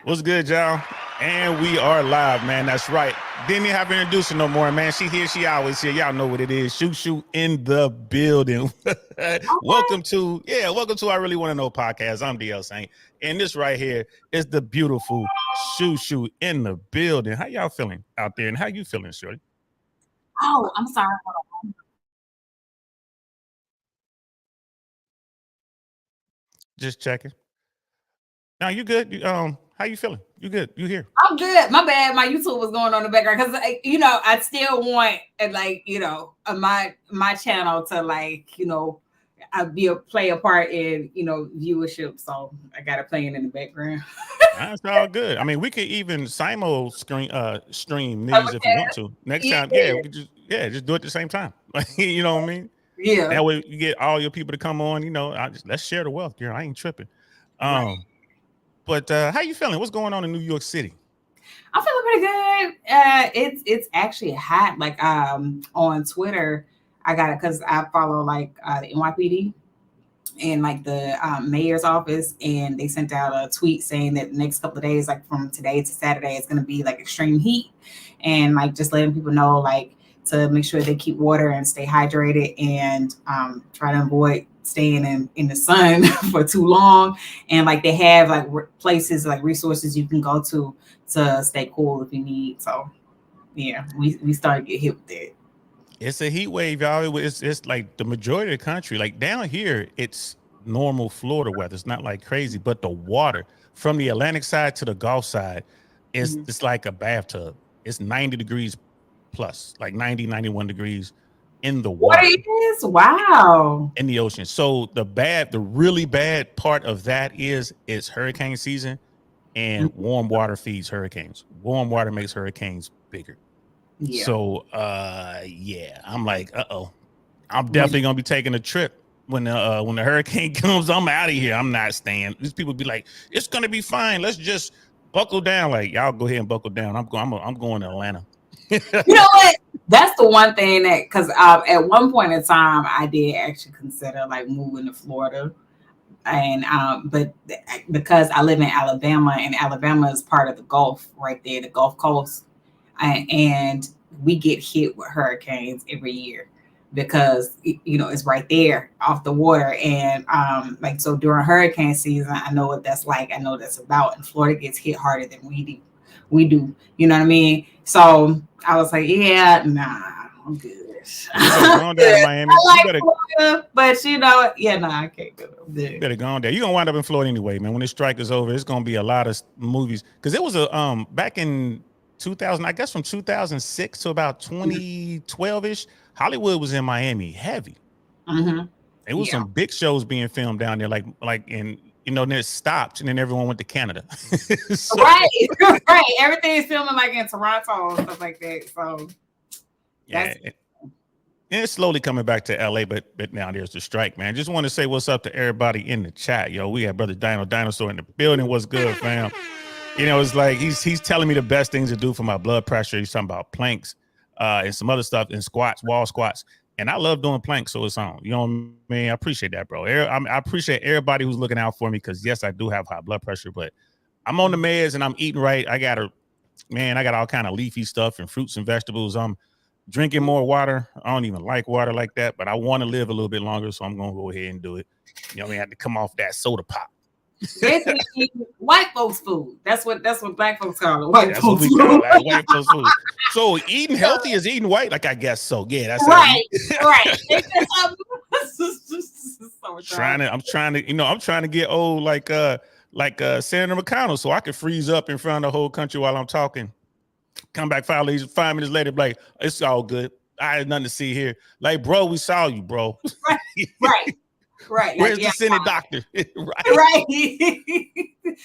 What's good, y'all? And we are live, man. That's right. Didn't even have to introduce her no more, man. She here, she always here. Y'all know what it is. Shu Shu in the building. Okay. welcome to I Really Want to Know podcast. I'm DL Saint. And this right here is the beautiful Shu Shu in the building. How y'all feeling out there? And how you feeling, Shorty? Oh, I'm sorry. Hold Just checking. Now you good? How you feeling? You good? You here? I'm good. My bad. My YouTube was going on in the background because I still want my channel to be play a part in viewership. So I got it playing in the background. That's all good. I mean, we could even stream these if you Okay. want to. Next Yeah. time, we could just do it at the same time. Like, you know what I mean? Yeah. That way you get all your people to come on, let's share the wealth, girl. I ain't tripping. Right. But how you feeling? What's going on in New York City? I'm feeling pretty good. It's actually hot. Like on Twitter, I got it because I follow the NYPD and like the mayor's office, and they sent out a tweet saying that the next couple of days, like from today to Saturday, it's going to be like extreme heat, and like just letting people know like to make sure they keep water and stay hydrated, and try to avoid staying in the sun for too long. And like they have like places like resources you can go to stay cool if you need. So yeah, we started to get hit with that. It's a heat wave, y'all. It's like the majority of the country. Like down here, it's normal Florida weather. It's not like crazy, but the water from the Atlantic side to the Gulf side is Mhm. it's like a bathtub. It's 90 degrees plus, like 90, 91 degrees in the What water, it is? Wow. in the ocean. So the really bad part of that is it's hurricane season, and warm water feeds hurricanes. Warm water makes hurricanes bigger. Yeah. So yeah, I'm like, uh-oh. I'm When definitely gonna be taking a trip when the hurricane comes. I'm out of here. I'm not staying. These people be like, it's gonna be fine. Let's just buckle down. Like, y'all go ahead and buckle down. I'm going to Atlanta. You know what? That's the one thing that because at one point in time I did actually consider like moving to Florida, and but because I live in Alabama, and Alabama is part of the Gulf right there, the Gulf Coast, and we get hit with hurricanes every year because it's right there off the water. And like so during hurricane season, I know what that's like. I know what that's about, and Florida gets hit harder than we do. You know what I mean? So I was like, yeah, nah, I'm good. You better go on down to Miami. I You like better Florida, but yeah, nah, I can't go. I'm you good. better go on there. You're gonna wind up in Florida anyway, man. When this strike is over, it's gonna be a lot of movies. Because it was a back in 2000, I guess from 2006 to about 2012ish, Hollywood was in Miami heavy. Mm-hmm. It was Yeah. some big shows being filmed down there, and then it stopped, and then everyone went to Canada. So Right, right. Everything is filming like in Toronto and stuff like that. So yeah, that's and it's slowly coming back to LA, but now there's the strike, man. Just want to say what's up to everybody in the chat, yo. We got brother Dinosaur in the building. What's good, fam? It's like he's telling me the best things to do for my blood pressure. He's talking about planks, and some other stuff, and squats, wall squats. And I love doing planks, so it's on. You know what I mean? I appreciate that, bro. I appreciate everybody who's looking out for me because yes, I do have high blood pressure, but I'm on the meds and I'm eating right. I got all kind of leafy stuff and fruits and vegetables. I'm drinking more water. I don't even like water like that, but I want to live a little bit longer, so I'm gonna go ahead and do it. I have to come off that soda pop. basically white folks food. That's what black folks call it. White That's what folks we call food. that white folks food. So eating healthy is eating white, like I guess so. Yeah, that's how we Right, right. So I'm trying to, I'm trying to get old like Senator McConnell, so I can freeze up in front of the whole country while I'm talking. Come back 5 minutes later, like it's all good. I had nothing to see here. Like, bro, we saw you, bro. right, right, right. Where's Like the yeah, Senate doctor? Right? right.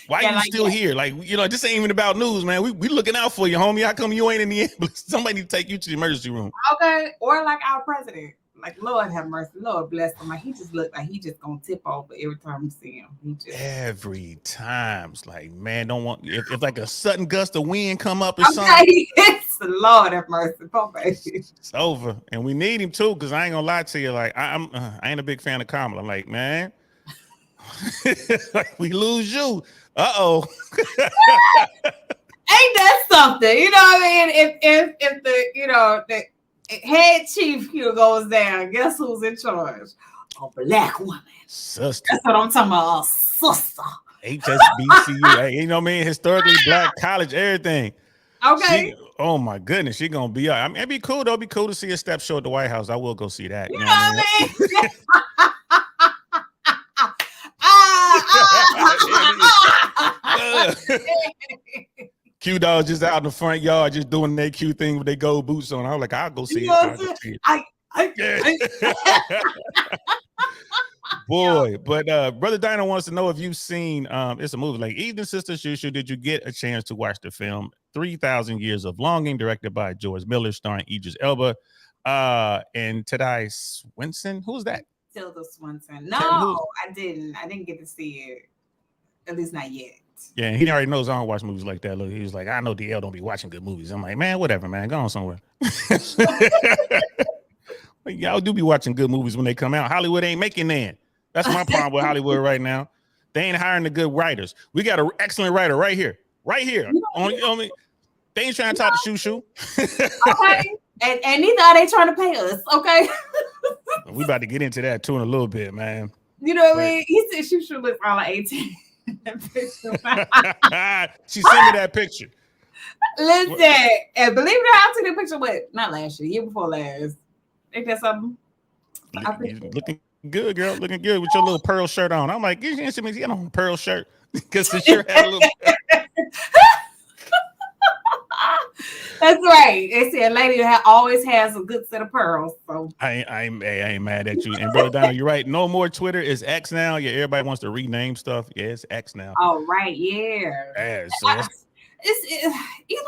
Why Yeah, you like still yeah. here? Like, this ain't even about news, man. We looking out for you, homie. How come you ain't in the ambulance? Somebody need to take you to the emergency room. Okay, or like our president. Like Lord have mercy, Lord bless him. Like he just looked like he just gonna tip over every time we see him. He just Every time. It's like, man, don't want if like a sudden gust of wind come up or something. okay. It's Lord have mercy, poor baby. It's over. And we need him too, because I ain't gonna lie to you. Like, I ain't a big fan of Kamala. Like, man, Like, we lose you. Uh-oh. Ain't that something? You know what I mean? If the the head chief goes down, guess who's in charge? A black woman. Sister. That's what I'm talking about. A sister. HSBCU. Hey, you know what I mean? Historically black college, everything. Okay. Oh my goodness, she gonna be. I mean, it'd be cool though. It'd be cool to see a step show at the White House. I will go see that. You know know what I mean? Q Dog just out in the front yard, just doing their Q thing with their gold boots on. I was like, I'll go see it. Boy, but Brother Dino wants to know if you've seen it's a movie like Evening Sister Shu Shu. Did you get a chance to watch the film 3,000 Years of Longing, directed by George Miller, starring Idris Elba and Tadai Swinson? Who's that? Tilda Swinton. No, I didn't. I didn't get to see it. At least not yet. Yeah, and he already knows I don't watch movies like that. Look, he was like, I know DL don't be watching good movies. I'm like, man, whatever, man. Go on somewhere. Like, y'all do be watching good movies when they come out. Hollywood ain't making none. That's my problem with Hollywood right now. They ain't hiring the good writers. We got an excellent writer right here. Right here. They ain't trying to talk to Shu Shu. Okay. And neither are they trying to pay us. Okay. We about to get into that too in a little bit, man. You know what I mean? He said Shu Shu looks all like 18. She sent me that picture. Listen, and believe it or not, I took a picture with not last year before last. Ain't that something? Looking good, girl. Looking good with your little pearl shirt on. I'm like, you didn't me get on a pearl shirt because the shirt had a little. That's right. They said a lady always has a good set of pearls. So I ain't mad at you. And Brother Dino, you're right. No more Twitter. It's X now. Yeah, everybody wants to rename stuff. Yeah, it's X now. Oh, right. Yeah. Yeah, so it's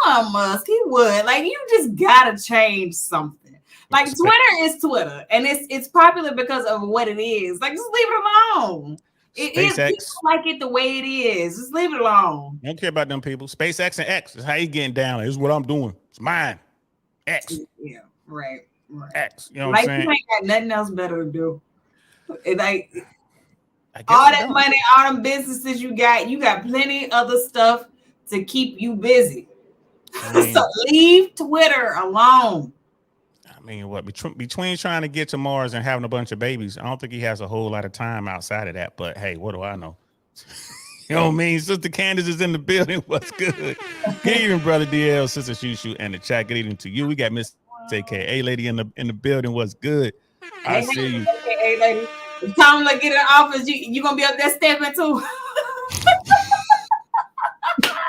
Elon Musk. He would. Like, you just gotta change something. Like, Twitter is Twitter, and it's popular because of what it is. Like, just leave it alone. It is people like it the way it is. Just leave it alone. I don't care about them people. SpaceX and X is how you getting down. This is what I'm doing. It's mine. X. Yeah, right. X. You know what I'm saying? You ain't got nothing else better to do. Like all that money, all them businesses you got plenty other stuff to keep you busy. So leave Twitter alone. I mean, what between trying to get to Mars and having a bunch of babies, I don't think he has a whole lot of time outside of that. But hey, what do I know? You know what I mean? Sister Candace is in the building. What's good? Good evening, Brother DL, Sister Shu Shu, and the chat. Good evening to you. We got Miss AKA lady in the building. What's good? I see you. AKA lady. If Tom get in the office, you gonna be up there stepping too.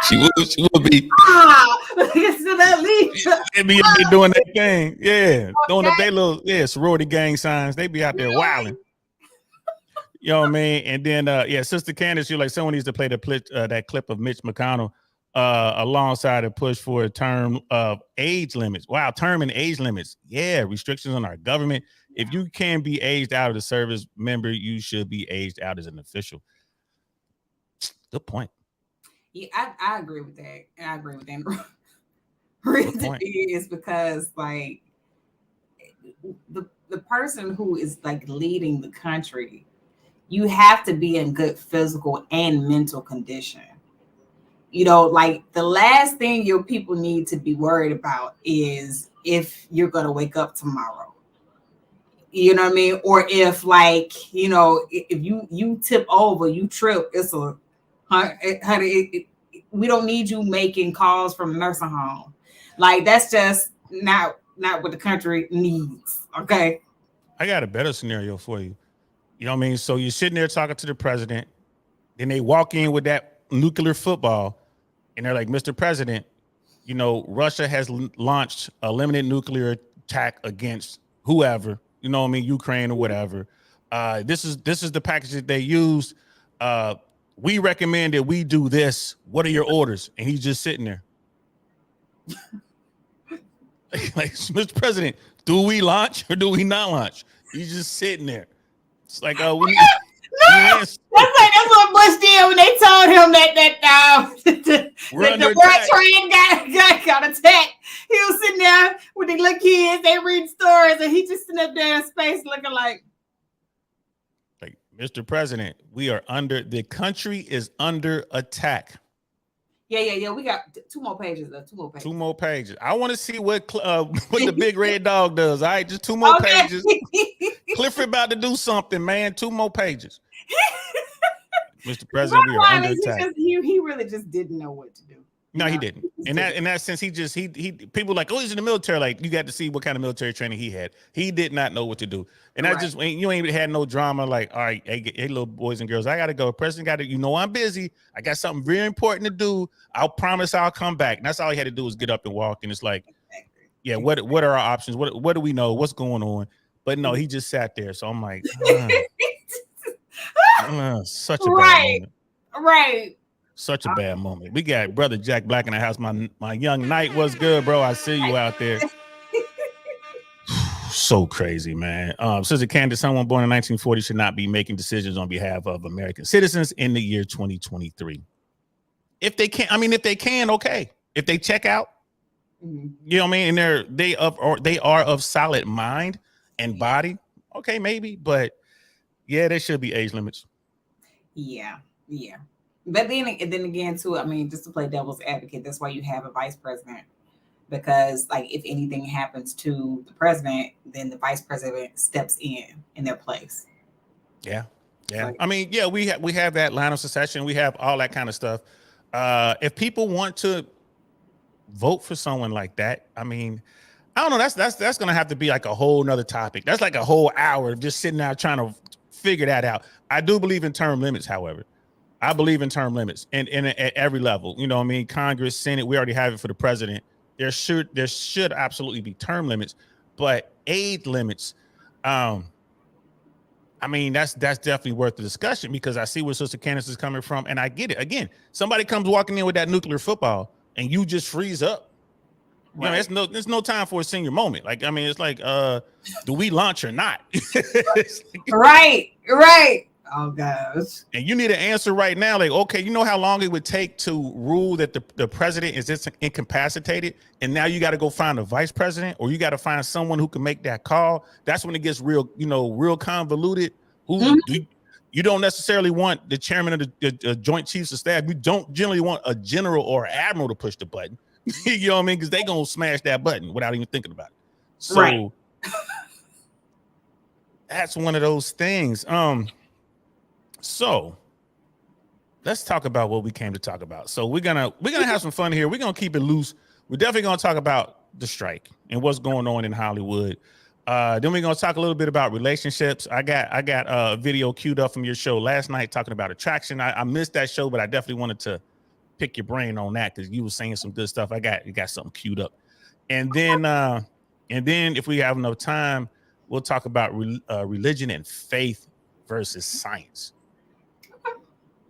She will be. They be doing that thing. Yeah. Throwing up their little sorority gang signs. They be out there wilding. You know what I mean? And then Sister Candace, you're like, someone needs to play that clip of Mitch McConnell alongside a push for a term of age limits. Wow, term and age limits. Yeah, restrictions on our government. If you can be aged out of the service member, you should be aged out as an official. Good point. Yeah, I agree with that. I agree with that. Reason is because like the person who is like leading the country, you have to be in good physical and mental condition. You know, like the last thing your people need to be worried about is if you're going to wake up tomorrow. You know what I mean? Or if like, you know, if you tip over, you trip, it's a honey, we don't need you making calls from a nursing home. Like that's just not what the country needs. Okay. I got a better scenario for you. You know what I mean? So you're sitting there talking to the president, then they walk in with that nuclear football, and they're like, Mr. President, you know, Russia has launched a limited nuclear attack against whoever, you know what I mean, Ukraine or whatever. This is the package that they used. We recommend that we do this. What are your orders? And he's just sitting there. Like, Mr. President, do we launch or do we not launch? He's just sitting there. It's like, that's what Bush did when they told him that the World Trade got attacked. He was sitting there with the little kids, they read stories, and he just sitting up there in space looking like Mr. President, the country is under attack. Yeah. We got two more pages. Two more pages. I want to see what what the big red dog does. All right, just two more pages. Clifford about to do something, man. Two more pages. Mr. President, we are under attack. He really just didn't know what to do. No, he didn't. In that sense, he people like, oh, he's in the military. Like, you got to see what kind of military training he had. He did not know what to do. And I just, you ain't had no drama. Like, all right, hey, little boys and girls, I got to go. President got to, I'm busy. I got something very important to do. I'll promise I'll come back. And that's all he had to do was get up and walk. And it's like, yeah, what are our options? What do we know? What's going on? But no, he just sat there. So I'm like, such a bad moment. Right. Such a bad moment. We got brother Jack Black in the house. My young knight, what's good, bro? I see you out there. So crazy, man. Sister Candace, someone born in 1940 should not be making decisions on behalf of American citizens in the year 2023. If they can, okay. If they check out, you know what I mean, and they are of solid mind and body, okay, maybe. But yeah, there should be age limits. Yeah. But then again, too, I mean, just to play devil's advocate, that's why you have a vice president. Because, like, if anything happens to the president, then the vice president steps in their place. Yeah. Like, I mean, yeah, we have that line of succession. We have all that kind of stuff. If people want to vote for someone like that, I mean, I don't know. That's going to have to be like a whole nother topic. That's like a whole hour of just sitting there trying to figure that out. I do believe in term limits, however. I believe in term limits and at every level. You know what I mean? Congress, Senate, we already have it for the president. There should absolutely be term limits, but age limits, I mean, that's definitely worth the discussion because I see where Sister Candace is coming from, and I get it. Again, somebody comes walking in with that nuclear football, and you just freeze up. You know, there's no time for a senior moment. Like, I mean, it's like, do we launch or not? Right. Oh gosh. And you need an answer right now. Like, okay, you know how long it would take to rule that the president is just incapacitated, and now you got to go find a vice president, or you got to find someone who can make that call. That's when it gets real convoluted. You don't necessarily want the chairman of the Joint Chiefs of Staff. You don't generally want a general or admiral to push the button. You know what I mean? Because they're gonna smash that button without even thinking about it. So that's one of those things. So let's talk about what we came to talk about. So we're gonna have some fun here. We're gonna keep it loose. We're definitely gonna talk about the strike and what's going on in Hollywood. Then we're gonna talk a little bit about relationships. I got a video queued up from your show last night talking about attraction. I missed that show, but I definitely wanted to pick your brain on that because you were saying some good stuff. You got something queued up, and then if we have enough time, we'll talk about religion and faith versus science.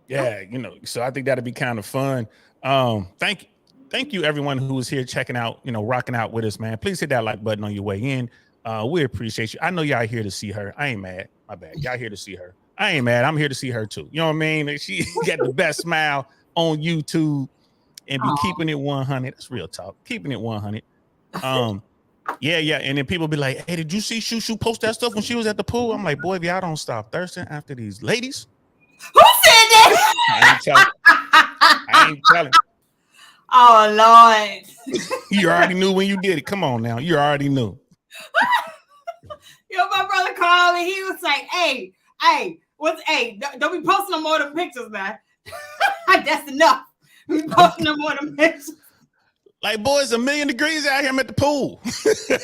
Yeah, so I think that'd be kind of fun. Thank you everyone who was here checking out, rocking out with us, man. Please hit that like button on your way in. We appreciate you. I know y'all here to see her. I ain't mad. My bad. Y'all here to see her. I ain't mad. I'm here to see her too. You know what I mean? She got the best smile on YouTube and be keeping it 100. That's real talk. Keeping it 100. Yeah. And then people be like, hey, did you see Shu Shu post that stuff when she was at the pool? I'm like, boy, if y'all don't stop thirsting after these ladies. Who said that? I ain't telling. Oh, Lord. You already knew when you did it. Come on now. You already knew. My brother called and he was like, hey, don't be posting no more of the pictures, man. That's enough. We posting no more of the pictures. Like, boy, it's 1,000,000 degrees out here. I'm at the pool. Okay.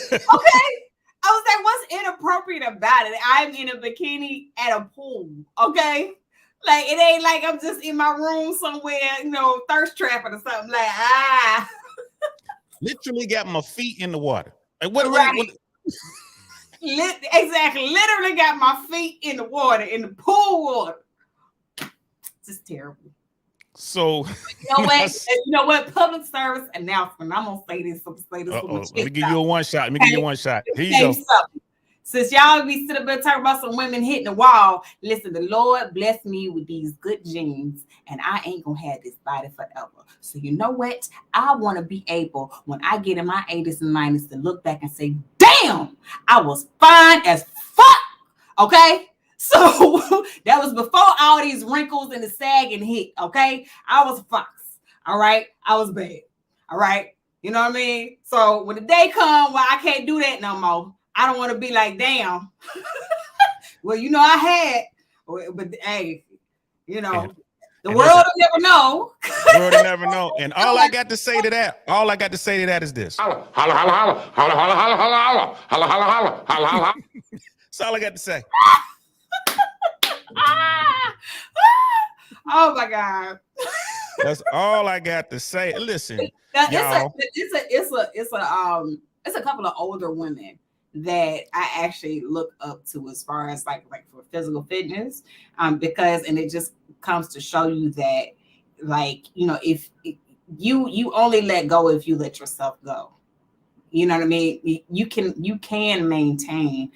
I was like, what's inappropriate about it? I'm in a bikini at a pool. Okay. Like, it ain't like I'm just in my room somewhere, thirst trapping or something. Like, Literally got my feet in the water. Like, what? Exactly. Literally got my feet in the water, in the pool water. Just terrible. So you know what? Public service announcement. I'm gonna say this. Let me give you a one shot. Here you go. Since y'all be sitting up there talking about some women hitting the wall, listen, the Lord blessed me with these good genes, and I ain't gonna have this body forever. So you know what? I want to be able, when I get in my 80s and 90s, to look back and say, damn, I was fine as fuck. Okay? So that was before all these wrinkles and the sagging hit. Okay, I was a fox. All right, I was bad. All right, you know what I mean. So when the day come where I can't do that no more, I don't want to be like, damn. Well, you know I had, but hey, you know, And, the and world listen, will never know. the world will never know. And all I got to say to that is this. Holla, holla, holla, holla, holla, holla, holla, holla, holla, holla, holla, holla, holla. That's all I got to say. Oh my God. That's all I got to say. Listen, Now, y'all. it's a couple of older women that I actually look up to as far as like for physical fitness, because and it just comes to show you that, like, you know, if you only let go if you let yourself go. You know what I mean? You can maintain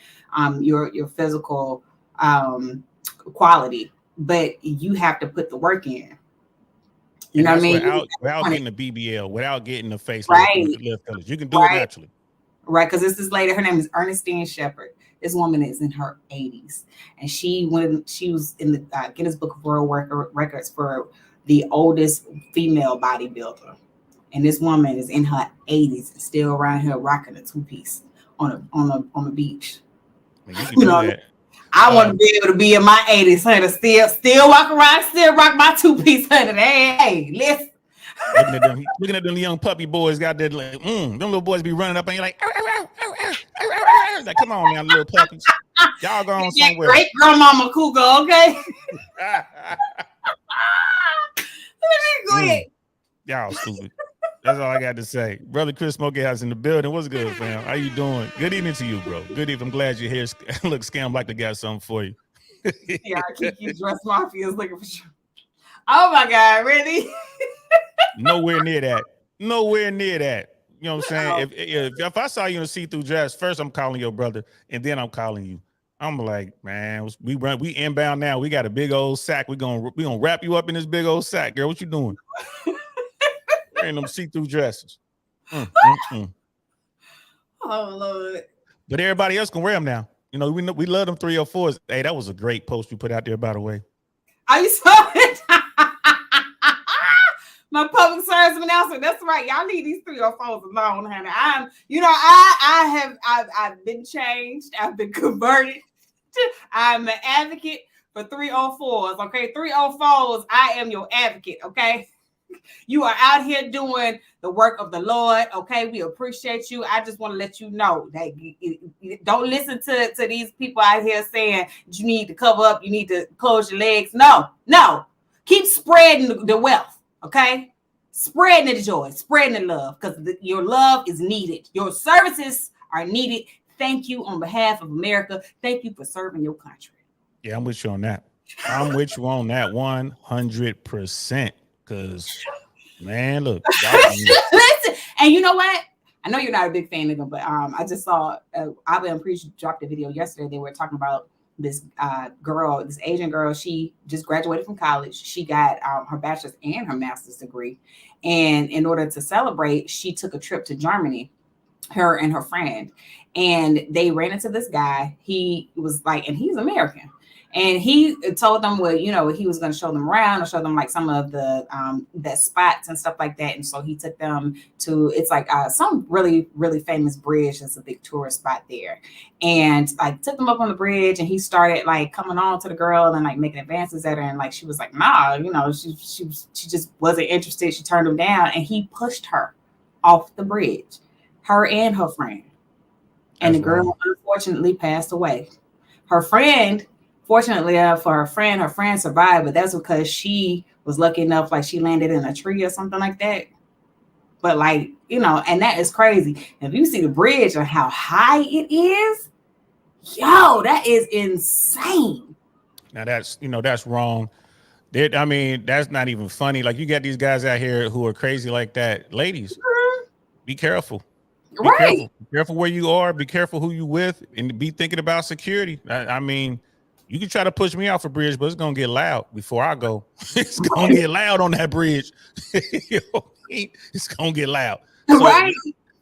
your physical quality, but you have to put the work in. You And know what I that's mean? without getting the BBL, without getting the facelift, Right, lift fillers. You can do it right, naturally. right. Because this lady, her name is Ernestine Shepherd. This woman is in her 80s, and she was in the Guinness Book of World Records for the oldest female bodybuilder. And this woman is in her 80s and still around here rocking a two-piece on the beach. I mean, you can You do know, that. I want to be able to be in my 80s, honey, still walk around, still rock my two-piece, honey. Hey, listen. Looking at them young puppy boys got there, like, them little boys be running up and you're like, "Ow, ow, ow, ow, ow, ow, ow." Like, come on now, little puppies. Y'all going somewhere. Great grandmama Cougar, okay? Go ahead. Y'all stupid. That's all I got to say. Brother Chris Smokey House in the building. What's good, fam? How you doing? Good evening to you, bro. Good evening. I'm glad you're here. Look, Scam like to got something for you. Yeah, Kiki Dress Mafia is looking for sure. Oh my God, really? Nowhere near that. Nowhere near that. You know what I'm saying? If I saw you in a see-through dress, first I'm calling your brother, and then I'm calling you. I'm like, man, we inbound now. We got a big old sack. We gonna wrap you up in this big old sack, girl. What you doing? Wearing them see-through dresses. Oh Lord. But everybody else can wear them now. You know, we love them 304s. Hey, that was a great post you put out there, by the way. Are you saw it? My public service announcement. That's right. Y'all need these 304s alone, honey. I've been changed. I've been converted. I'm an advocate for 304s. Okay, 304s. I am your advocate. Okay. You are out here doing the work of the Lord. Okay, we appreciate you. I just want to let you know that don't listen to these people out here saying you need to cover up, you need to close your legs. No. Keep spreading the wealth. Okay, spreading the joy, spreading the love, because your love is needed. Your services are needed. Thank you on behalf of America. Thank you for serving your country. Yeah, I'm with you on that. I'm with you on that 100%. Because, man, look. Listen, and you know what? I know you're not a big fan of them, but I just saw Abba and Preach dropped a video yesterday. They were talking about this girl, this Asian girl. She just graduated from college. She got her bachelor's and her master's degree. And in order to celebrate, she took a trip to Germany, her and her friend. And they ran into this guy. He was like, and he's American. And he told them, well, you know, he was going to show them around or show them like some of the spots and stuff like that. And so he took them to, it's like some really, really famous bridge. It's a big tourist spot there. And like took them up on the bridge, and he started like coming on to the girl and like making advances at her. And like, she was like, nah, you know, she just wasn't interested. She turned him down, and he pushed her off the bridge, her and her friend. And the girl unfortunately passed away. Her friend, fortunately for her friend survived, but that's because she was lucky enough, like she landed in a tree or something like that. But like, you know, and that is crazy. If you see the bridge and how high it is, yo, that is insane. Now that's wrong. I mean, that's not even funny. Like, you got these guys out here who are crazy like that. Ladies, be careful. Be careful. Be careful where you are. Be careful who you with, and be thinking about security. I mean, you can try to push me off a bridge, but it's gonna get loud before I go. It's gonna get loud on that bridge. It's gonna get loud. So, right.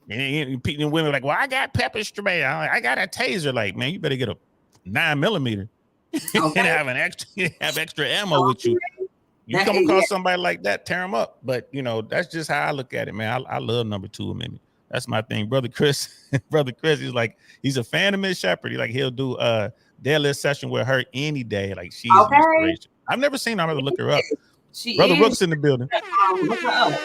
And women are like, well, I got pepper spray. I got a taser. Like, man, you better get a 9mm. Okay. and have extra ammo with you. You That- come across yeah. somebody like that, tear them up. But that's just how I look at it, man. I love number 2 amendment. That's my thing, brother Chris. Brother Chris, he's a fan of Miss Shepherd. He'll do a deadlift session with her any day. Like she's an Okay. inspiration. I've never seen her. I'm gonna look her up. Brother She Rook's is. in the building. Look her up.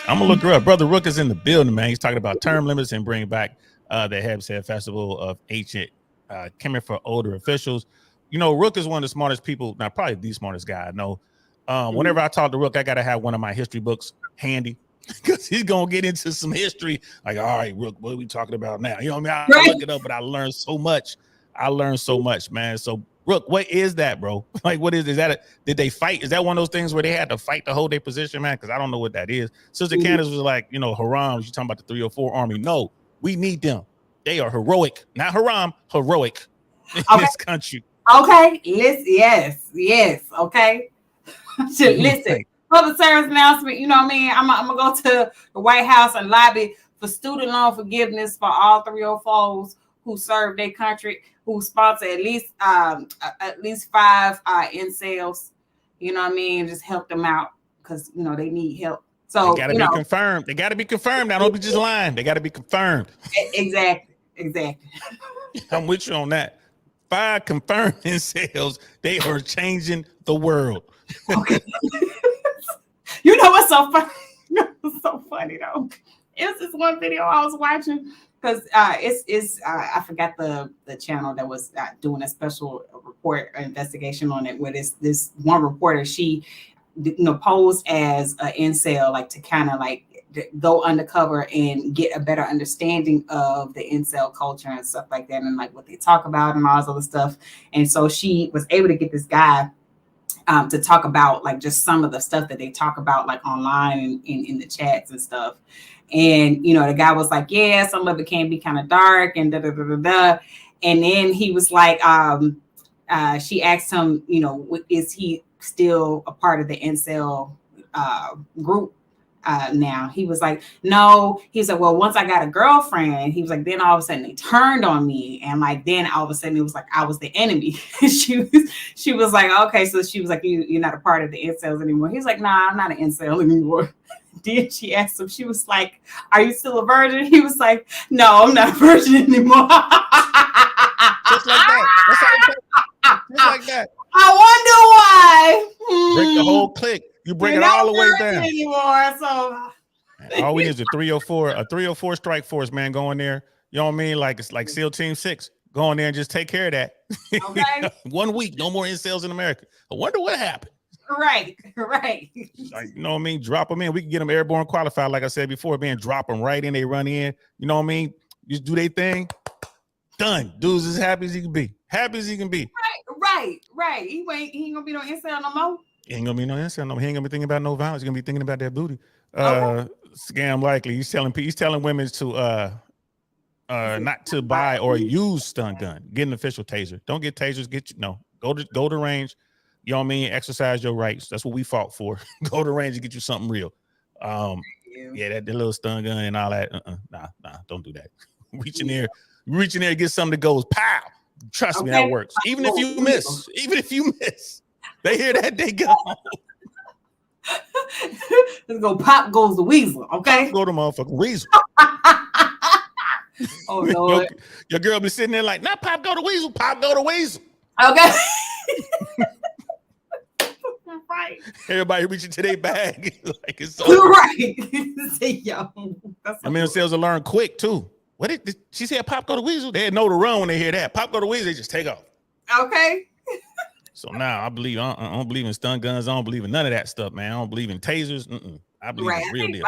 I'm gonna look her up. Brother Rook is in the building, man. He's talking about term limits and bringing back the Heb's Head Festival of Ancient Kemet for older officials. Rook is one of the smartest people. Now, probably the smartest guy I know. Whenever I talk to Rook, I gotta have one of my history books handy because he's gonna get into some history. Like, all right, Rook, what are we talking about now? You know what I mean? I look it up, but I learned so much. Man. So, Rook, what is that, bro? Like, what is that? Did they fight? Is that one of those things where they had to fight to hold their position, man? Because I don't know what that is. Sister Candace was like, Haram, you talking about the 304 army. No, we need them. They are heroic, not Haram, heroic in this country. Okay. Yes. Okay. Listen. Public service announcement. You know what I mean? I'm gonna go to the White House and lobby for student loan forgiveness for all 304s who serve their country, who sponsor at least 5 incels. You know what I mean? Just help them out because they need help. So they gotta be confirmed. They gotta be confirmed. Now don't be just lying. They gotta be confirmed. Exactly. I'm with you on that. 5 confirmed incels. They are changing the world. Okay. You know what's so funny? It's so funny though. It was this one video I was watching because it's I forgot the channel that was doing a special report or investigation on it. Where this one reporter, she posed as an incel, like to kind of like go undercover and get a better understanding of the incel culture and stuff like that, and like what they talk about and all this other stuff. And so she was able to get this guy to talk about like just some of the stuff that they talk about like online and in the chats and stuff. And the guy was like, yeah, some of it can be kind of dark and da da da da da. And then he was like, she asked him, is he still a part of the incel group? Now he was like, no. He was like, well, once I got a girlfriend, he was like, then all of a sudden they turned on me, and like then all of a sudden it was like I was the enemy. she was like, okay, so she was like, you're not a part of the incels anymore. He's like, nah, I'm not an incel anymore. Then she asked him, she was like, are you still a virgin? He was like, no, I'm not a virgin anymore. Just like that. That's how it goes. Just like that. I wonder why. Break the whole clique. You bring it all the way down. Anymore, so all we need is a 304 strike force, man. Go in there. You know what I mean? Like it's like SEAL Team 6. Go in there and just take care of that. Okay. 1 week, no more incels in America. I wonder what happened. Right. Like, you know what I mean? Drop them in. We can get them airborne qualified, like I said before, man. Drop them right in. They run in. You know what I mean? Just do their thing. Done. Dude's as happy as he can be. Happy as he can be. Right. He ain't gonna be no incel no more. He ain't gonna be no incel no more. He ain't gonna be thinking about no violence. He's gonna be thinking about that booty. Okay. Scam likely. He's telling women to not to buy or use stun gun. Get an official taser. Don't get tasers. Go to range. You know what I mean? Exercise your rights. That's what we fought for. Go to range and get you something real. Yeah, that little stun gun and all that. Nah, don't do that. Reach in there, get something that goes pow. Trust me, that works. Even if you miss, they hear that, they go. Let's go. Pop goes the weasel. Okay, go to motherfucking weasel. Oh Lord, your girl be sitting there like, not pop go to weasel, pop go to weasel. Okay. Right. Everybody reaching to their bag like it's so right. Yo, I mean, sales will learn quick too. What did she said? Pop go to weasel. They know to run when they hear that. Pop go to weasel. They just take off. Okay. So now I believe I don't believe in stun guns. I don't believe in none of that stuff, man. I don't believe in tasers. I believe in real deal.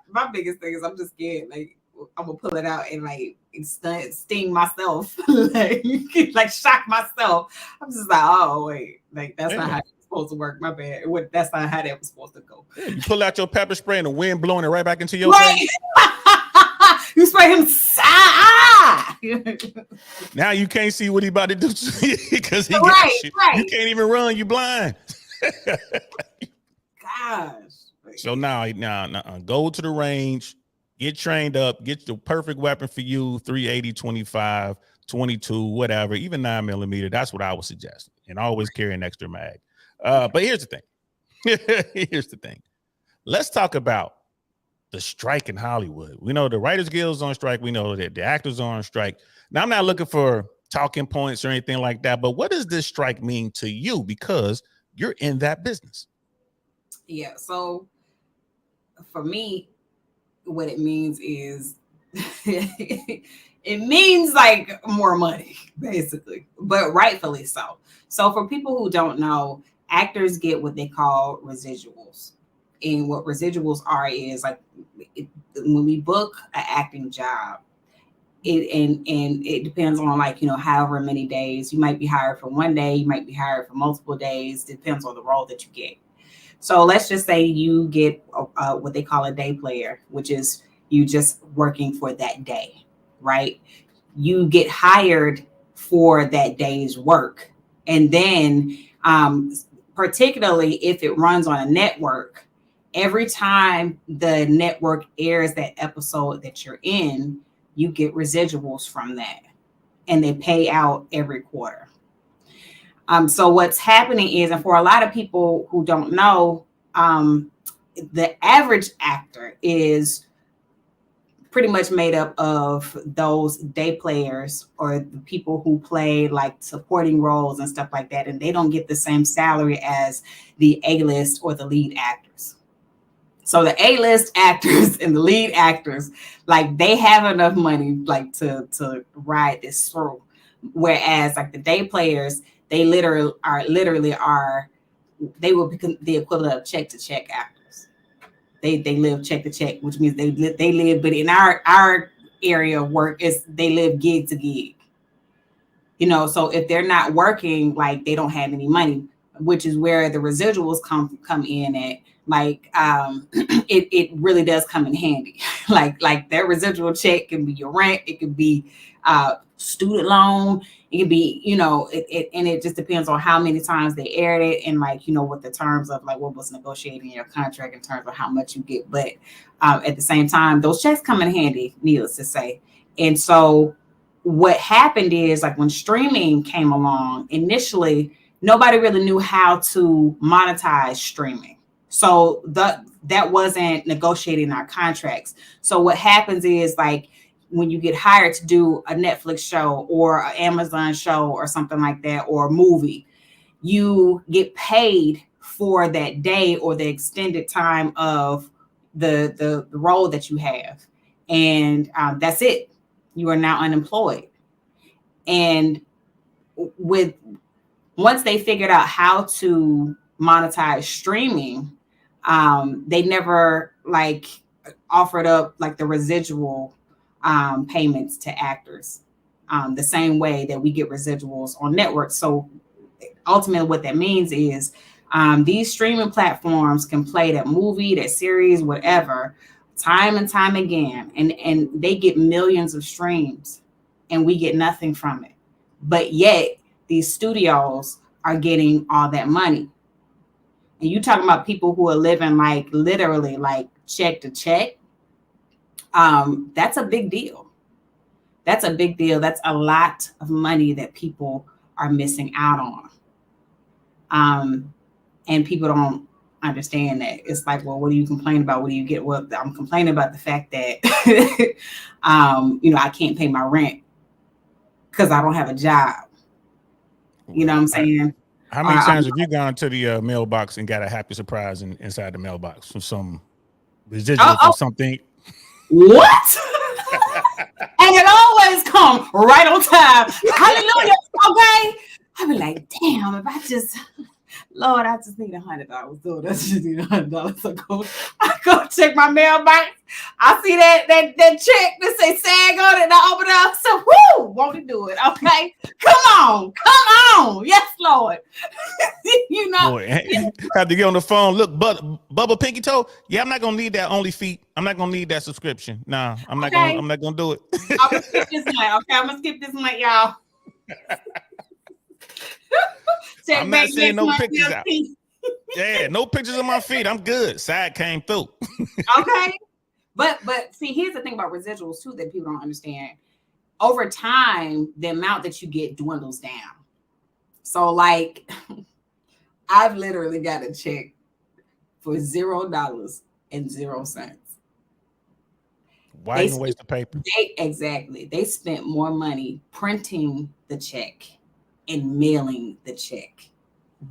My biggest thing is I'm just scared. Like I'm gonna pull it out and like sting myself, like shock myself. I'm just like, oh wait, like that's not how it's supposed to work. My bad. That's not how that was supposed to go. Yeah, you pull out your pepper spray and the wind blowing it right back into your face. You spray him. Now you can't see what he about to do because he got you. Right. You can't even run. You blind. Gosh. So now, go to the range, get trained up, get the perfect weapon for you. 380, 25, 22, whatever, even 9mm. That's what I would suggest. And always carry an extra mag. But here's the thing. Here's the thing. Let's talk about the strike in Hollywood. We know the Writers Guild's on strike. We know that the actors are on strike. Now, I'm not looking for talking points or anything like that, but what does this strike mean to you? Because you're in that business. Yeah. So for me, what it means is it means like more money, basically, but rightfully so. So for people who don't know, actors get what they call residuals. And what residuals are is like when we book an acting job, and it depends on like, you know, however many days. You might be hired for one day, you might be hired for multiple days, depends on the role that you get. So let's just say you get what they call a day player, which is you just working for that day, right? You get hired for that day's work. And then particularly if it runs on a network, every time the network airs that episode that you're in, you get residuals from that. And they pay out every quarter. So what's happening is, and for a lot of people who don't know, the average actor is pretty much made up of those day players or the people who play like supporting roles and stuff like that. And they don't get the same salary as the A-list or the lead actors. So the A-list actors and the lead actors, like they have enough money like to ride this through. Whereas like the day players, they literally are they will become the equivalent of check to check actors. They live check to check, which means they live, but in our area of work is they live gig to gig. You know, so if they're not working, like they don't have any money, which is where the residuals come in at. Like it really does come in handy. like their residual check can be your rent, it could be student loan, it could be, you know, and it just depends on how many times they aired it and like, you know, what the terms of like what was negotiated in your contract in terms of how much you get. But at the same time, those checks come in handy, needless to say. And so what happened is like when streaming came along, initially nobody really knew how to monetize streaming. So that wasn't negotiated in our contracts. So what happens is like when you get hired to do a Netflix show or an Amazon show or something like that, or a movie, you get paid for that day or the extended time of the role that you have. And that's it. You are now unemployed. And once they figured out how to monetize streaming, they never like offered up like the residual payments to actors the same way that we get residuals on networks. So ultimately what that means is these streaming platforms can play that movie, that series, whatever, time and time again, and they get millions of streams and we get nothing from it. But yet these studios are getting all that money. And you talking about people who are living like literally like check to check. That's a big deal. That's a big deal. That's a lot of money that people are missing out on. And people don't understand that. It's like, well, what do you complain about? What do you get? Well, I'm complaining about the fact that, you know, I can't pay my rent because I don't have a job. You know what I'm saying? How many times have you gone to the mailbox and got a happy surprise inside the mailbox from some residual from something? What? And it always comes right on time. Hallelujah. Okay. I be like, damn, if I just, Lord, I just need $100. Lord, I just need $100. So I go check my mailbox. I see that check that say SAG on it, and I open it up. So, whoo, won't it do it? Okay, come on, yes, Lord. You know, boy, have to get on the phone. Look, Bubba Pinky Toe. Yeah, I'm not gonna need that only feet. I'm not gonna need that subscription. Nah, I'm not gonna do it. I'm gonna skip this one. Okay, I'm gonna skip this one, y'all. I'm not seeing no pictures out. Yeah, no pictures of my feet. I'm good. SAG came through. Okay. But see, here's the thing about residuals too that people don't understand. over time, the amount that you get dwindles down. So like I've literally got a check for $0.00. Why even waste the paper? Exactly. They spent more money printing the check and mailing the check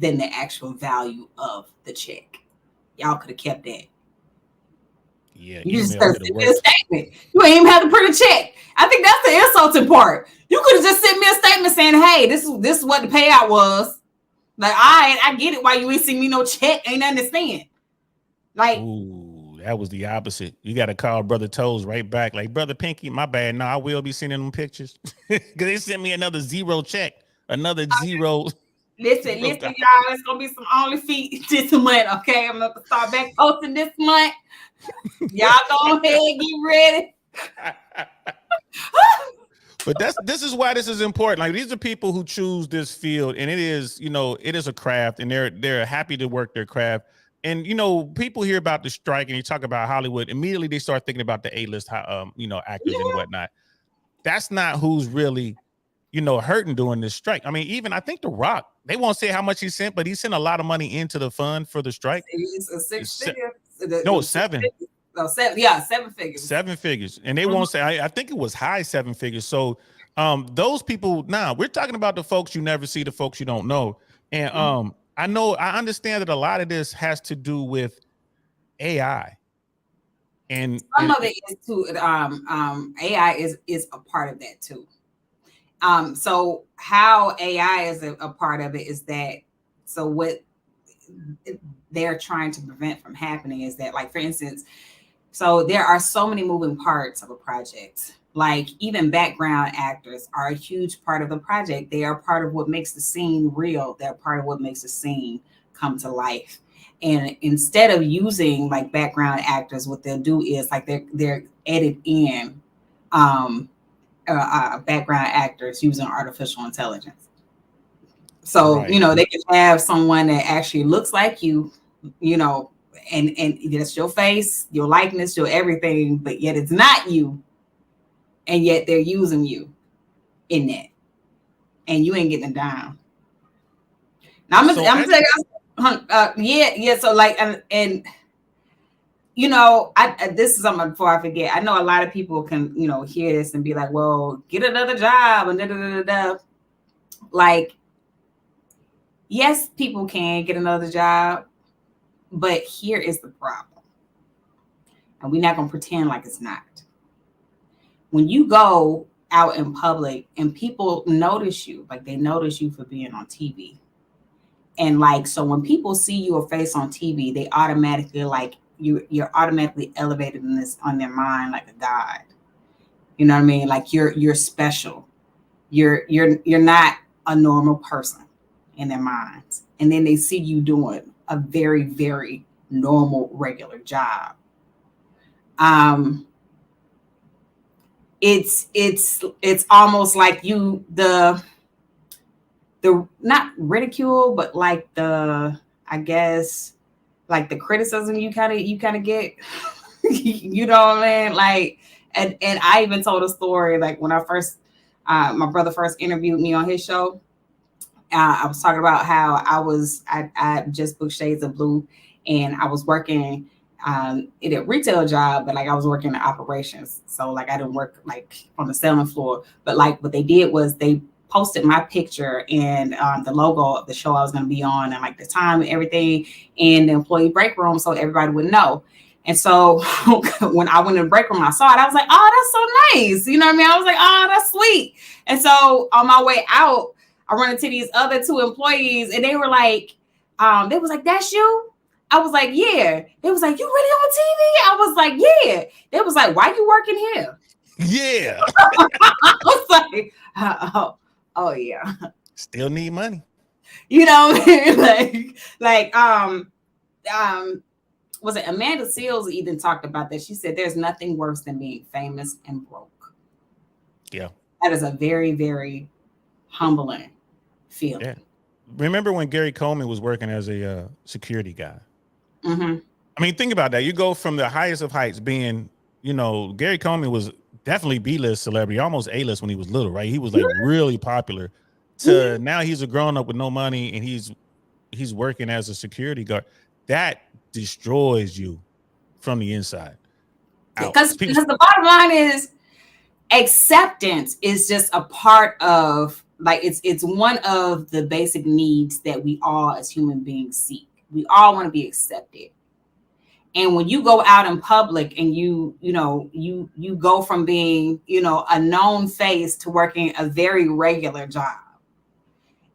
than the actual value of the check. Y'all could have kept that. Yeah, You just email send could have me a worked. statement. You ain't even have to print a check. I think that's the insulting part. You could have just sent me a statement saying, "Hey, this is what the payout was." Like, I get it. Why you ain't send me no check? Ain't understand. Like, Ooh, that was the opposite. You got to call Brother Toes right back. Like, Brother Pinky, my bad. No, I will be sending them pictures because they sent me another zero check, another zero. listen, $0. y'all. It's gonna be some only feet this month. Okay, I'm gonna start back posting this month. Y'all go ahead, get ready. But this is why this is important. Like, these are people who choose this field, and it is, it is a craft, and they're happy to work their craft. And people hear about the strike and you talk about Hollywood, immediately they start thinking about the A-list actors and whatnot. That's not who's really hurting during this strike. I mean, even I think The Rock, they won't say how much he sent, but he sent a lot of money into the fund for the strike. It's a six-figure. No, seven. No, seven. Yeah, 7 figures. 7 figures. And they won't say, I think it was high 7 figures. So those people, we're talking about the folks you never see, the folks you don't know. And I understand that a lot of this has to do with AI. And some of it is too. AI is a part of that too. So how AI is a part of it is that, so what they're trying to prevent from happening is that, like, for instance, so there are so many moving parts of a project. Like, even background actors are a huge part of the project. They are part of what makes the scene real. They're part of what makes the scene come to life. And instead of using like background actors, what they'll do is like they're edit in background actors using artificial intelligence. So, right. they can have someone that actually looks like you, and that's your face, your likeness, your everything, but yet it's not you. And yet they're using you in that. And you ain't getting it down. Now I'm gonna tell you, yeah. So like, and this is something before I forget. I know a lot of people can, hear this and be like, well, get another job and da da da da. Like, yes, people can get another job, but here is the problem. And we're not gonna pretend like it's not. When you go out in public and people notice you, like they notice you for being on TV. And like, so when people see your face on TV, they automatically like you're automatically elevated in this on their mind like a god. You know what I mean? Like you're special. You're not a normal person in their minds. And then they see you doing a very, very normal, regular job. It's almost like the not ridicule, but like I guess like the criticism you kind of get, you know what I mean? Like, and I even told a story, like when I first, my brother first interviewed me on his show. I was talking about how I just booked Shades of Blue, and I was working in a retail job, but like I was working in operations. So like I didn't work like on the selling floor, but like what they did was they posted my picture and the logo of the show I was going to be on and like the time and everything in the employee break room so everybody would know. And so when I went in the break room, I saw it. I was like, oh, that's so nice. You know what I mean? I was like, oh, that's sweet. And so on my way out, I run into these other two employees and they were like, they was like, that's you? I was like, yeah. They was like, you really on TV? I was like, yeah. They was like, why you working here? Yeah. I was like, oh yeah. Still need money. You know what I mean? like was it Amanda Seals even talked about that? She said there's nothing worse than being famous and broke. Yeah. That is a very, very humbling feeling. Yeah. Remember when Gary Coleman was working as a security guy? Mm-hmm. I mean, think about that. You go from the highest of heights being, Gary Coleman was definitely B-list celebrity, almost A-list when he was little, right? He was like really popular. To now he's a grown up with no money and he's working as a security guard. That destroys you from the inside out. Because the bottom line is acceptance is just a part of, like, it's one of the basic needs that we all as human beings seek. We all want to be accepted. And when you go out in public and you go from being, a known face to working a very regular job,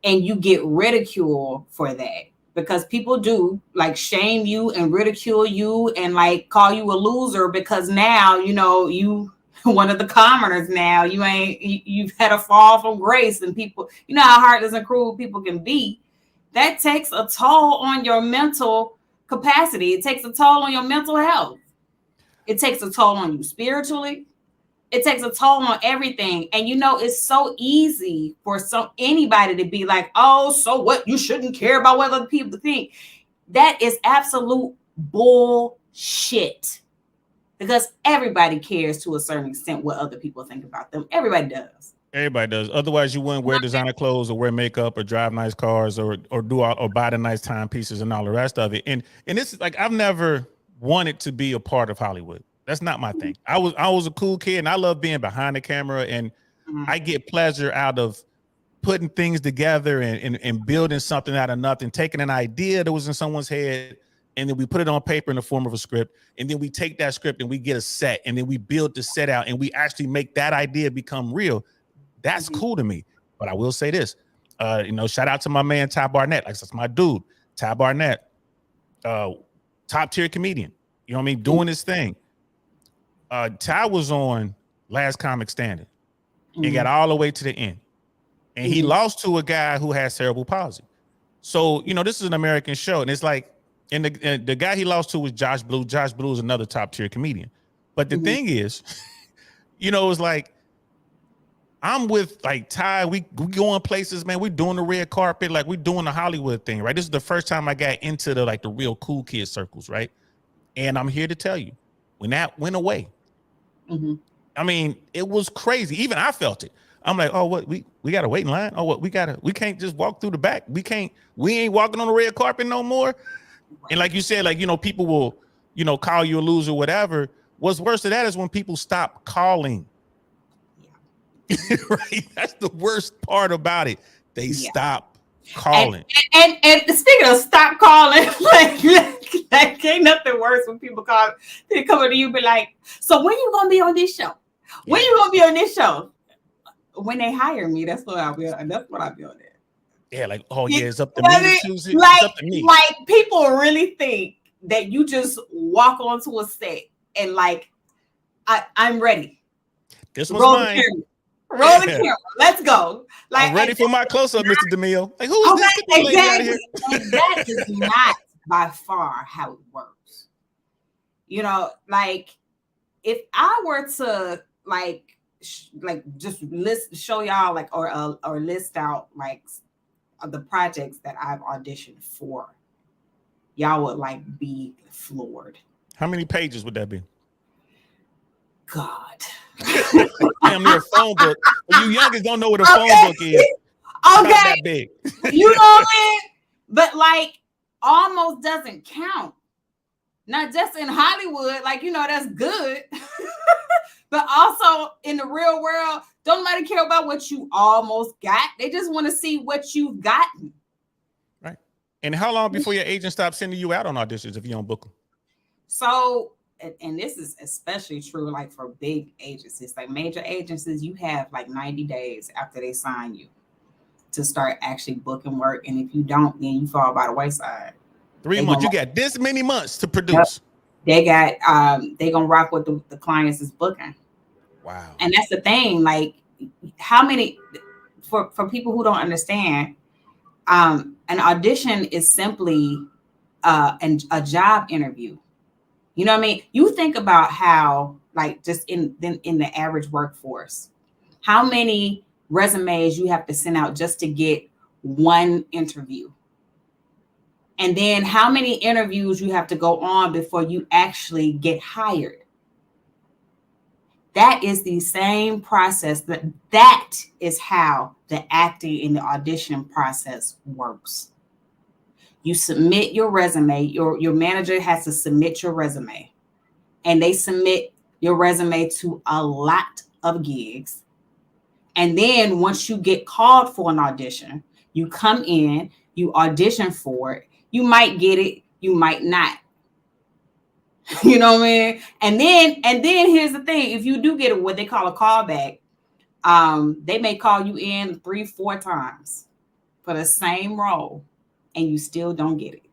and you get ridiculed for that, because people do like shame you and ridicule you and like call you a loser because now, you one of the commoners now, you've had a fall from grace, and people, how heartless and cruel people can be. That takes a toll on your mental capacity. It takes a toll on your mental health. It takes a toll on you spiritually. It takes a toll on everything. And it's so easy for anybody to be like, oh, so what? You shouldn't care about what other people think. That is absolute bullshit. Because everybody cares to a certain extent what other people think about them. Everybody does. Everybody does. Otherwise, you wouldn't wear designer clothes or wear makeup or drive nice cars or buy the nice timepieces and all the rest of it. And this is like, I've never wanted to be a part of Hollywood. That's not my thing. I was a cool kid and I love being behind the camera, and I get pleasure out of putting things together and building something out of nothing, taking an idea that was in someone's head, and then we put it on paper in the form of a script, and then we take that script and we get a set, and then we build the set out and we actually make that idea become real. That's cool to me. But I will say this, shout out to my man Ty Barnett. Like, that's my dude, Ty Barnett, top tier comedian. You know what I mean? Doing his thing. Ty was on Last Comic Standing and got all the way to the end, and he lost to a guy who has cerebral palsy. So this is an American show, and it's like, and the guy he lost to was Josh Blue. Josh Blue is another top tier comedian. But the thing is, it's like, I'm with like Ty. We going places, man. We're doing the red carpet, like we're doing the Hollywood thing, right? This is the first time I got into the real cool kid circles, right? And I'm here to tell you, when that went away, I mean, it was crazy. Even I felt it. I'm like, oh, what, we got to wait in line? Oh, what, we can't just walk through the back. We ain't walking on the red carpet no more. And like you said, like, people will, call you a loser, whatever. What's worse than that is when people stop calling. Right? That's the worst part about it. They stop calling. And speaking of stop calling, like ain't nothing worse when people call. They come to you, be like, so when you gonna be on this show? When you gonna be on this show? When they hire me, that's what I'll be on. That's what I'll be on there. Yeah, like, oh yeah, it's up to me to choose it. Like, it's up to me. Like, people really think that you just walk onto a set and like, I'm ready. This was mine. Roll the camera. Let's go. Like, I'm ready for my close-up, Mr. DeMille. Like, who's this lady out here? And that is not by far how it works. Like, if I were to just show y'all like or list out like the projects that I've auditioned for, y'all would like be floored. How many pages would that be? God. Damn near a phone book. You youngest don't know what a phone book is. Okay. About that big. You know what I mean? But like, almost doesn't count. Not just in Hollywood, like, that's good. But also in the real world, don't nobody care about what you almost got. They just want to see what you've gotten. Right. And how long before your agent stops sending you out on auditions if you don't book them? So, and this is especially true like for big agencies, like major agencies, you have like 90 days after they sign you to start actually booking work. And if you don't, then you fall by the wayside. 3 months. You got this many months to produce. They got they gonna rock what the clients is booking. Wow. And that's the thing. Like, how many for people who don't understand, an audition is simply a job interview. You know what I mean? You think about how, like, just in the average workforce, how many resumes you have to send out just to get one interview. And then how many interviews you have to go on before you actually get hired. That is the same process. That is how the acting in the audition process works. You submit your resume. Your manager has to submit your resume, and they submit your resume to a lot of gigs. And then once you get called for an audition, you come in, you audition for it. You might get it, you might not. You know what I mean? And then here's the thing: if you do get what they call a callback, they may call you in 3-4 times for the same role, and you still don't get it.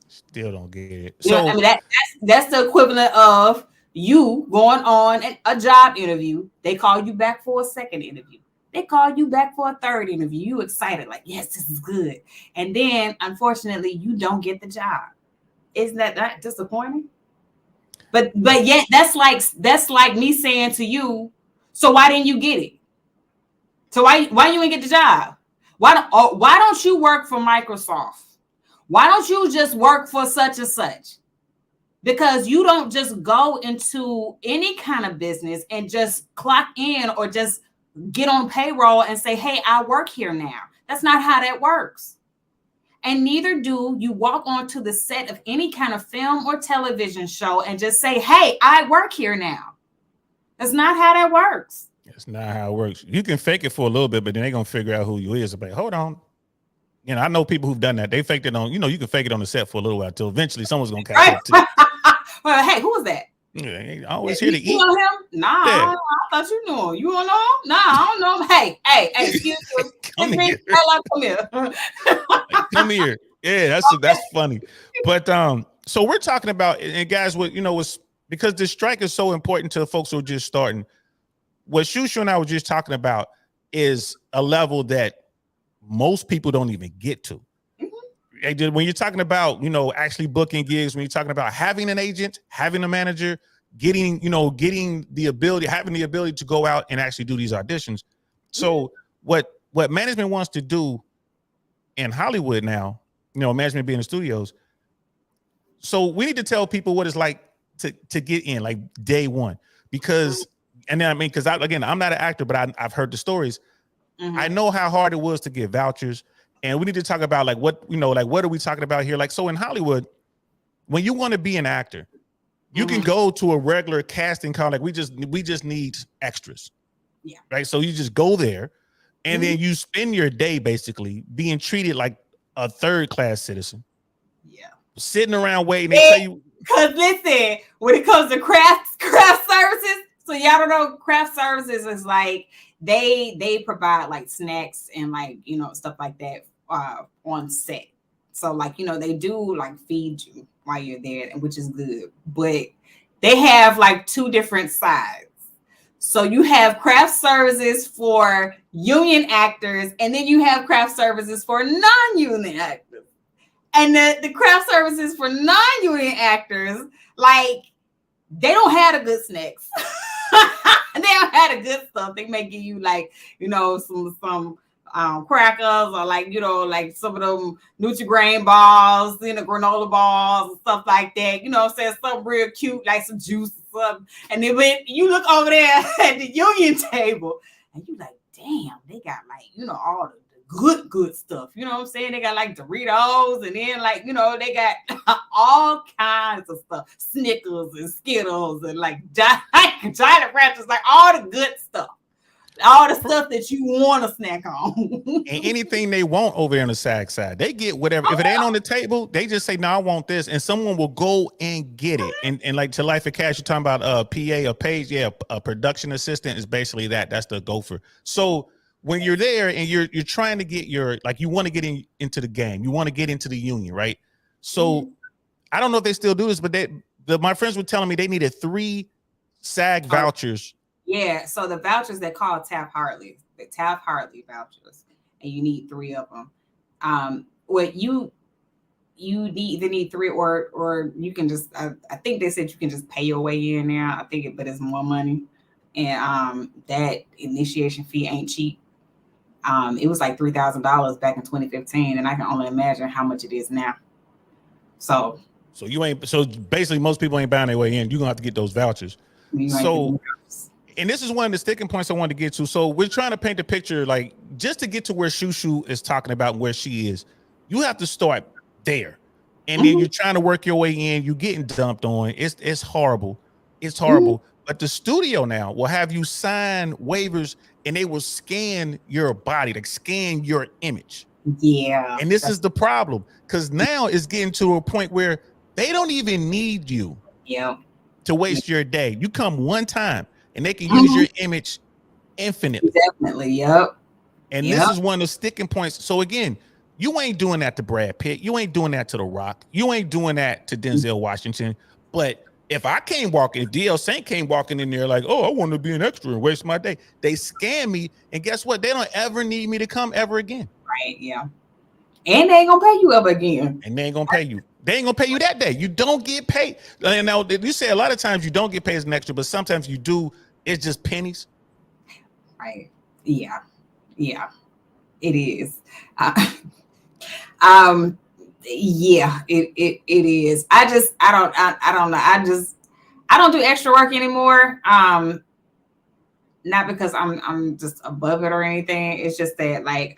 Still don't get it. You know, So I mean that's the equivalent of you going on a job interview. They call you back for a second interview. They call you back for a third interview. You excited, like, yes, this is good. And then unfortunately, you don't get the job. Isn't that not disappointing? But yet that's like me saying to you, so why didn't you get it? So why you didn't get the job? Why don't you work for Microsoft? Why don't you just work for such and such? Because you don't just go into any kind of business and just clock in or just get on payroll and say, hey, I work here now. That's not how that works. And neither do you walk onto the set of any kind of film or television show and just say, hey, I work here now. That's not how that works. it's not how it works. You can fake it for a little bit, but then they're gonna figure out who you is. But hold on. I know people who've done that. They faked it on, you can fake it on the set for a little while till eventually someone's gonna catch it too. Well, hey, who was that? Yeah, I always here to eat. You know him? Nah, Yeah. I thought you knew him. You don't know him? Nah, I don't know him. Hey, excuse me. Come here. Come here. Come here. Yeah, that's funny. But so we're talking about, and guys, was because this strike is so important to the folks who are just starting. What Shu Shu and I were just talking about is a level that most people don't even get to. When you're talking about, actually booking gigs, when you're talking about having an agent, having a manager, getting the ability, having the ability to go out and actually do these auditions. So what management wants to do in Hollywood now, management being in studios. So we need to tell people what it's like to get in, like day one, because I'm not an actor, but I've heard the stories. I know how hard it was to get vouchers. And we need to talk about what are we talking about here? Like, so in Hollywood, when you want to be an actor, you can go to a regular casting call. Like we just need extras. Yeah. Right. So you just go there and then you spend your day basically being treated like a third-class citizen. Yeah. Sitting around waiting. They tell you. Because listen, when it comes to craft services, so y'all don't know, craft services is like they provide like snacks and like, stuff like that on set. So like, they do like feed you while you're there, which is good. But they have like two different sides. So you have craft services for union actors, and then you have craft services for non-union actors. And the craft services for non-union actors, like, they don't have the good snacks. They don't have the good stuff. They may give you like, some crackers or like, like some of them Nutri-Grain balls, granola balls and stuff like that. Something real cute, like some juice or something. And then when you look over there at the union table and you like, damn, they got like, all the good stuff. You know what I'm saying? They got like Doritos, and then like, they got all kinds of stuff, Snickers and Skittles and like giant Ranchers, like all the good stuff. All the stuff that you want to snack on. And anything they want over there on the SAG side, they get whatever. If it ain't on the table, they just say, no, I want this. And someone will go and get it. And like to Life of Cash, you're talking about a PA, a page. Yeah, a production assistant is basically that. That's the gopher. So when you're there and you're trying to get you want to get into the game. You want to get into the union, right? So I don't know if they still do this, but my friends were telling me they needed 3 SAG vouchers. Yeah, so the vouchers they call Taft-Hartley, the Taft-Hartley vouchers, and you need 3 of them. What you either need 3 or you can just I think they said you can just pay your way in there. I think but it's more money, and that initiation fee ain't cheap. It was like $3,000 back in 2015, and I can only imagine how much it is now. So basically most people ain't buying their way in. You're gonna have to get those vouchers. And this is one of the sticking points I wanted to get to. So we're trying to paint the picture, like just to get to where Shu Shu is talking about where she is, you have to start there. And then you're trying to work your way in, you're getting dumped on. It's horrible. It's horrible. But the studio now will have you sign waivers and they will scan your body, like scan your image. Yeah. And this is the problem, because now it's getting to a point where they don't even need you to waste your day. You come one time and they can use your image infinitely. Definitely. Yep. And this is one of the sticking points. So again, you ain't doing that to Brad Pitt. You ain't doing that to The Rock. You ain't doing that to Denzel Washington. But if I came walking, if DL Saint came walking in there like, oh, I want to be an extra and waste my day, they scam me. And guess what? They don't ever need me to come ever again. Right. Yeah. And they ain't gonna pay you ever again. And they ain't gonna pay you. They ain't gonna pay you that day. You don't get paid. And now you say a lot of times you don't get paid as an extra, but sometimes you do. It's just pennies. Right. Yeah. Yeah. It is. Yeah, it is. I don't know. I don't do extra work anymore. Not because I'm just above it or anything. It's just that like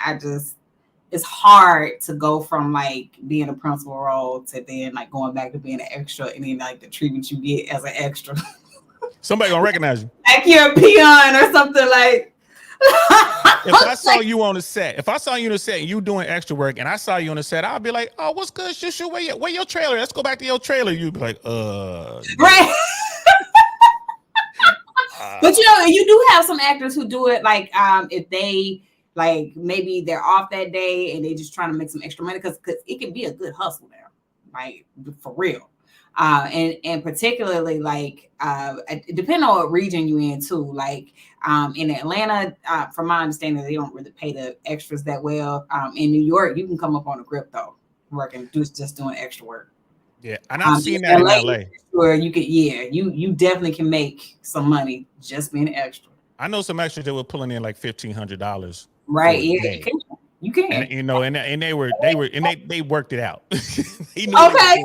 it's hard to go from like being a principal role to then like going back to being an extra, and then like the treatment you get as an extra. Somebody gonna recognize you. Like you're a peon or something like. If I saw you on the set, and you doing extra work, and I saw you on the set, I'll be like, "Oh, what's good, Shu Shu? Where your trailer? Let's go back to your trailer." You'd be like, right." But you do have some actors who do it like if they like maybe they're off that day and they just trying to make some extra money because it can be a good hustle now, like for real. And particularly like depending on what region you're in too. Like in Atlanta, from my understanding, they don't really pay the extras that well. In New York, you can come up on a grip though, working just doing extra work. Yeah, and I've seen that in LA. Where you could, you definitely can make some money just being extra. I know some extras that were pulling in like $1,500. Right? Yeah, you can. And, you know, and they worked it out. They knew okay.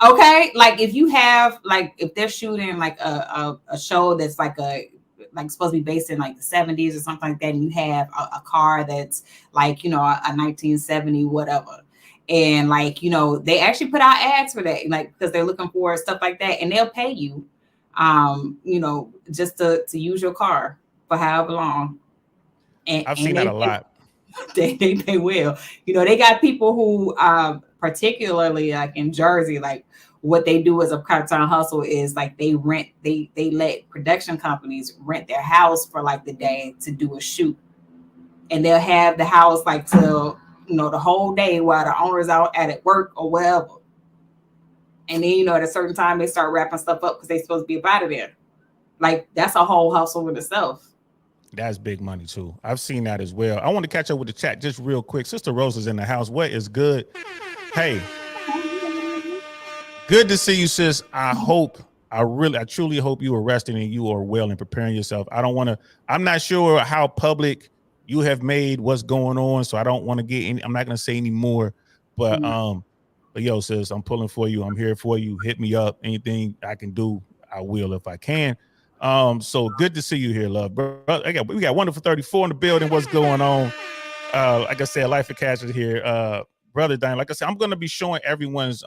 Okay, like if you have like if they're shooting like a show that's like supposed to be based in like the 70s or something like that, and you have a car that's like a 1970 whatever, and like they actually put out ads for that, like because they're looking for stuff like that, and they'll pay you, just to use your car for however long. And I've seen that a lot. They will. They got people who particularly like in Jersey, like what they do as a part-time hustle is like they let production companies rent their house for like the day to do a shoot, and they'll have the house like till the whole day while the owner's out at work or whatever, and then at a certain time they start wrapping stuff up because they're supposed to be up out of there. Like that's a whole hustle with itself. That's big money too. I've seen that as well. I want to catch up with the chat just real quick. Sister Rosa's in the house. What is good? Hey, good to see you, sis. I truly hope you are resting and you are well and preparing yourself. I'm not sure how public you have made what's going on, so I don't want to I'm not going to say any more, but yo, sis, I'm pulling for you. I'm here for you. Hit me up. Anything I can do, I will if I can. So good to see you here, love. Bro, we got Wonderful 34 in the building. What's going on? Like I said, Life of Cash is here. Brother Diane, like I said, I'm going to be showing everyone's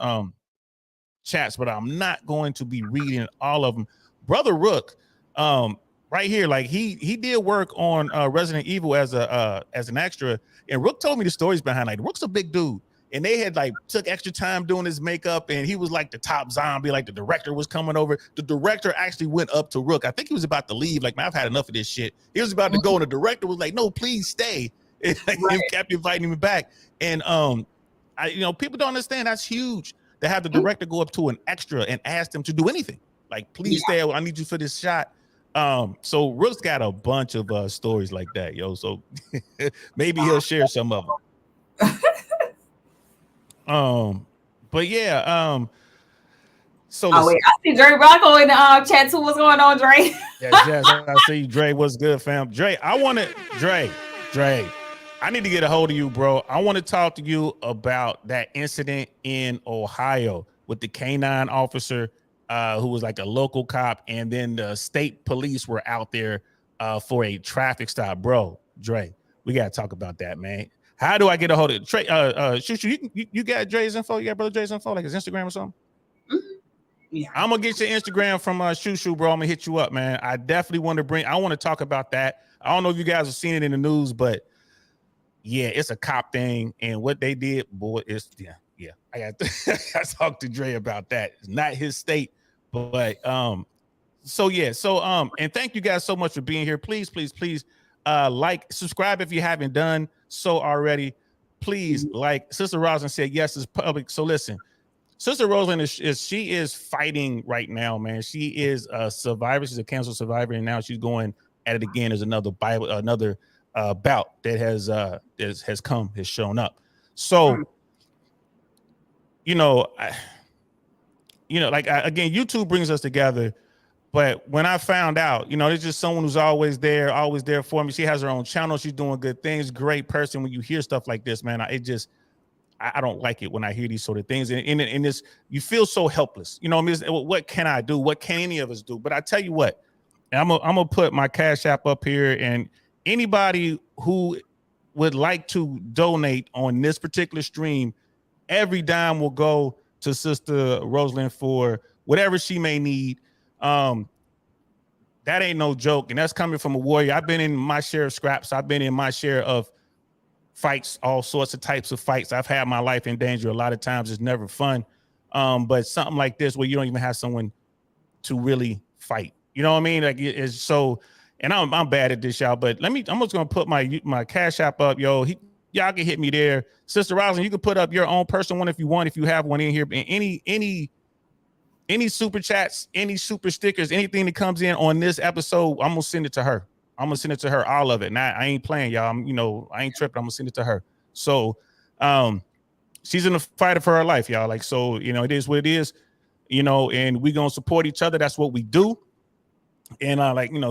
chats, but I'm not going to be reading all of them. Brother Rook, right here, like he did work on Resident Evil as an extra, and Rook told me the stories behind. Like Rook's a big dude, and they had like took extra time doing his makeup, and he was like the top zombie. Like the director was coming over. The director actually went up to Rook. I think he was about to leave. Like, man, I've had enough of this shit. He was about to go, and the director was like, "No, please stay." And he kept inviting him back. And people don't understand that's huge to have the director go up to an extra and ask them to do anything. Like, please stay. I need you for this shot. So Rook's got a bunch of stories like that, yo. So maybe he'll share some of them. But yeah, so wait, I see Dre Rocco in the chat too. What's going on, Dre? Yes, I see you, Dre. What's good, fam? Dre, Dre, I need to get a hold of you, bro. I want to talk to you about that incident in Ohio with the K9 officer. who was like a local cop, and then the state police were out there for a traffic stop. Bro, Dre, we gotta talk about that, man. How do I get a hold of Trey? Shu Shu, you got Dre's info? You got brother Dre's info, like his Instagram or something? Mhm. Yeah. I'm gonna get your Instagram from Shu Shu, bro. I'm gonna hit you up, man. I definitely want to I want to talk about that. I don't know if you guys have seen it in the news, but yeah, it's a cop thing, and what they did, boy, it's yeah. I got I talked to Dre about that. It's not his state, but and thank you guys so much for being here. Please, like, subscribe if you haven't done so already. Please, like Sister Rosalind said, yes, it's public. So listen, Sister Rosalind she is fighting right now, man. She is a survivor. She's a cancer survivor, and now she's going at it again. There's another bout that has shown up. So, again, YouTube brings us together. But when I found out, there's just someone who's always there for me. She has her own channel. She's doing good things. Great person. When you hear stuff like this, man, I don't like it when I hear these sort of things. And in this, you feel so helpless. What can I do? What can any of us do? But I tell you what, I'm gonna put my Cash App up here, and anybody who would like to donate on this particular stream, every dime will go to Sister Rosalind for whatever she may need. That ain't no joke, and that's coming from a warrior. I've been in my share of scraps. I've been in my share of fights, all sorts of types of fights. I've had my life in danger a lot of times. It's never fun. But something like this where you don't even have someone to really fight. You know what I mean? Like, it's so, and I'm bad at this, y'all. But I'm just gonna put my Cash App up, yo. Y'all can hit me there, Sister Rosalind. You can put up your own personal one if you want, if you have one in here. And any super chats, any super stickers, anything that comes in on this episode, I'm gonna send it to her. I'm gonna send it to her, all of it. Now I ain't playing, y'all. I ain't tripping. I'm gonna send it to her. So, she's in a fight for her life, y'all. Like, so, it is what it is, and we gonna support each other. That's what we do. And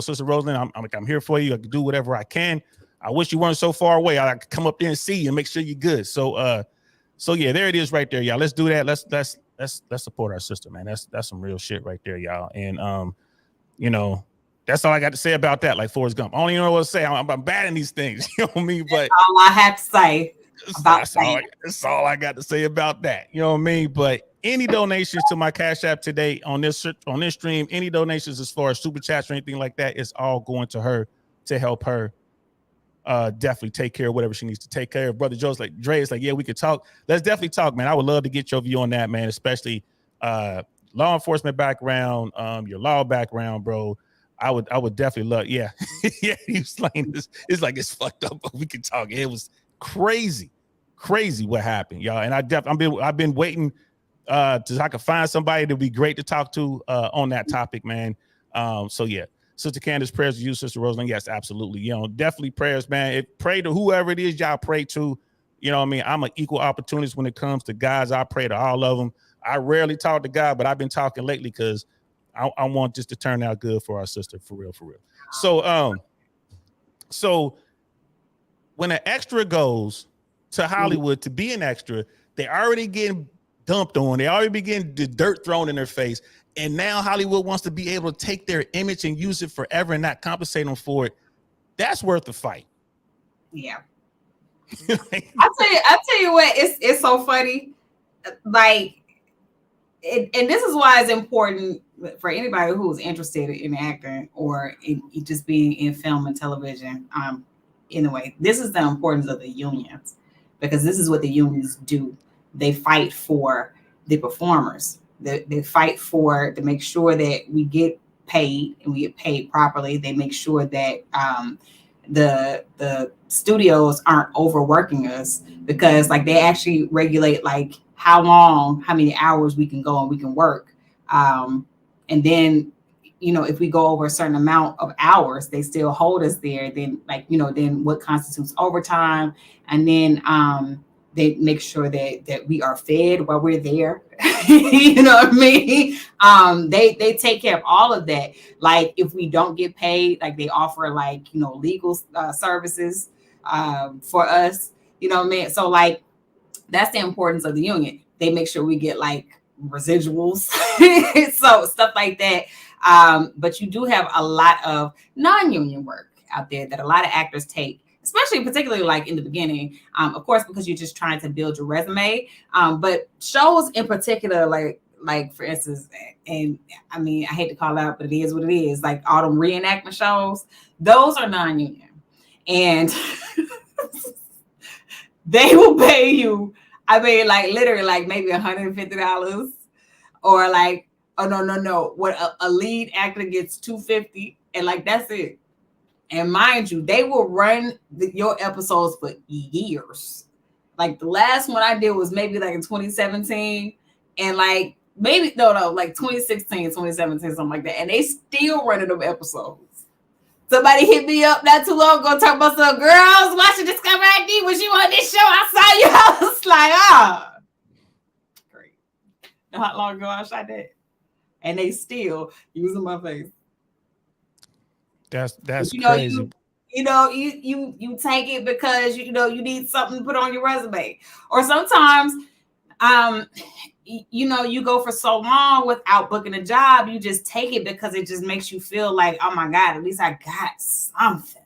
Sister Rosalind, I'm here for you. I can do whatever I can. I wish you weren't so far away. I could come up there and see you and make sure you're good. So yeah, there it is right there, y'all. Let's do that. Let's support our sister, man. That's some real shit right there, y'all. And that's all I got to say about that. Like Forrest Gump. I don't even know what to say. I'm bad in these things. You know what I mean? But that's all I have to say about that. That's all I got to say about that. You know what I mean? But any donations to my Cash App today on this stream, any donations as far as super chats or anything like that, it's all going to her to help her definitely take care of whatever she needs to take care of. Brother Joe's like, Dre is like, yeah, we could talk. Let's definitely talk, man. I would love to get your view on that, man, especially law enforcement background, your law background, bro. I would definitely love, yeah. Yeah, he's saying this. It's like it's fucked up, but we can talk. It was crazy what happened, y'all. And I've been waiting I could find somebody that would be great to talk to on that topic, man. So yeah. Sister Candace, prayers to you, Sister Rosalind. Yes, absolutely. Definitely prayers, man. Pray to whoever it is y'all pray to. You know what I mean? I'm an equal opportunist when it comes to guys. I pray to all of them. I rarely talk to God, but I've been talking lately because I want this to turn out good for our sister, for real. So when an extra goes to Hollywood to be an extra, they already getting dumped on. They already begin the dirt thrown in their face. And now Hollywood wants to be able to take their image and use it forever and not compensate them for it. That's worth the fight. Yeah. I tell you what, it's so funny. Like, and this is why it's important for anybody who's interested in acting or in just being in film and television. Anyway, this is the importance of the unions, because this is what the unions do. They fight for the performers. They fight to make sure that we get paid and we get paid properly. They make sure that the studios aren't overworking us, because like they actually regulate like how many hours we can go and we can work. And then, if we go over a certain amount of hours, they still hold us there. Then then what constitutes overtime? And then they make sure that we are fed while we're there. You know what I mean? They take care of all of that. Like if we don't get paid, like they offer like, legal services for us, you know what I mean? So like, that's the importance of the union. They make sure we get like residuals, so stuff like that. But you do have a lot of non-union work out there that a lot of actors take, especially particularly like in the beginning, of course, because you're just trying to build your resume. But shows in particular, like for instance, and I mean, I hate to call out, but it is what it is. Like all them reenactment shows, those are non-union, and they will pay you. I mean, like literally, like maybe $150, or like, oh no, what a lead actor gets $250, and like that's it. And mind you, they will run your episodes for years. Like the last one I did was maybe like in 2017, and like maybe no, like 2016, 2017, something like that. And they still running them episodes. Somebody hit me up not too long ago talking about some girls watching Discover ID. Was you on this show? I saw you. I was like, great. Know how long ago I shot that? And they still using my face. That's crazy. You take it because you need something to put on your resume, or sometimes you go for so long without booking a job, you just take it because it just makes you feel like, oh my God, at least I got something.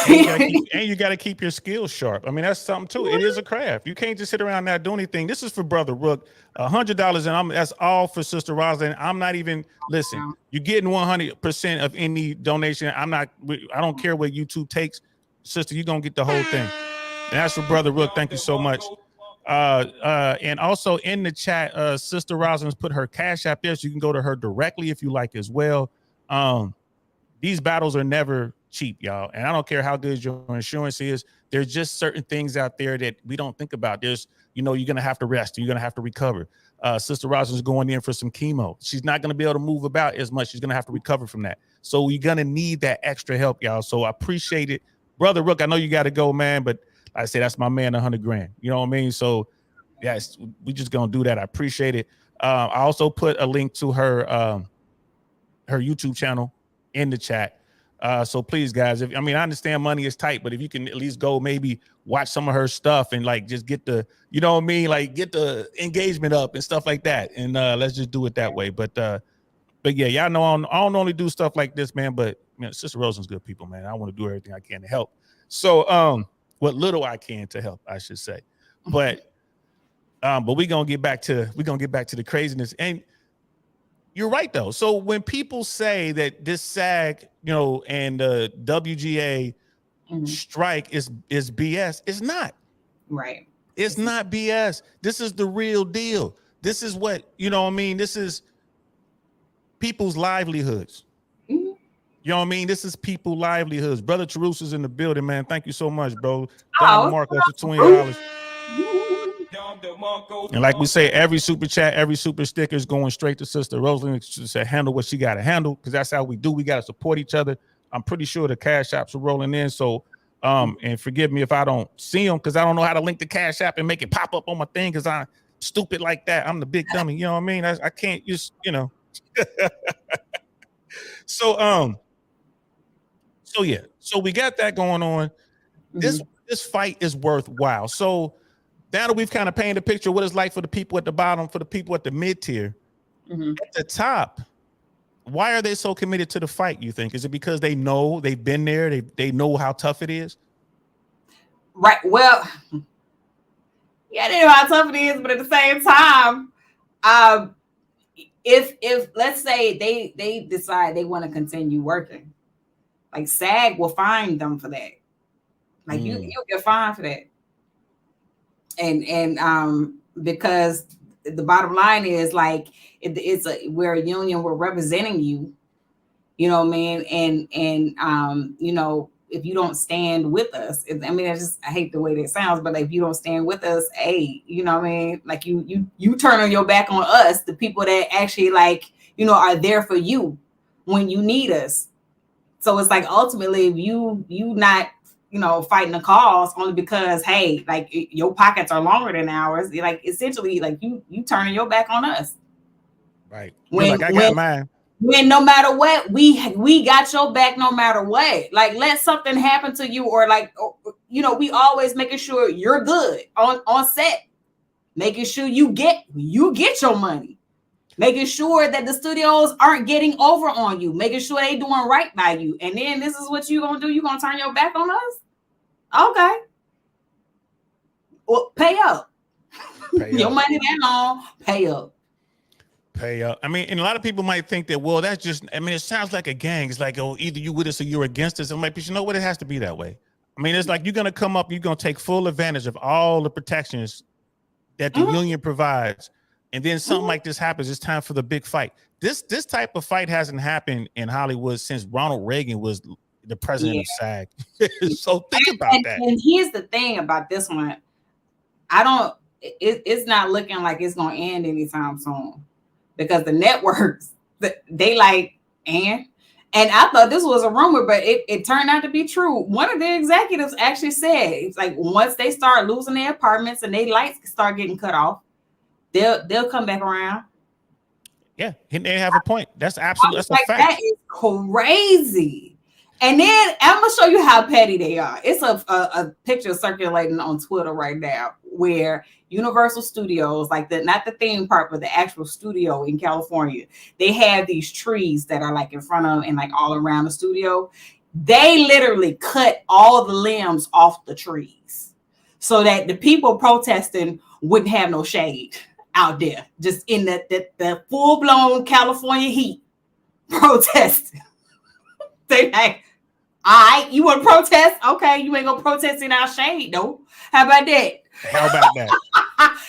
And you got to keep your skills sharp. I mean, that's something too. It is a craft. You can't just sit around not doing anything. This is for Brother Rook, $100, and that's all for Sister Rosalind. I'm not even listen. You're getting 100% of any donation. I don't care what YouTube takes, sister. You're gonna get the whole thing. And that's for Brother Rook. Thank you so much. And also in the chat, Sister Rosalind's put her Cash App there, so you can go to her directly if you like as well. These battles are never cheap, y'all, and I don't care how good your insurance is. There's just certain things out there that we don't think about. There's, you're gonna have to rest, you're gonna have to recover. Sister Rosalind's going in for some chemo. She's not gonna be able to move about as much. She's gonna have to recover from that. So you're gonna need that extra help, y'all. So I appreciate it, Brother Rook. I know you got to go, man, but I say that's my man, $100,000. You know what I mean? So yes, we just gonna do that. I appreciate it. I also put a link to her her YouTube channel in the chat. So please, guys, I understand money is tight, but if you can at least go maybe watch some of her stuff and like just get the, like get the engagement up and stuff like that. And let's just do it that way. But yeah, y'all know I don't only do stuff like this, man, but Sister Rosalind's good people, man. I want to do everything I can to help. So what little I can to help, I should say. But we're gonna get back to the craziness. And you're right though. So when people say that this SAG, and the WGA strike is BS, it's not. Right. It's not BS. This is the real deal. This is what, this is people's livelihoods. You know what I mean? This is people's livelihoods. Brother Terusa's in the building, man. Thank you so much, bro. Don DeMarco for $20. And like we say, every super chat, every super sticker is going straight to Sister Rosalind to handle what she got to handle, because that's how we do. We got to support each other. I'm pretty sure the Cash Apps are rolling in. So, and forgive me if I don't see them, because I don't know how to link the Cash App and make it pop up on my thing, because I'm stupid like that. I'm the big dummy. You know what I mean? I can't just, So, yeah. So we got that going on. This fight is worthwhile. So now that we've kind of painted a picture of what it's like for the people at the bottom, for the people at the mid-tier, at the top, why are they so committed to the fight, you think? Is it because they know they've been there, they know how tough it is? Right. Well, yeah, they know how tough it is, but at the same time, if let's say they decide they want to continue working, like SAG will fine them for that. Like you'll get fined for that. And because the bottom line is like we're a union, we're representing you, you know what I mean? And if you don't stand with us, I hate the way that sounds, but like, if you don't stand with us, hey, you know what I mean? Like you turn on your back on us, the people that actually are there for you when you need us. So it's like, ultimately, if you not, fighting the cause only because, hey, like your pockets are longer than ours, like essentially like you turning your back on us. Right. I got mine. When no matter what, we got your back no matter what. Like, let something happen to you, or we always making sure you're good on set. making sure you get your money, making sure that the studios aren't getting over on you, making sure they doing right by you. And then this is what you gonna do? You gonna turn your back on us? Okay. Well, pay up. Your money that long, pay up. Pay up. I mean, and a lot of people might think that, well, that's just, I mean, it sounds like a gang. It's like, oh, either you with us or you're against us. I'm like, but you know what? It has to be that way. I mean, it's like you're going to come up, you're going to take full advantage of all the protections that the union provides. And then something like this happens. It's time for the big fight. This type of fight hasn't happened in Hollywood since Ronald Reagan was the president of SAG. So think about that. And here's the thing about this one. It's not looking like it's going to end anytime soon. Because the networks, they like, and I thought this was a rumor, but it turned out to be true. One of the executives actually said, it's like once they start losing their apartments and their lights start getting cut off, they'll come back around. Yeah, they have a point. That's absolutely, that's like, a fact. That is crazy. And then I'm gonna show you how petty they are. It's a picture circulating on Twitter right now where Universal Studios, like not the theme park, but the actual studio in California, they have these trees that are like in front of and like all around the studio. They literally cut all the limbs off the trees so that the people protesting wouldn't have no shade out there, just in the full-blown California heat protesting. They like, all right, you want to protest? Okay, you ain't gonna protest in our shade, though. How about that? How about that?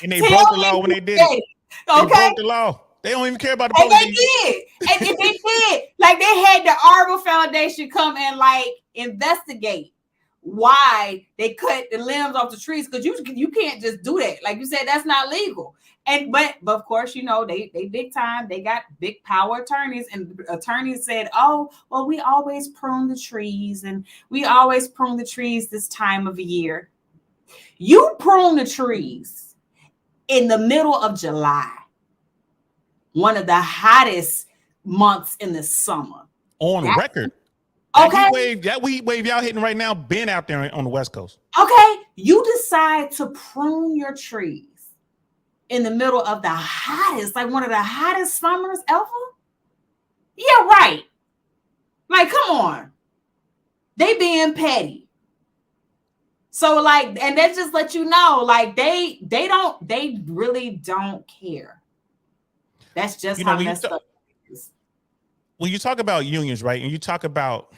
And they broke the law when they did it. Okay. They broke the law. They don't even care about the police. And they did. And they did. Like, they had the Arbor Foundation come and like investigate why they cut the limbs off the trees, because you can't just do that. Like you said, that's not legal. And but of course, you know, they big time, they got big power attorneys, and attorneys said, oh, well, we always prune the trees, and we always prune the trees this time of year. You prune the trees in the middle of July, one of the hottest months in the summer. On record. Okay. That heat wave y'all hitting right now, been out there on the West Coast. Okay. You decide to prune your trees in the middle of the hottest, like one of the hottest summers ever? Yeah, right. Like, come on. They being petty. So, like, and that just let you know, like, they really don't care. That's just how messed up it is. When you talk about unions, right, and you talk about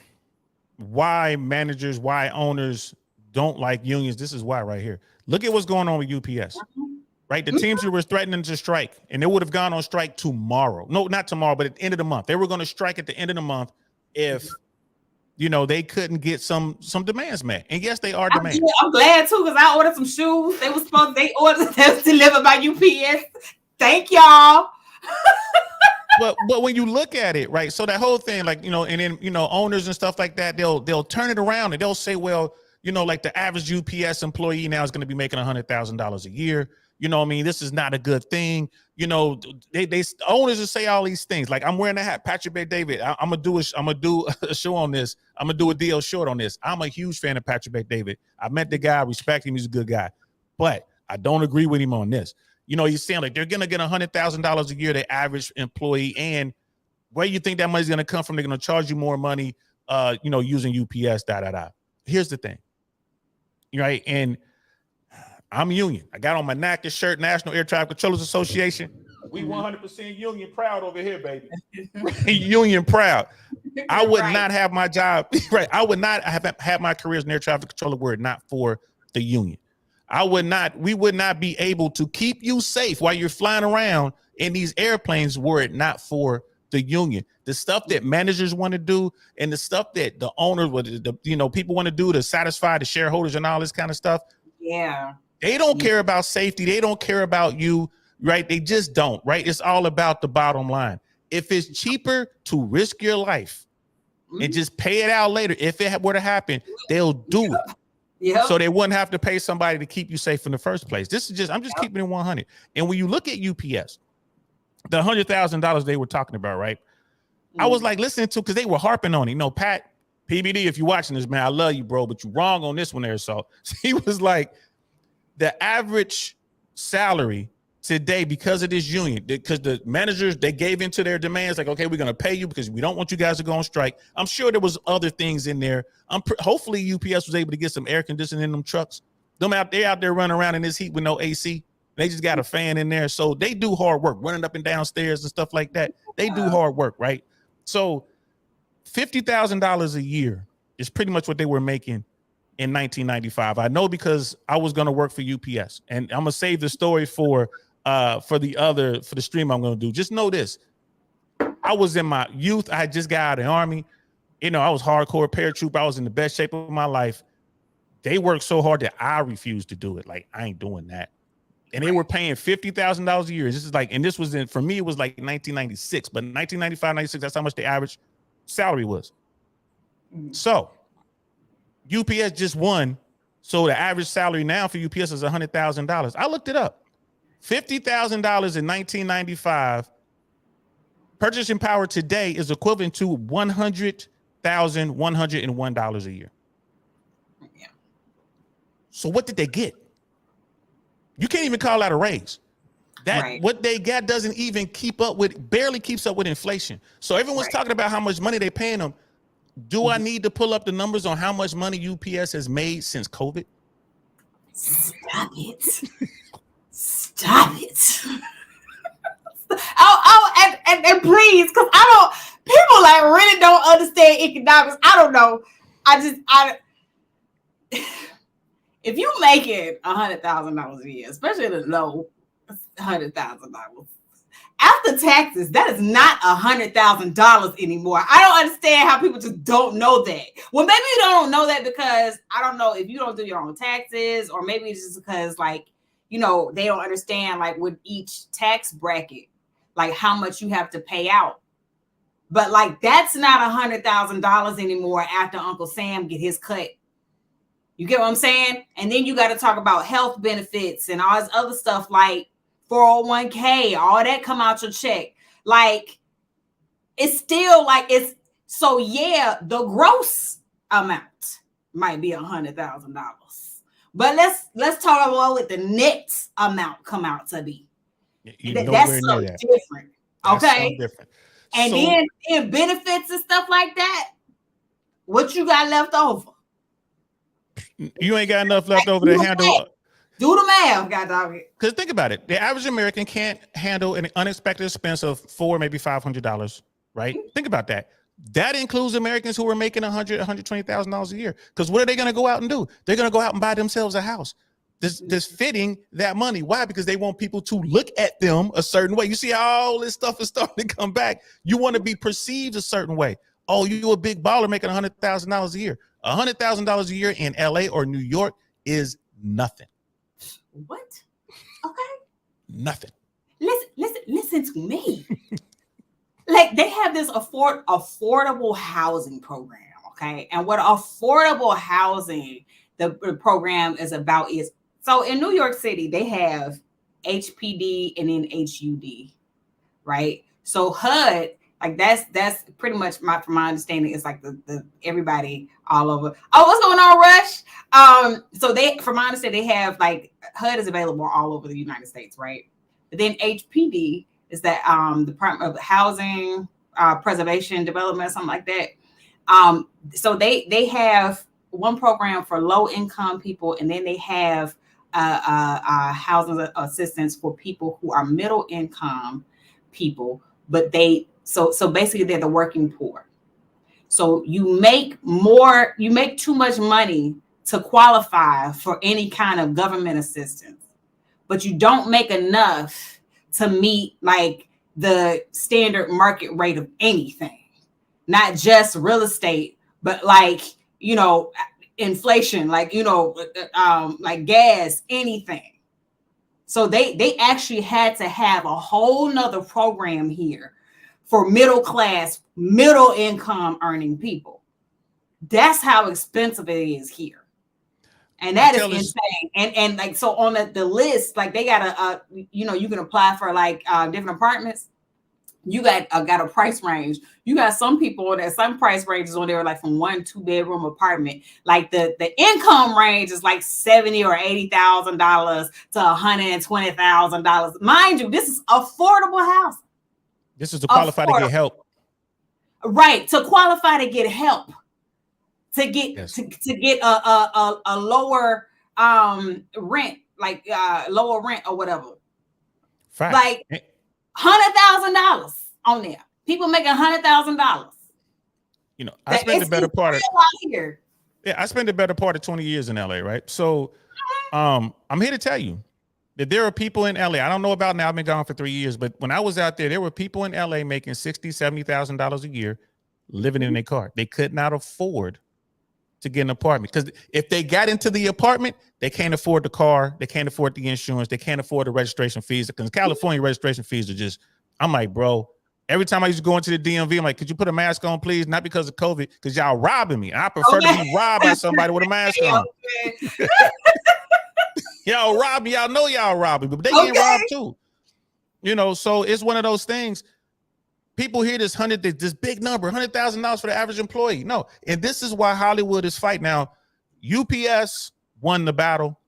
why managers, why owners don't like unions, this is why right here. Look at what's going on with UPS. Right, the teams who were threatening to strike, and they would have gone on strike tomorrow. No, not tomorrow, but at the end of the month. They were going to strike at the end of the month if, you know, they couldn't get some demands met. And yes, they are demands. I'm glad too, because I ordered some shoes. They ordered them delivered by UPS. Thank y'all. but when you look at it, right? So that whole thing, like, you know, and then, you know, owners and stuff like that, they'll turn it around and they'll say, well, you know, like the average UPS employee now is going to be making $100,000 a year. You know what I mean? This is not a good thing. You know, they owners will say all these things. Like, I'm wearing a hat, Patrick Bet-David. I'm gonna do a show on this. I'm gonna do a deal short on this. I'm a huge fan of Patrick Bet-David. I met the guy, I respect him, he's a good guy. But I don't agree with him on this. You know, he's saying like they're gonna get $100,000 a year, the average employee, and where you think that money's gonna come from? They're gonna charge you more money, you know, using UPS. Here's the thing, right? And I'm union. I got on my NACA shirt, National Air Traffic Controllers Association. We 100% union proud over here, baby. Union proud. I would not have my job, right? I would not have had my career as an air traffic controller were it not for the union. We would not be able to keep you safe while you're flying around in these airplanes were it not for the union. The stuff that managers want to do and the stuff that the owners, you know, people want to do to satisfy the shareholders and all this kind of stuff. Yeah. They don't care about safety. They don't care about you, right? They just don't, right? It's all about the bottom line. If it's cheaper to risk your life and just pay it out later, if it were to happen, they'll do it. Yeah. So they wouldn't have to pay somebody to keep you safe in the first place. I'm just keeping it 100. And when you look at UPS, the $100,000 they were talking about, right? I was like listening to, because they were harping on it. You know, Pat, PBD, if you're watching this, man, I love you, bro, but you're wrong on this one there. So he was like, the average salary today because of this union, because the managers, they gave into their demands, like, okay, we're going to pay you because we don't want you guys to go on strike. I'm sure there was other things in there. Hopefully UPS was able to get some air conditioning in them trucks. They out there running around in this heat with no AC. They just got a fan in there. So they do hard work, running up and down stairs and stuff like that. They do hard work, right? So $50,000 a year is pretty much what they were making in 1995. I know because I was going to work for UPS, and I'm gonna save the story for the stream I'm gonna do. Just know this: I was in my youth. I had just got out of the Army. You know, I was hardcore paratroop. I was in the best shape of my life. They worked so hard that I refused to do it. Like, I ain't doing that. And they were paying $50,000 a year. This is like, and this was for me, it was like 1996, but 1995, 96, that's how much the average salary was. So UPS just won. So the average salary now for UPS is $100,000. I looked it up. $50,000 in 1995. Purchasing power today is equivalent to $100,101 a year. Yeah. So what did they get? You can't even call that a raise. What they got doesn't even barely keeps up with inflation. So everyone's talking about how much money they're paying them. Do I need to pull up the numbers on how much money UPS has made since COVID? Stop it. Stop it. Oh, and please, because people like really don't understand economics. I don't know. If you make it $100,000 a year, especially the low $100,000, after taxes, that is not $100,000 anymore. I don't understand how people just don't know that. Well, maybe you don't know that because I don't know if you don't do your own taxes, or maybe it's just because, like, you know, they don't understand, like, with each tax bracket, like how much you have to pay out. But like, that's not $100,000 anymore after Uncle Sam get his cut. You get what I'm saying? And then you got to talk about health benefits and all this other stuff, like 401k, all that come out your check. Like, it's still like, it's so, yeah, the gross amount might be $100,000, but let's talk about what the net amount come out to be. That's so different. Okay. Different. And then in benefits and stuff like that, what you got left over? You ain't got enough left over to handle. Do the math, goddamn it. Because think about it, the average American can't handle an unexpected expense of $400, maybe $500, right? Think about that. That includes Americans who are making $100,000, $120,000 a year. Because what are they going to go out and do? They're going to go out and buy themselves a house. This fitting that money. Why? Because they want people to look at them a certain way. You see how all this stuff is starting to come back. You want to be perceived a certain way. Oh, you a big baller making $100,000 a year. $100,000 a year in LA or New York is nothing. What? Okay. Nothing. Listen to me. Like, they have this affordable housing program, okay? And what affordable housing, the program is about is, so in New York City, they have HPD and then HUD, right? So HUD, like that's pretty much from my understanding, it's like the everybody all over. Oh, what's going on, Rush? So from my understanding, they have, like, HUD is available all over the United States, right? But then HPD is that Department of Housing, Preservation, Development, something like that. So they have one program for low income people, and then they have housing assistance for people who are middle income people, but so basically they're the working poor. So you make too much money to qualify for any kind of government assistance, but you don't make enough to meet, like, the standard market rate of anything, not just real estate, but, like, you know, inflation, like, you know, like gas, anything. So they actually had to have a whole nother program here for middle class, middle income earning people. That's how expensive it is here. And that is insane. And like, so on the list, like, they got you know, you can apply for, like, different apartments. you got a price range. You got some people that some price ranges on there like from 1-2 bedroom apartment. Like the income range is like $70,000 or $80,000 to $120,000. Mind you, this is affordable housing. This is to qualify to get help. Right, to qualify to get help, to get to get a lower rent, like lower rent or whatever. Fact. Like $100,000 on there. People making $100,000. You know, I spent the better part of here. Yeah, I spent the better part of 20 years in LA, right? So I'm here to tell you that there are people in LA. I don't know about now, I've been gone for 3 years, but when I was out there, there were people in LA making $60,000, $70,000 a year living in their car. They could not afford to get an apartment because if they got into the apartment, they can't afford the car, they can't afford the insurance, they can't afford the registration fees because California registration fees are just, I'm like, bro, every time I used to go into the DMV, I'm like, could you put a mask on, please? Not because of COVID, because y'all robbing me. I prefer to be robbed by somebody with a mask on. Y'all rob me, y'all know y'all robbing me, but they getting robbed too. You know, so it's one of those things. People hear this big number, $100,000 for the average employee. No, and this is why Hollywood is fighting. Now, UPS won the battle,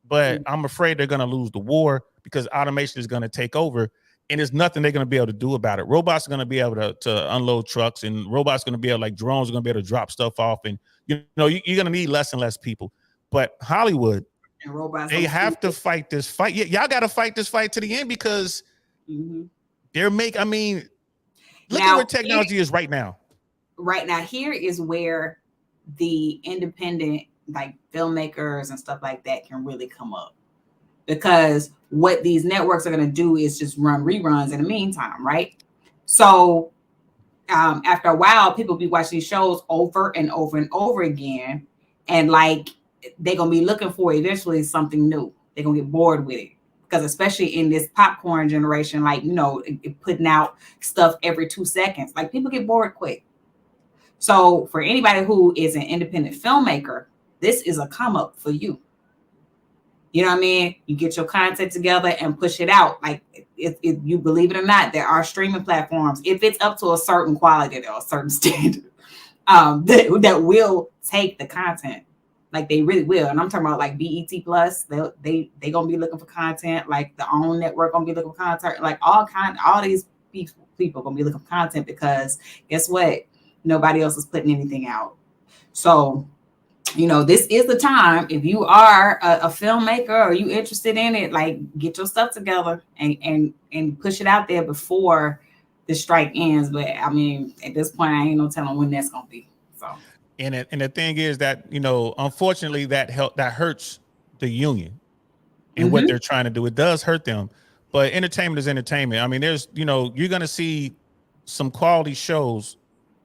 but I'm afraid they're going to lose the war because automation is going to take over, and there's nothing they're going to be able to do about it. Robots are going to be able to unload trucks, and robots are going to be able, like drones are going to be able to drop stuff off, and you're going to need less and less people. But Hollywood, and robots, they have to fight this fight. Y'all got to fight this fight to the end because they're look at where technology is right now. Right now, here is where the independent like filmmakers and stuff like that can really come up. Because what these networks are going to do is just run reruns in the meantime, right? So after a while, people be watching these shows over and over and over again. And like, they're going to be looking for eventually something new. They're going to get bored with it. Because especially in this popcorn generation, like, putting out stuff every 2 seconds, like people get bored quick. So for anybody who is an independent filmmaker, this is a come up for you. You know what I mean? You get your content together and push it out. Like if you believe it or not, there are streaming platforms. If it's up to a certain quality or a certain standard, that will take the content. Like they really will. And I'm talking about like BET Plus. They gonna be looking for content. Like the OWN network gonna be looking for content. Like all these people gonna be looking for content because guess what? Nobody else is putting anything out. So, this is the time. If you are a filmmaker or you interested in it, like get your stuff together and push it out there before the strike ends. But I mean, at this point, I ain't no telling when that's gonna be. So. And the thing is that, unfortunately, that hurts the union and what they're trying to do. It does hurt them, but entertainment is entertainment. I mean, there's, you're going to see some quality shows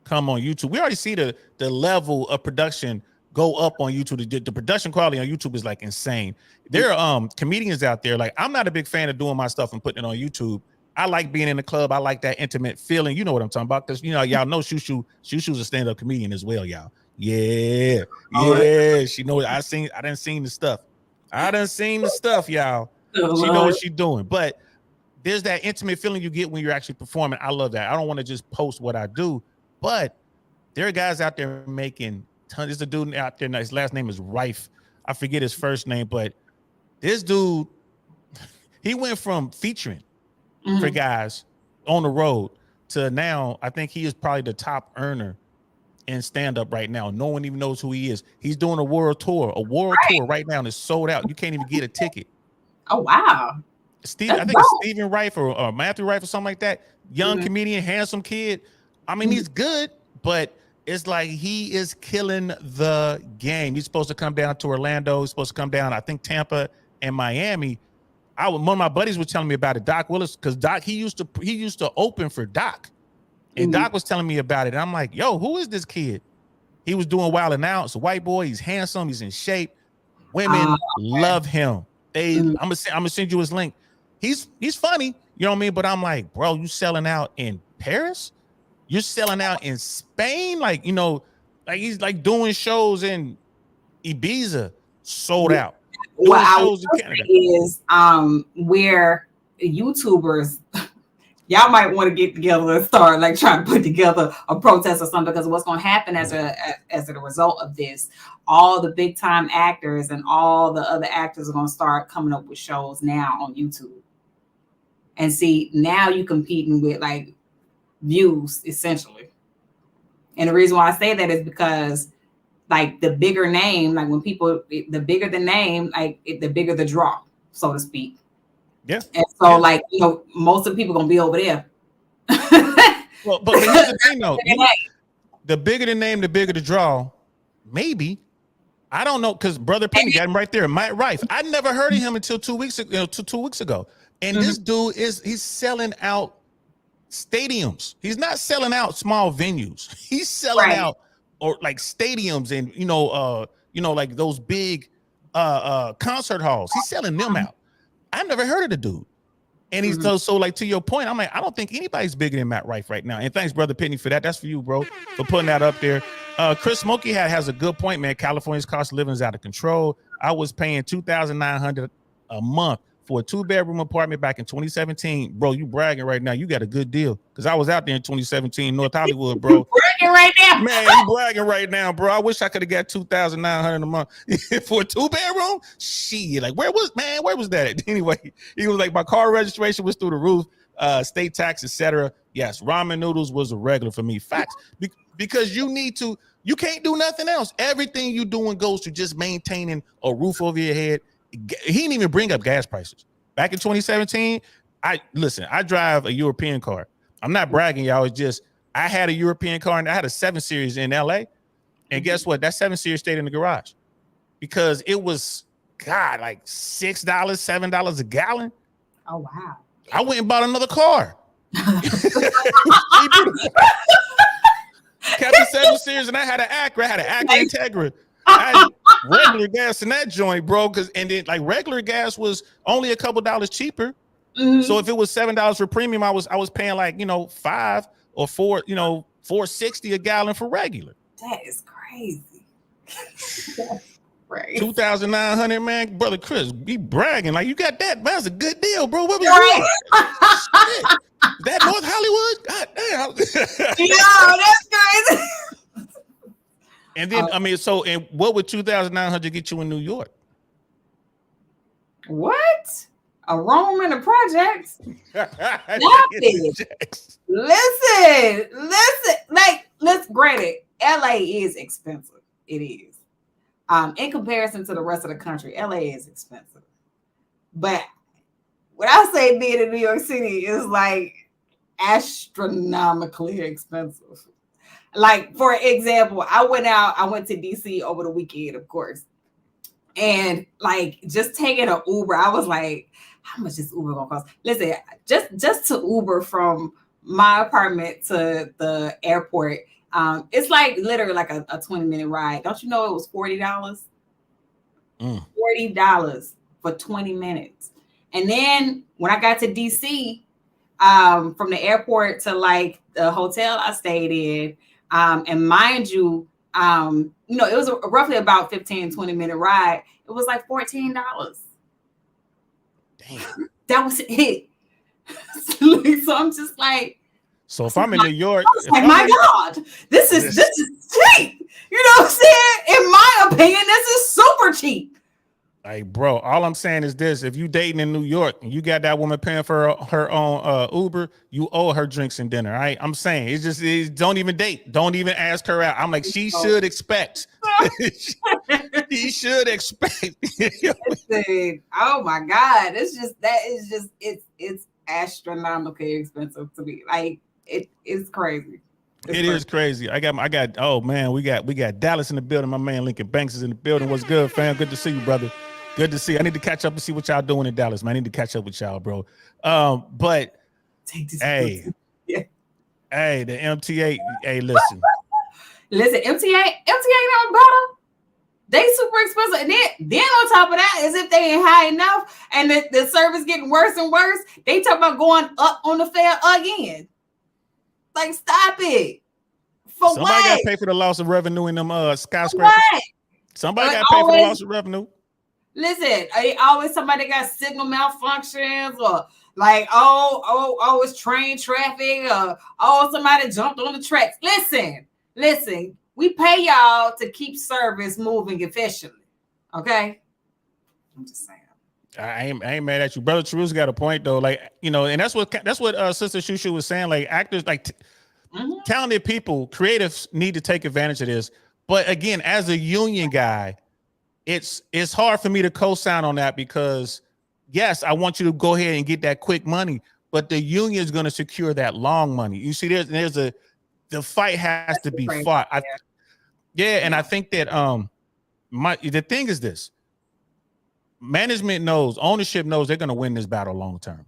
come on YouTube. We already see the level of production go up on YouTube. The production quality on YouTube is like insane. There are comedians out there. Like, I'm not a big fan of doing my stuff and putting it on YouTube. I like being in the club. I like that intimate feeling. You know what I'm talking about? Because, y'all know Shu Shu's a stand-up comedian as well, y'all. Yeah. She knows. I done seen the stuff. Y'all. She know what she's doing. But there's that intimate feeling you get when you're actually performing. I love that. I don't want to just post what I do, but there are guys out there making tons. There's a dude out there. His last name is Rife. I forget his first name, but this dude, he went from featuring for guys on the road to now, I think he is probably the top earner in stand-up right now. No one even knows who he is. He's doing a world tour right now, and it's sold out. You can't even get a ticket. Oh, wow. I think it's Stephen Rife or Matthew Rife or something like that. Young comedian, handsome kid. I mean, he's good, but it's like he is killing the game. He's supposed to come down to Orlando. He's supposed to come down, I think, Tampa and Miami. One of my buddies was telling me about it, Doc Willis, because Doc, he used to open for Doc. And Doc was telling me about it. And I'm like, yo, who is this kid? He was doing Wild 'N Out. It's a white boy. He's handsome. He's in shape. Women love him. I'm gonna send you his link. He's funny, you know what I mean? But I'm like, bro, you selling out in Paris? You're selling out in Spain? Like, like he's like doing shows in Ibiza, sold out. What I was is where YouTubers y'all might want to get together and start like trying to put together a protest or something, because what's going to happen as a result of this, all the big time actors and all the other actors are going to start coming up with shows now on YouTube. And see, now you're competing with like views essentially. And the reason why I say that is because like the bigger name, like when people, the bigger the name, like the bigger the draw, so to speak. Yeah. And so like, you know, most of the people gonna be over there. Well, but here's the thing though. The bigger the name, the bigger the draw. Maybe. I don't know, because Brother Penny got him right there. Mike Rife. I never heard of him until 2 weeks ago, 2 weeks ago. And this dude he's selling out stadiums. He's not selling out small venues. He's selling out or like stadiums and you know like those big concert halls. He's selling them out. I've never heard of the dude. And he's so like, to your point, I'm like, I don't think anybody's bigger than Matt Rife right now. And thanks, Brother Penny, for that. That's for you, bro, for putting that up there. Chris Smokey has a good point, man. California's cost of living is out of control. I was paying $2,900 a month for a 2-bedroom apartment back in 2017. Bro, you bragging right now. You got a good deal. Because I was out there in 2017, North Hollywood, bro. Bragging right now. Man, you bragging right now, bro. I wish I could have got $2,900 a month for a 2-bedroom. Shit, like where was that at? Anyway, he was like, my car registration was through the roof, state tax, etc. Yes, ramen noodles was a regular for me. Facts. Because you can't do nothing else. Everything you doing goes to just maintaining a roof over your head. He didn't even bring up gas prices. Back in 2017, I drive a European car. I'm not bragging, y'all. It's just I had a European car and I had a 7 Series in LA. And guess what? That 7 Series stayed in the garage because it was, God, like $6, $7 a gallon. Oh, wow. I went and bought another car. Kept the 7 Series and I had an Acura. I had an Acura Integra. I had regular gas in that joint, bro. And then like regular gas was only a couple dollars cheaper. So if it was $7 for premium, I was paying like, $5 or $4, $4.60 a gallon for regular. That is crazy. Right. 2,900, man, brother Chris, be bragging like you got that. That's a good deal, bro. What was that? That North Hollywood? God damn. Yeah, that's crazy. And then and what would 2,900 get you in New York? What? A room in the projects? Listen. Like, granted, LA is expensive. It is. In comparison to the rest of the country, LA is expensive. But when I say being in New York City is like astronomically expensive. Like, for example, I went to DC over the weekend, of course. And like just taking an Uber, I was like, how much is Uber gonna cost? Listen, just to Uber from my apartment to the airport, it's like literally like a 20-minute ride. Don't you know it was $40? $40 for 20 minutes. And then when I got to DC, from the airport to like the hotel I stayed in, and mind you, it was roughly about 15-20-minute ride. It was like $14. Damn. That was it. So I'm just like, so if I'm in New York, I was like, my God, this is cheap. You know what I'm saying? In my opinion, this is super cheap. Like, bro, all I'm saying is this: if you dating in New York and you got that woman paying for her own Uber, you owe her drinks and dinner. Right? I'm saying it's don't even date, don't even ask her out. I'm like, she should expect. She should expect. Oh my God, it's astronomically expensive to be like it's crazy. It is crazy. I got. Oh man, we got Dallas in the building. My man Lincoln Banks is in the building. What's good, fam? Good to see you, brother. Good to see you. I need to catch up and see what y'all doing in Dallas, man. I need to catch up with y'all, bro. But hey, the MTA. Hey, listen, MTA not better. They super expensive, and then on top of that, as if they ain't high enough, and the service getting worse and worse, they talk about going up on the fare again. Like, stop it. For somebody what? Got to pay for the loss of revenue in them skyscrapers. What? Somebody got to pay for the loss of revenue. Listen, always somebody got signal malfunctions or Like, oh, it's train traffic. Oh, somebody jumped on the tracks. Listen. We pay y'all to keep service moving efficiently. Okay, I'm just saying. I ain't mad at you, brother. True's got a point though. Like, you know, and that's what Sister Shu Shu was saying. Like, actors, like talented people, creatives need to take advantage of this. But again, as a union guy, it's hard for me to co-sign on that because yes, I want you to go ahead and get that quick money, but the union is going to secure that long money. You see, the fight has to be fought. And I think that the thing is this: management knows, ownership knows they're going to win this battle long term.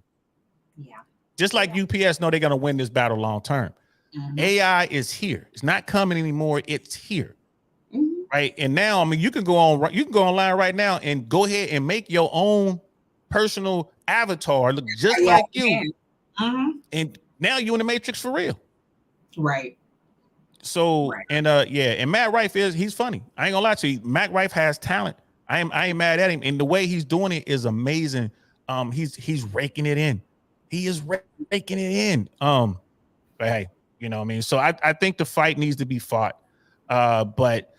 Yeah, just like UPS know they're going to win this battle long term. AI is here; it's not coming anymore. It's here. Right. And now, I mean, you can go online right now and go ahead and make your own personal avatar look just like you. And now you in the Matrix for real. Right. So, and Matt Rife he's funny. I ain't gonna lie to you. Matt Rife has talent. I ain't mad at him. And the way he's doing it is amazing. He's raking it in. He is raking it in. But hey, you know what I mean? So I think the fight needs to be fought. But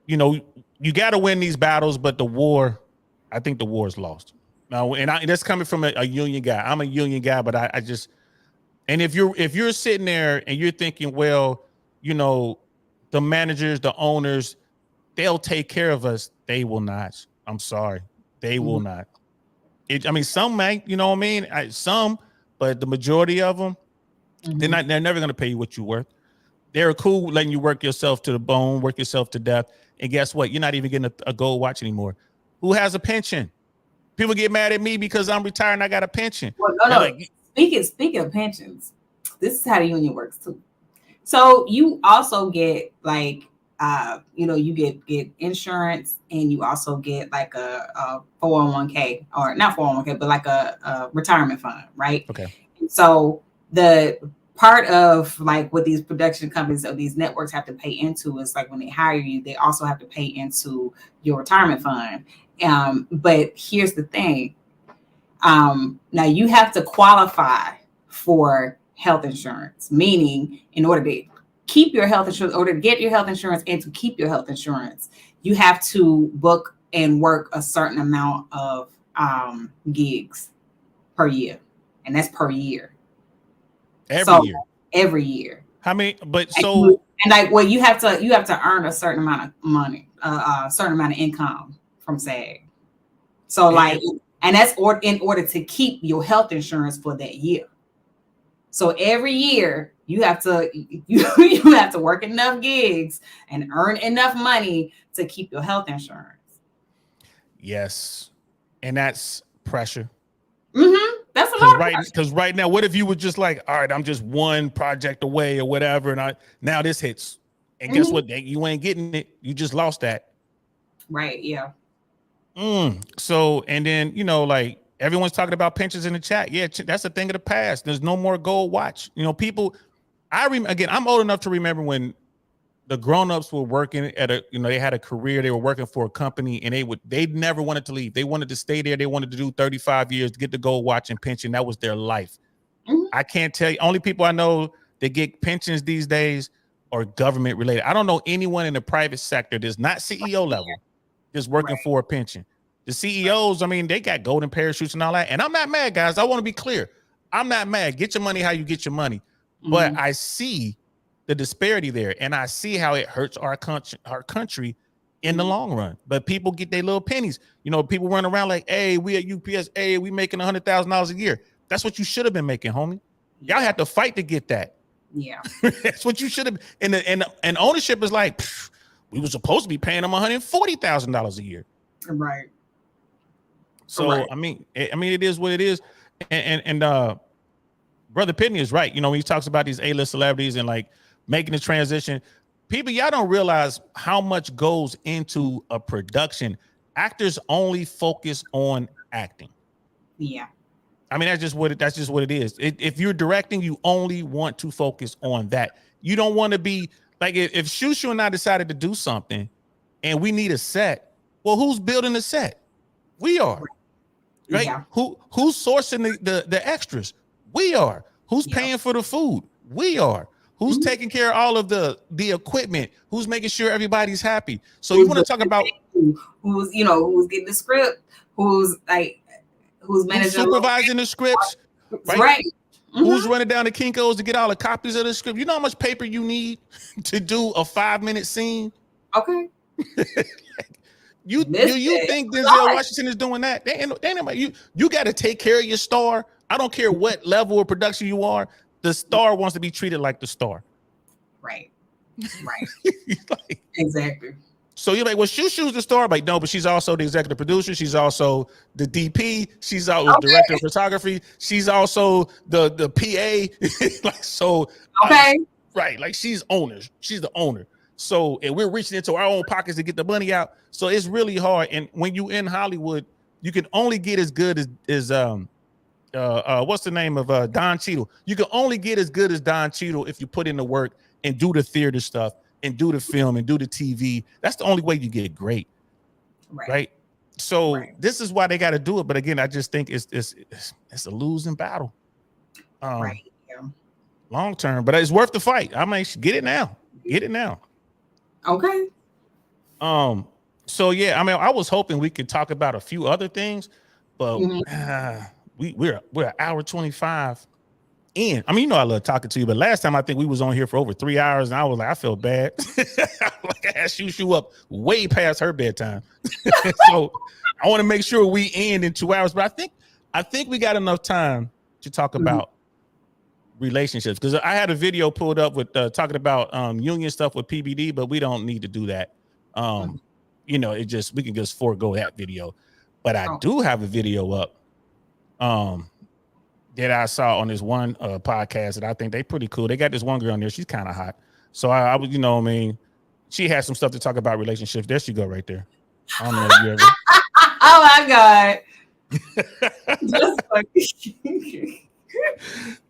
you know, you got to win these battles, but I think the war is lost. Now, and that's coming from a union guy. I'm a union guy, but I just, and if you're sitting there and you're thinking, well, you know, the managers, the owners, they'll take care of us. They will not. I'm sorry. They will not. I mean, some may, you know what I mean? Some, but the majority of them, they're never going to pay you what you're worth. They're cool letting you work yourself to the bone, work yourself to death. And guess what? You're not even getting a gold watch anymore. Who has a pension? People get mad at me because I'm retired and I got a pension. Well, no. Like, speaking of pensions, this is how the union works too. So you also get like, you get insurance, and you also get like a 401k, or not 401k, but like a retirement fund, right? Okay. So the part of like what these production companies or these networks have to pay into is like when they hire you, they also have to pay into your retirement fund. But here's the thing. Now you have to qualify for health insurance, meaning in order to keep your health insurance, or to get your health insurance and to keep your health insurance, you have to book and work a certain amount of gigs per year. And that's per year. Every year. How many? But you have to earn a certain amount of money, a certain amount of income from SAG. So and that's in order to keep your health insurance for that year. So every year you have to work enough gigs and earn enough money to keep your health insurance. Yes, and that's pressure. That's a lot. Because right now, what if you were just like, all right, I'm just one project away or whatever, and now this hits, and guess what? You ain't getting it. You just lost that. Right. Yeah. So, and then, you know, like everyone's talking about pensions in the chat. Yeah, that's a thing of the past. There's no more gold watch. You know, people. I'm old enough to remember when the grown-ups were working at they had a career, they were working for a company, and they never wanted to leave. They wanted to stay there. They wanted to do 35 years to get the gold watch and pension. That was their life. I can't tell you. Only people I know that get pensions these days are government related. I don't know anyone in the private sector that's not CEO level that's working for a pension. The CEOs, I mean, they got golden parachutes and all that. And I'm not mad, guys. I want to be clear. I'm not mad. Get your money how you get your money. But I see the disparity there, and I see how it hurts our country in the long run. But people get their little pennies. You know, people run around like, hey, we at UPS, hey, we making $100,000 a year. That's what you should have been making, homie. Y'all had to fight to get that. Yeah. That's what you should have. And ownership is like, we were supposed to be paying them $140,000 a year. Right. So, I mean, it is what it is. And Brother Pitney is right. You know, when he talks about these A-list celebrities and like making the transition, people, y'all don't realize how much goes into a production. Actors only focus on acting. Yeah. I mean, that's just what it is. If you're directing, you only want to focus on that. You don't want to be like, if Shu Shu and I decided to do something and we need a set, well, who's building the set? We are. right? Yeah. Who's sourcing the extras? We are. Who's paying for the food? We are. Who's taking care of all of the equipment? Who's making sure everybody's happy? So you want to talk about who's who's getting the script, who's who's managing supervising the scripts, right? Right. Who's running down to Kinko's to get all the copies of the script? You know how much paper you need to do a 5-minute scene? Okay. You think Denzel Washington is doing that? You got to take care of your star. I don't care what level of production you are. The star wants to be treated like the star. Right. Right. Like, Exactly. so you're like, well, Shu Shu's the star. Like, no, but she's also the executive producer. She's also the DP. She's also director of photography. She's also the PA. Like, so Okay. right. Like, she's owners. She's the owner. So, and we're reaching into our own pockets to get the money out. So it's really hard. And when you in Hollywood, you can only get as good as what's the name of Don Cheadle? You can only get as good as Don Cheadle if you put in the work and do the theater stuff and do the film and do the TV. That's the only way you get great. Right. So this is why they got to do it. But again, I just think it's a losing battle. Right. Yeah. Long term, but it's worth the fight. I mean, get it now. Get it now. Okay. So yeah, I mean, I was hoping we could talk about a few other things, but we're an hour 25 in. I mean, you know, I love talking to you, but last time I think we was on here for over 3 hours, and I was like, I felt bad. Like I had Shu Shu up way past her bedtime. So I want to make sure we end in 2 hours, but I think we got enough time to talk about relationships, because I had a video pulled up with talking about union stuff with PBD, but we don't need to do that. You know, we can just forego that video. But I do have a video up that I saw on this one podcast that I think they pretty cool. They got this one girl on there. She's kind of hot. So I was, you know what I mean? She has some stuff to talk about relationships. There she go right there. I don't know if you ever. Oh my God. Just like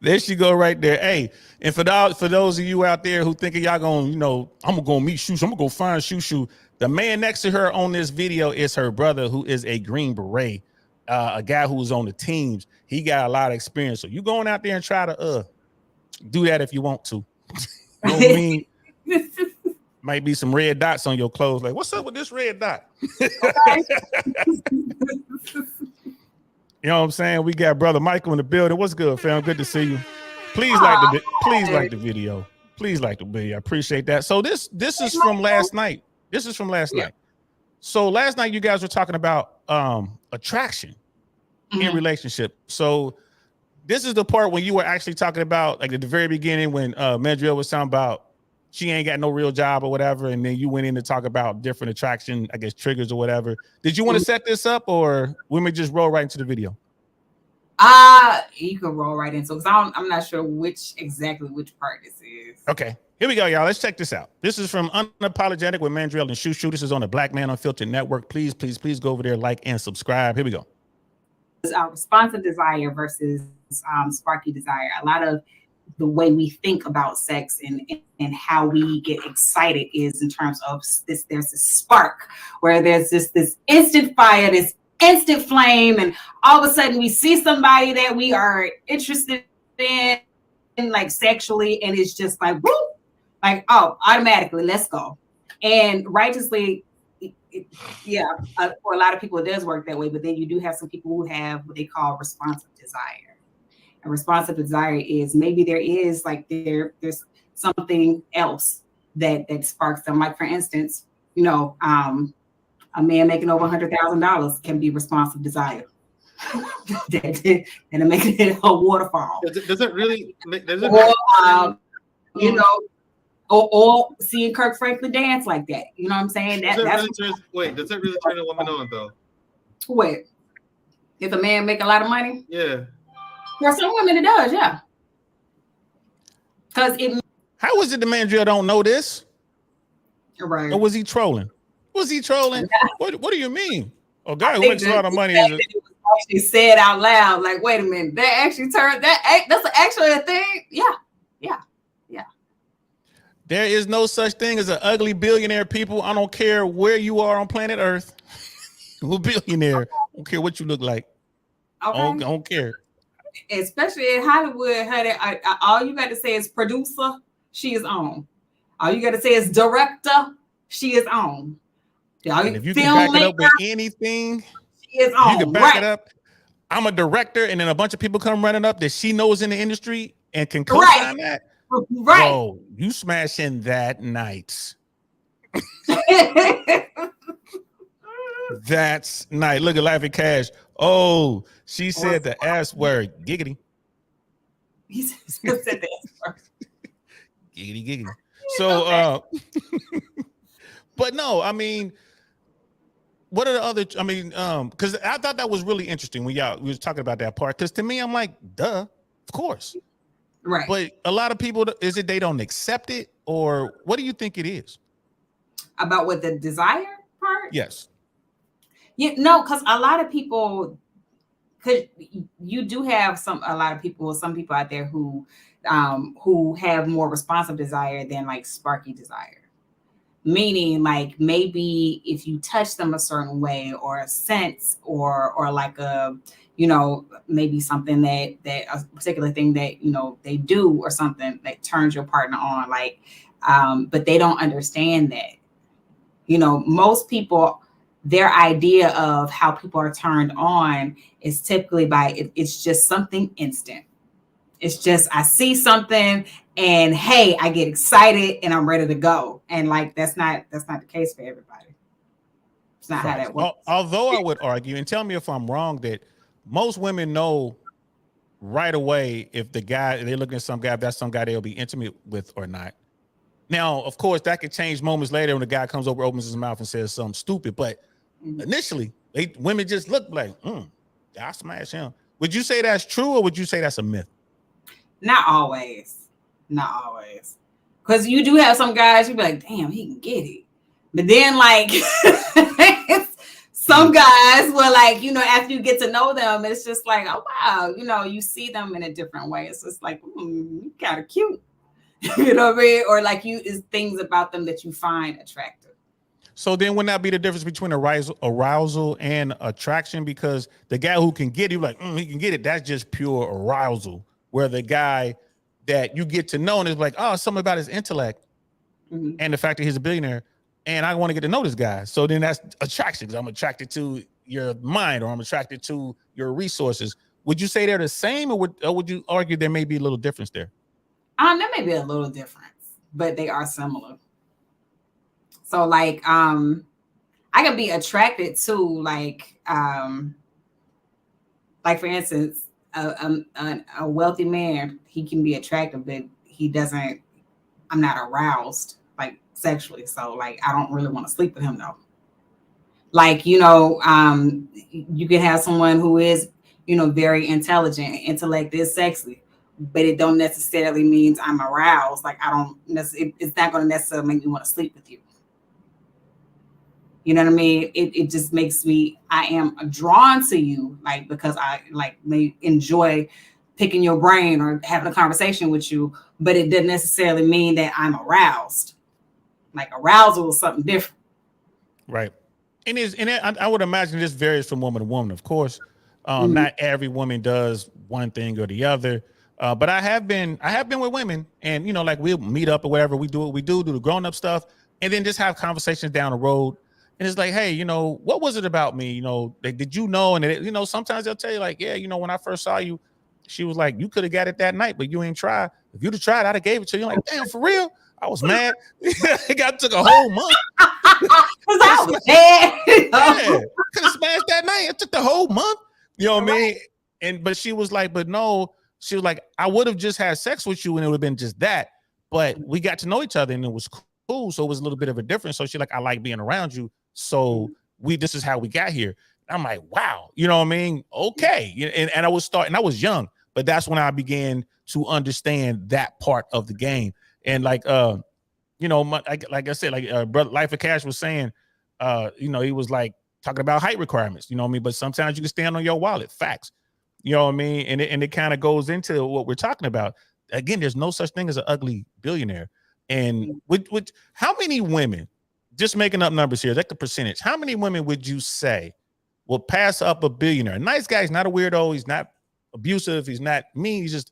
There she go right there. Hey, and for those of you out there who thinking y'all gonna, you know, I'm gonna go meet Shu Shu, I'm gonna go find Shu Shu. The man next to her on this video is her brother, who is a Green Beret, a guy who's on the teams. He got a lot of experience. So you going out there and try to do that if you want to. You know what I mean? Might be some red dots on your clothes. Like, what's up with this red dot? You know what I'm saying? We got brother Michael in the building. What's good, fam? Good to see you. Please like the video. Please like the video. I appreciate that. So this is from last night. This is from last night. So last night you guys were talking about attraction in relationship. So this is the part when you were actually talking about, like at the very beginning when Mandriel was talking about she ain't got no real job or whatever, and then you went in to talk about different attraction, I guess, triggers or whatever. Did you want to set this up, or we may just roll right into the video? You can roll right into it, because I'm not sure which part this is. Okay, here we go, y'all. Let's check this out. This is from Unapologetic with Mandriel and Shu Shu. This is on the Black Man Unfiltered Network. Please go over there, like and subscribe. Here we go. Responsive desire versus sparky desire. A lot of the way we think about sex and how we get excited is in terms of this. There's this spark where there's this instant fire, this instant flame, and all of a sudden we see somebody that we are interested in like sexually, and it's just like woo, like automatically let's go. And righteously, for a lot of people it does work that way, but then you do have some people who have what they call responsive desire. And responsive desire is maybe there is like there's something else that sparks them. Like for instance, you know, a man making over $100,000 can be responsive desire. And making it a waterfall. Does it really? You know, or seeing Kirk Franklin dance like that. You know what I'm saying? Does it really turn a woman on though? What? If a man make a lot of money? Yeah. For some women it does, yeah. Because it. How is it the Mandriel don't know this? Right. Or was he trolling? Was he trolling? What do you mean? A guy who makes a lot of money is actually said out loud, like, wait a minute, that actually turned that's actually a thing. Yeah. There is no such thing as an ugly billionaire, people. I don't care where you are on planet Earth. You're a billionaire. I don't care what you look like. Okay. Don't care. Especially in Hollywood, honey, all you got to say is producer, she is on. All you got to say is director, she is on. And if you can back it up Filmmaker, with anything, she is if you can on. back it Right, up. I'm a director, and then a bunch of people come running up that she knows in the industry and can right, co-sign that. right. Yo, you smashing that night. That's night. Look at Life of Cash. Oh, she said the S word. Giggity. He said that first. Giggity, giggity. So, but no, I mean, what are the other? I mean, because I thought that was really interesting when we was talking about that part. Because to me, I'm like, duh, of course. Right. But a lot of people, is it they don't accept it, or what do you think it is? About what the desire part? Yes. No, because a lot of people, because you do have some people out there who have more responsive desire than like sparky desire. Meaning, like maybe if you touch them a certain way, or a sense, or like a, maybe something that a particular thing that they do, or something that turns your partner on, like, but they don't understand that. Most people, their idea of how people are turned on is typically it's just something instant. It's just, I see something and hey, I get excited and I'm ready to go. And like, that's not the case for everybody. It's not how that works. Although I would argue, and tell me if I'm wrong, that most women know right away if they're looking at some guy, if that's some guy they'll be intimate with or not. Now, of course, that could change moments later when the guy comes over, opens his mouth and says something stupid. But initially, women just look like, I smash him. Would you say that's true, or would you say that's a myth? Not always. Because you do have some guys, you be like, damn, he can get it. But then, like, some guys will, like, after you get to know them, it's just like, oh, wow, you see them in a different way. It's just like, you kind of cute. You know what I mean? Or like is things about them that you find attractive. So then wouldn't that be the difference between arousal and attraction? Because the guy who can get it, like, he can get it, that's just pure arousal. Where the guy that you get to know and is like, oh, something about his intellect and the fact that he's a billionaire, and I want to get to know this guy. So then that's attraction, because I'm attracted to your mind, or I'm attracted to your resources. Would you say they're the same, or would you argue there may be a little difference there? There may be a little difference, but they are similar. So like, I can be attracted to like for instance, a wealthy man, he can be attractive, but I'm not aroused like sexually. So like, I don't really want to sleep with him though. Like, you can have someone who is, very intelligent. Intellect is sexy, but it don't necessarily means I'm aroused. Like, it's not going to necessarily make me want to sleep with you. You know what I mean? It just makes I am drawn to you, like, because I like may enjoy picking your brain or having a conversation with you, but it doesn't necessarily mean that I'm aroused. Like, arousal is something different. Right. I would imagine this varies from woman to woman, of course. Not every woman does one thing or the other. But I have been with women, and like, we'll meet up or whatever, we do what we do the grown-up stuff, and then just have conversations down the road. And it's like, hey, what was it about me? Like, did you know? And sometimes they'll tell you, like, yeah, when I first saw you, she was like, you could have got it that night, but you ain't tried. If you'd have tried, I'd have gave it to you. Like, damn, for real? I was mad. It took a whole month. Because I was mad. Yeah, could have smashed that night. It took the whole month. You know what I mean? But she was like, but no, she was like, I would have just had sex with you and it would have been just that. But we got to know each other and it was cool. So it was a little bit of a difference. So she's like, I like being around you. So this is how we got here. I'm like, wow, you know what I mean? Okay. And I was young, but that's when I began to understand that part of the game. And like, like I said, like brother Life of Cash was saying, he was like talking about height requirements, you know what I mean? But sometimes you can stand on your wallet, facts, you know what I mean? And it kind of goes into what we're talking about. Again, there's no such thing as an ugly billionaire. And with how many women, just making up numbers here, like the percentage, how many women would you say will pass up a billionaire. A nice guy. He's not a weirdo. He's not abusive. He's not mean. He's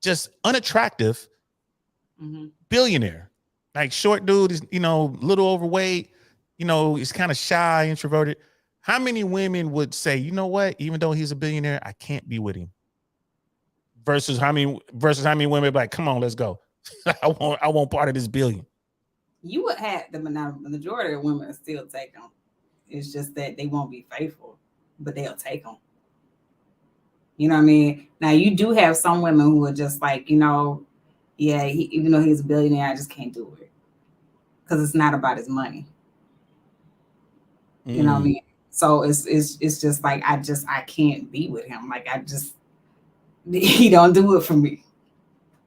just unattractive billionaire. Like short dude is, you know, little overweight, you know, he's kind of shy, introverted. How many women would say, you know what, even though he's a billionaire, I can't be with him? Versus how many women be like, come on, let's go. I want part of this billion. You would have the majority of women still take them. It's just that they won't be faithful, but they'll take them. You know what I mean? Now you do have some women who are just like, you know, yeah, even though he's a billionaire, I just can't do it because it's not about his money. You know what I mean? So it's just like I can't be with him. Like he don't do it for me.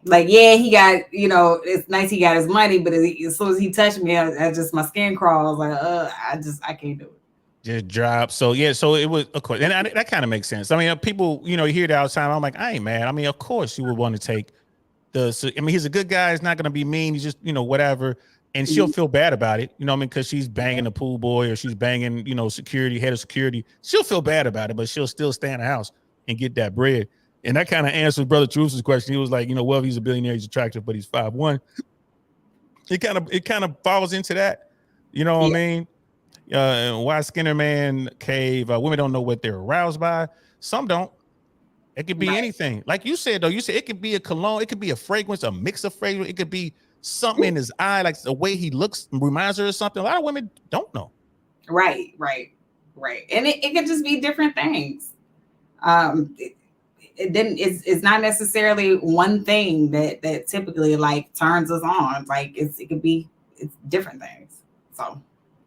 Like, yeah, he got, you know, it's nice he got his money, but as soon as he touched me, I just my skin crawls. Like, I can't do it. Just drop. So yeah, so it was, of course, and that kind of makes sense. I mean, people, you know, you hear that all the time. I'm like, I ain't mad. I mean, of course you would want to take I mean, he's a good guy. He's not going to be mean. He's just, you know, whatever. And she'll feel bad about it. You know what I mean? Because she's banging a pool boy or she's banging, you know, head of security. She'll feel bad about it, but she'll still stay in the house and get that bread. And that kind of answers Brother Truth's question. He was like, you know, well, if he's a billionaire, he's attractive, but he's 5'1". It kind of falls into that. You know what I mean? Why Skinner Man Cave? Women don't know what they're aroused by. Some don't. It could be anything. Like you said, though, it could be a cologne. It could be a fragrance, a mix of fragrance. It could be something in his eye, like the way he looks reminds her of something. A lot of women don't know. Right. And it could just be different things. It's not necessarily one thing that typically like turns us on. Like it's different things. So. All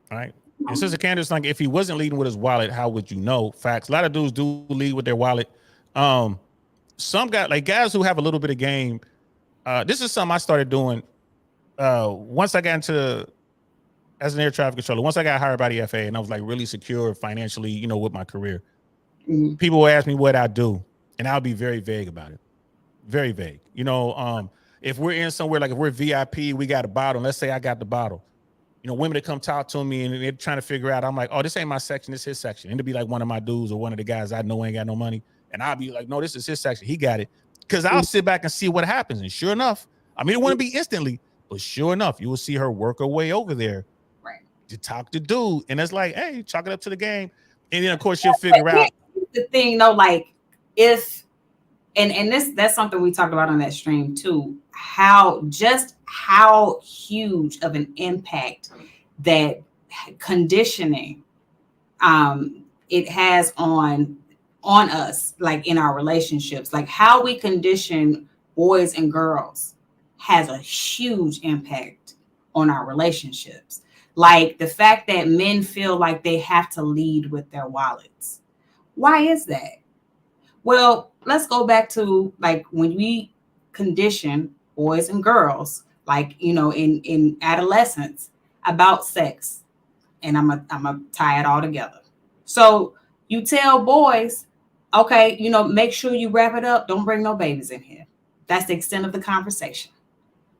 right. And Sister Candace, like if he wasn't leading with his wallet, how would you know? Facts. A lot of dudes do lead with their wallet. Some guys who have a little bit of game. This is something I started doing once I got into as an air traffic controller. Once I got hired by the FAA and I was like really secure financially, you know, with my career. People will ask me what I do, and I'll be very vague about it. Very vague. You know, if we're in somewhere, like if we're VIP, we got a bottle. Let's say I got the bottle. You know, women that come talk to me and they're trying to figure out, I'm like, oh, this ain't my section, this is his section. And it'll be like one of my dudes or one of the guys I know ain't got no money. And I'll be like, no, this is his section. He got it. Because I'll sit back and see what happens. And sure enough, I mean, it wouldn't be instantly, but sure enough, you will see her work her way over there. Right. To talk to dude. And it's like, hey, chalk it up to the game. And then, of course, she'll figure out. The thing, though, like if, and that's something we talked about on that stream, too, how huge of an impact that conditioning it has on us, like in our relationships, like how we condition boys and girls has a huge impact on our relationships. Like the fact that men feel like they have to lead with their wallets. Why is that? Well, let's go back to like when we condition boys and girls, like, you know, in adolescence about sex. And I'm gonna tie it all together. So you tell boys, okay, you know, make sure you wrap it up. Don't bring no babies in here. That's the extent of the conversation.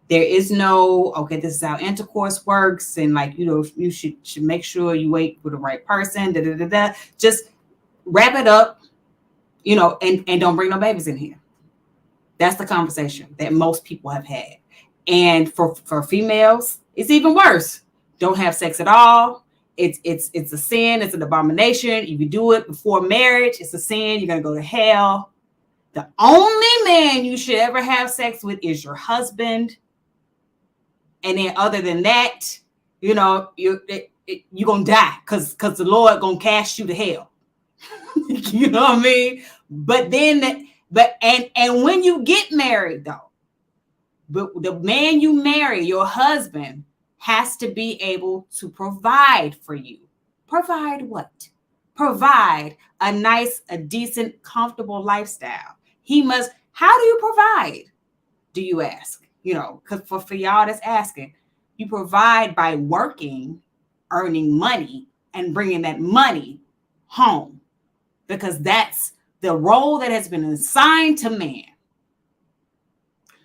There is no, okay, this is how intercourse works. And like, you know, you should make sure you wait for the right person. Just wrap it up, you know, and don't bring no babies in here. That's the conversation that most people have had. And for females, it's even worse. Don't have sex at all. It's a sin. It's an abomination. If you do it before marriage, it's a sin. You're going to go to hell. The only man you should ever have sex with is your husband. And then other than that, you know, you're going to die because the Lord going to cast you to hell. You know what I mean? But then, and when you get married, though, but the man you marry, your husband, has to be able to provide for you. Provide what? Provide a nice, a decent, comfortable lifestyle. He must. How do you provide? Do you ask? You know, because for y'all that's asking, you provide by working, earning money, and bringing that money home, because that's the role that has been assigned to man.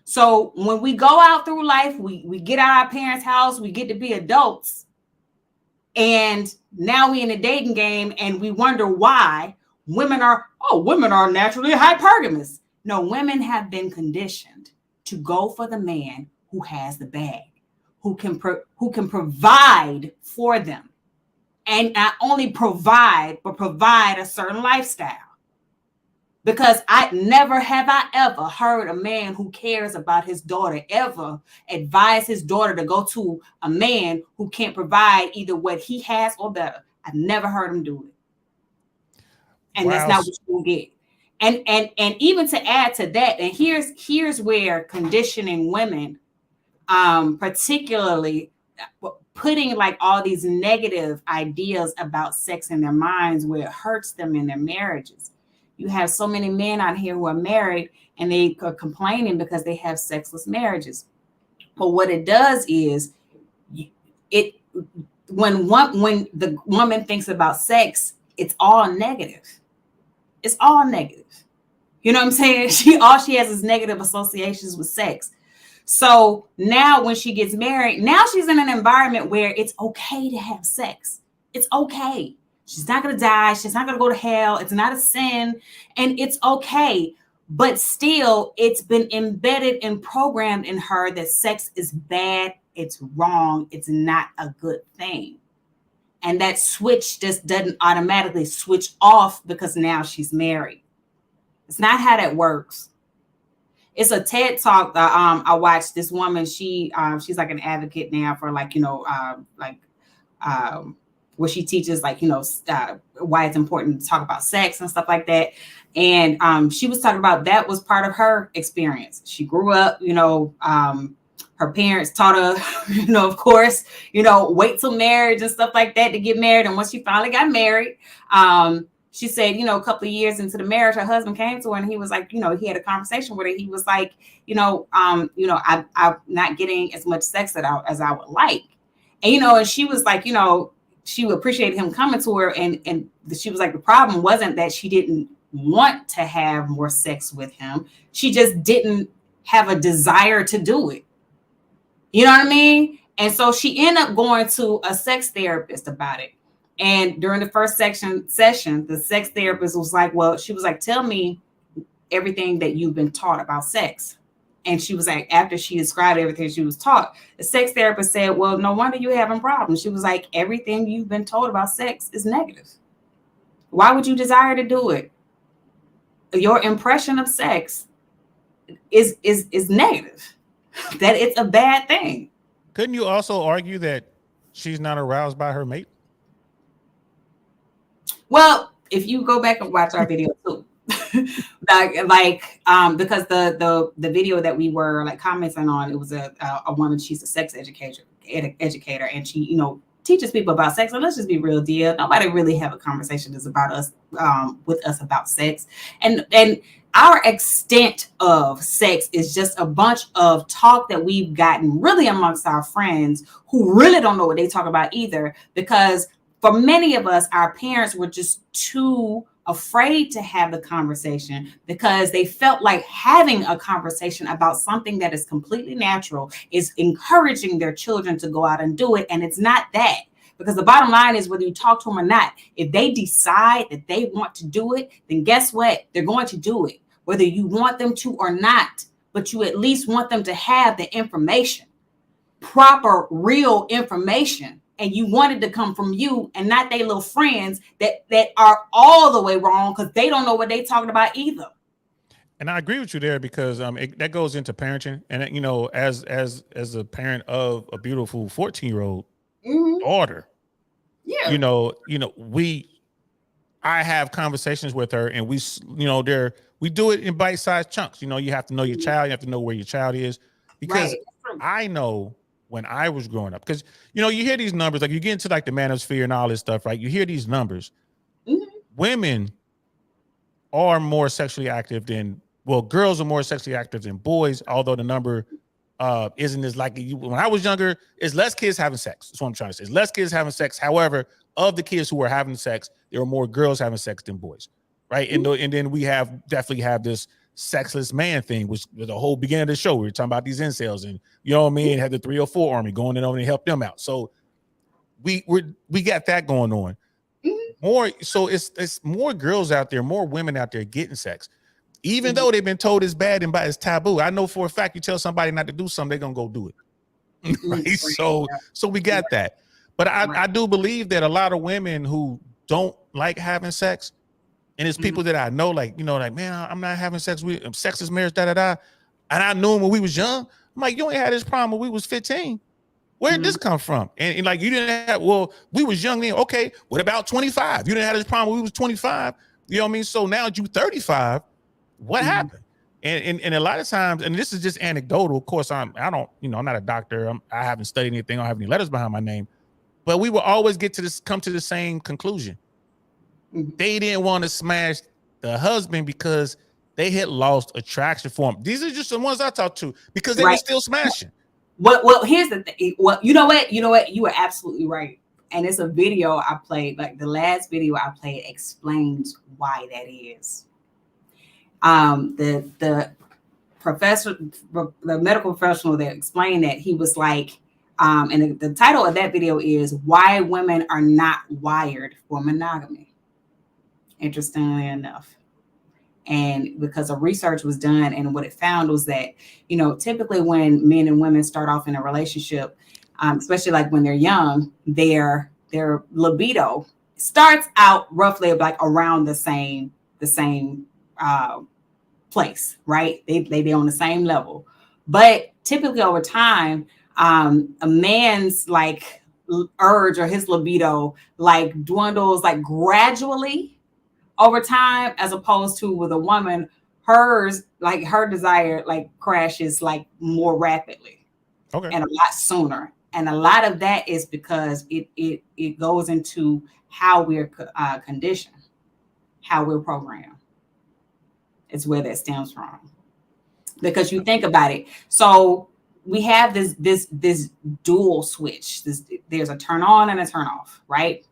So when we go out through life, we get out of our parents' house, we get to be adults. And now we in the dating game and we wonder why women are naturally hypergamous. No, women have been conditioned to go for the man who has the bag, who can provide for them, and not only provide, but provide a certain lifestyle. Because I never have I ever heard a man who cares about his daughter ever advise his daughter to go to a man who can't provide either what he has or better. I've never heard him do it. And that's not what you will get. And even to add to that, and here's where conditioning women, particularly putting like all these negative ideas about sex in their minds where it hurts them in their marriages. You have so many men out here who are married and they are complaining because they have sexless marriages. But what it does is when the woman thinks about sex, it's all negative. It's all negative. You know what I'm saying? All she has is negative associations with sex. So now when she gets married, now she's in an environment where it's okay to have sex. It's okay. She's not going to die. She's not going to go to hell. It's not a sin. And it's okay. But still, it's been embedded and programmed in her that sex is bad. It's wrong. It's not a good thing. And that switch just doesn't automatically switch off because now she's married. It's not how that works. It's a TED talk that I watched. This woman, she's like an advocate now for where she teaches why it's important to talk about sex and stuff like that. And she was talking about that was part of her experience. She grew up, her parents taught her, of course, wait till marriage and stuff like that to get married. And once she finally got married, she said, a couple of years into the marriage, her husband came to her and he was like, he had a conversation with her. He was like, I'm not getting as much sex as I would like. And, and she was like, she appreciated him coming to her. And she was like, the problem wasn't that she didn't want to have more sex with him. She just didn't have a desire to do it. You know what I mean? And so she ended up going to a sex therapist about it. And during the first session, the sex therapist was like, she was like, tell me everything that you've been taught about sex. And she was like, after she described everything she was taught, the sex therapist said, well, no wonder you're having problems. She was like, everything you've been told about sex is negative. Why would you desire to do it? Your impression of sex is negative, that it's a bad thing. Couldn't you also argue that she's not aroused by her mate? Well, if you go back and watch our video too, because the video that we were like commenting on, it was a woman. She's a sex educator, and she teaches people about sex. And let's just be real, dear. Nobody really have a conversation that's about us with us about sex, and our extent of sex is just a bunch of talk that we've gotten really amongst our friends who really don't know what they talk about either, because for many of us, our parents were just too afraid to have the conversation because they felt like having a conversation about something that is completely natural is encouraging their children to go out and do it. And it's not that, because the bottom line is whether you talk to them or not, if they decide that they want to do it, then guess what? They're going to do it, whether you want them to or not, but you at least want them to have the information, proper, real information. And you want it to come from you and not their little friends that are all the way wrong because they don't know what they're talking about either. And I agree with you there because that goes into parenting. And as a parent of a beautiful 14-year-old daughter, yeah, I have conversations with her, and we do it in bite-sized chunks. You have to know your child, you have to know where your child is, because I know when I was growing up, because you hear these numbers, like you get into like the manosphere and all this stuff, right? You hear these numbers. Women are more sexually active girls are more sexually active than boys, although the number isn't as likely. When I was younger, it's less kids having sex. That's what I'm trying to say. It's less kids having sex. However, of the kids who were having sex, there were more girls having sex than boys, right? And then we definitely have this sexless man thing, which was the whole beginning of the show. We were talking about these incels, and you know what I mean, had the 304 army going in over and help them out. So we got that going on. More so it's more girls out there, more women out there getting sex. Even though they've been told it's bad and it's taboo. I know for a fact you tell somebody not to do something, they're gonna go do it. Right? So we got that. But I do believe that a lot of women who don't like having sex, and it's people that I know, like, you know, like, man, I'm not having sex with sex is marriage, And I knew him when we was young. I'm like, you ain't had this problem when we was 15. Where did this come from? And like, you didn't have, well, we was young then. Okay, what about 25? You didn't have this problem when we was 25. You know what I mean? So now you 35. What happened? And a lot of times, and this is just anecdotal. Of course, I don't, you know, I'm not a doctor. I haven't studied anything. I don't have any letters behind my name. But we will always come to the same conclusion. They didn't want to smash the husband because they had lost attraction for him. These are just the ones I talked to because they were still smashing. Well, here's the thing. Well, you know what? You were absolutely right. And it's a video I played, like the last video I played explains why that is. The professor, the medical professional that explained that, he was like, and the title of that video is Why Women Are Not Wired for Monogamy. Interestingly enough. And because a research was done, and what it found was that, you know, typically when men and women start off in a relationship, especially like when they're young, their libido starts out roughly like around the same place, right? They on the same level, but typically over time, a man's like urge or his libido like dwindles like gradually over time, as opposed to with a woman, hers, like her desire like crashes like more rapidly and a lot sooner. And a lot of that is because it goes into how we're conditioned, how we're programmed. It's where that stems from. Because you think about it. So we have this dual switch. There's a turn on and a turn off, right?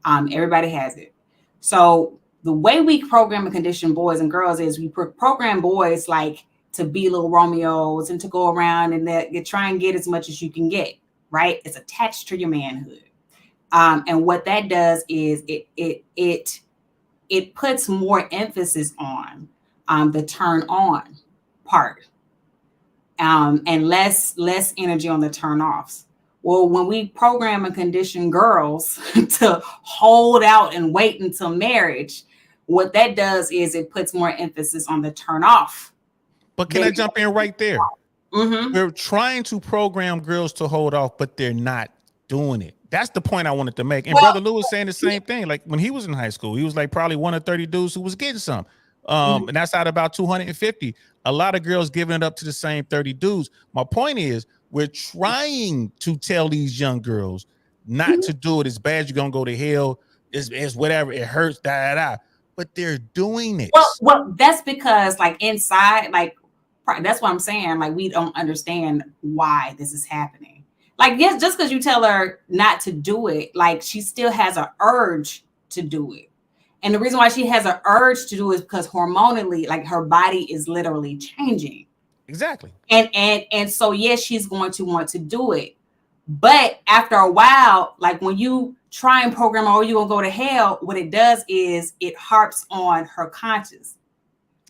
Everybody has it. So the way we program and condition boys and girls is we program boys like to be little Romeos and to go around and that you try and get as much as you can get, right? It's attached to your manhood. And what that does is it puts more emphasis on the turn on part, and less energy on the turn offs. Well, when we program and condition girls to hold out and wait until marriage, what that does is it puts more emphasis on the turn off. But can I jump in right there? We're trying to program girls to hold off, but they're not doing it. That's the point I wanted to make. And Brother Lou was saying the same thing. Like when he was in high school, he was like probably one of 30 dudes who was getting some. And that's out of about 250. A lot of girls giving it up to the same 30 dudes. My point is, we're trying to tell these young girls not to do it. It's bad. You're going to go to hell. It's whatever. It hurts. But they're doing it. Well, that's because like inside, like that's what I'm saying. Like we don't understand why this is happening. Like, yes, just because you tell her not to do it, like she still has an urge to do it. And the reason why she has an urge to do it is because hormonally, like her body is literally changing. Exactly. And so, yes, she's going to want to do it. But after a while, like when you try and program her, or you're going to go to hell, what it does is it harps on her conscience.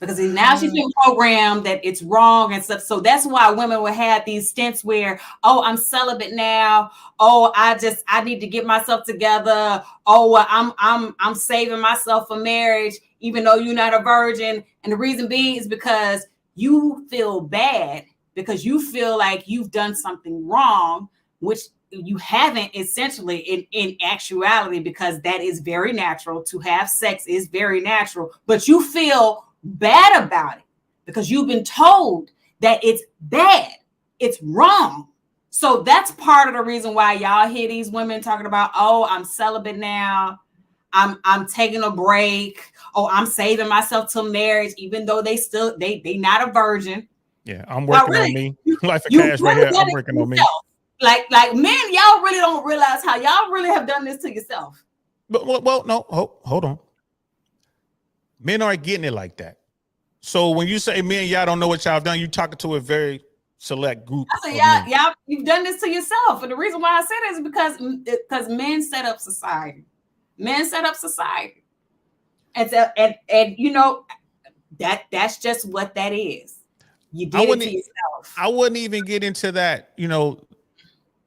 Because now she's been programmed that it's wrong and stuff. So that's why women will have these stints where, oh, I'm celibate now. Oh, I need to get myself together. Oh, I'm saving myself for marriage, even though you're not a virgin. And the reason being is because you feel bad because you feel like you've done something wrong, which you haven't essentially in actuality, because that is very natural. To have sex is very natural, but you feel bad about it because you've been told that it's bad, it's wrong. So that's part of the reason why y'all hear these women talking about, oh, I'm celibate now, I'm taking a break, oh, I'm saving myself till marriage, even though they not a virgin. Yeah, I'm working on me. Life of cash right here. I'm working on me. Like men, y'all really don't realize how y'all really have done this to yourself. But well, no, hold on. Men aren't getting it like that. So when you say men, y'all don't know what y'all have done, you talking to a very select group I said, of men. y'all, you've done this to yourself. And the reason why I said it is because men set up society. Men set up society. And you know, that's just what that is. You did it to yourself. I wouldn't even get into that, you know,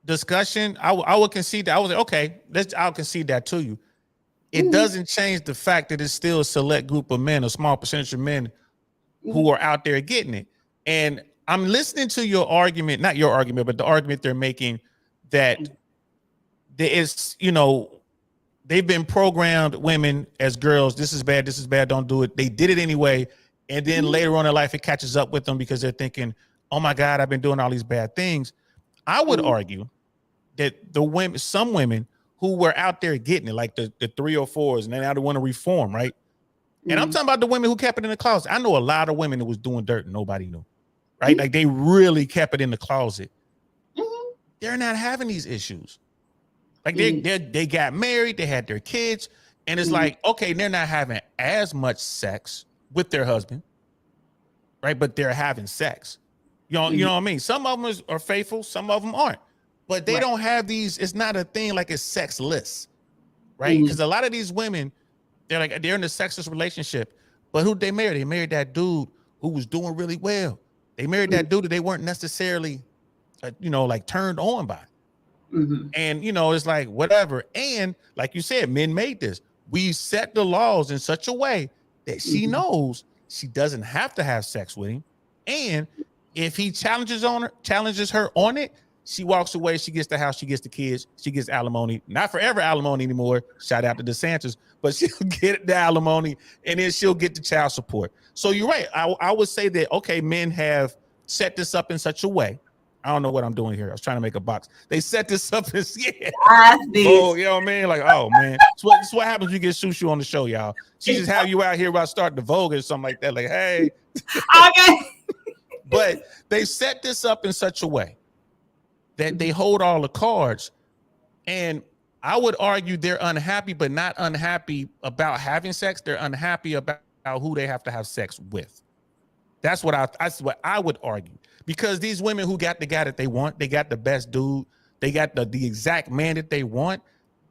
discussion. I would concede that. I was like, okay, I'll concede that to you. It doesn't change the fact that it's still a select group of men, a small percentage of men who are out there getting it. And I'm listening to your argument, not your argument, but the argument they're making that there is, you know, they've been programmed, women as girls, this is bad, don't do it. They did it anyway. And then later on in life, it catches up with them because they're thinking, oh my God, I've been doing all these bad things. I would argue that some women who were out there getting it, like the 304s, and then now they want to reform, right? And I'm talking about the women who kept it in the closet. I know a lot of women that was doing dirt and nobody knew, right? Like they really kept it in the closet. They're not having these issues. Like they got married, they had their kids, and it's like, okay, they're not having as much sex with their husband, right? But they're having sex. You know what I mean? Some of them are faithful, some of them aren't. But they don't have these, it's not a thing like it's sexless, right? Because a lot of these women, they're in a sexless relationship, but who they married? They married that dude who was doing really well. They married that dude that they weren't necessarily, like turned on by. And, it's like, whatever. And like you said, men made this. We set the laws in such a way that she knows she doesn't have to have sex with him. And if he challenges her on it, she walks away, she gets the house, she gets the kids, she gets alimony. Not forever alimony anymore. Shout out to DeSantis, but she'll get the alimony and then she'll get the child support. So you're right. I would say that, okay, men have set this up in such a way. I don't know what I'm doing here. I was trying to make a box. They set this up as, oh, you know what I mean? Like, oh, man. It's what happens when you get Shu Shu on the show, y'all. She just have you out here about starting the Vogue or something like that. Like, hey. Okay. But they set this up in such a way that they hold all the cards. And I would argue they're unhappy, but not unhappy about having sex. They're unhappy about who they have to have sex with. That's what I would argue. Because these women who got the guy that they want, they got the best dude, they got the exact man that they want,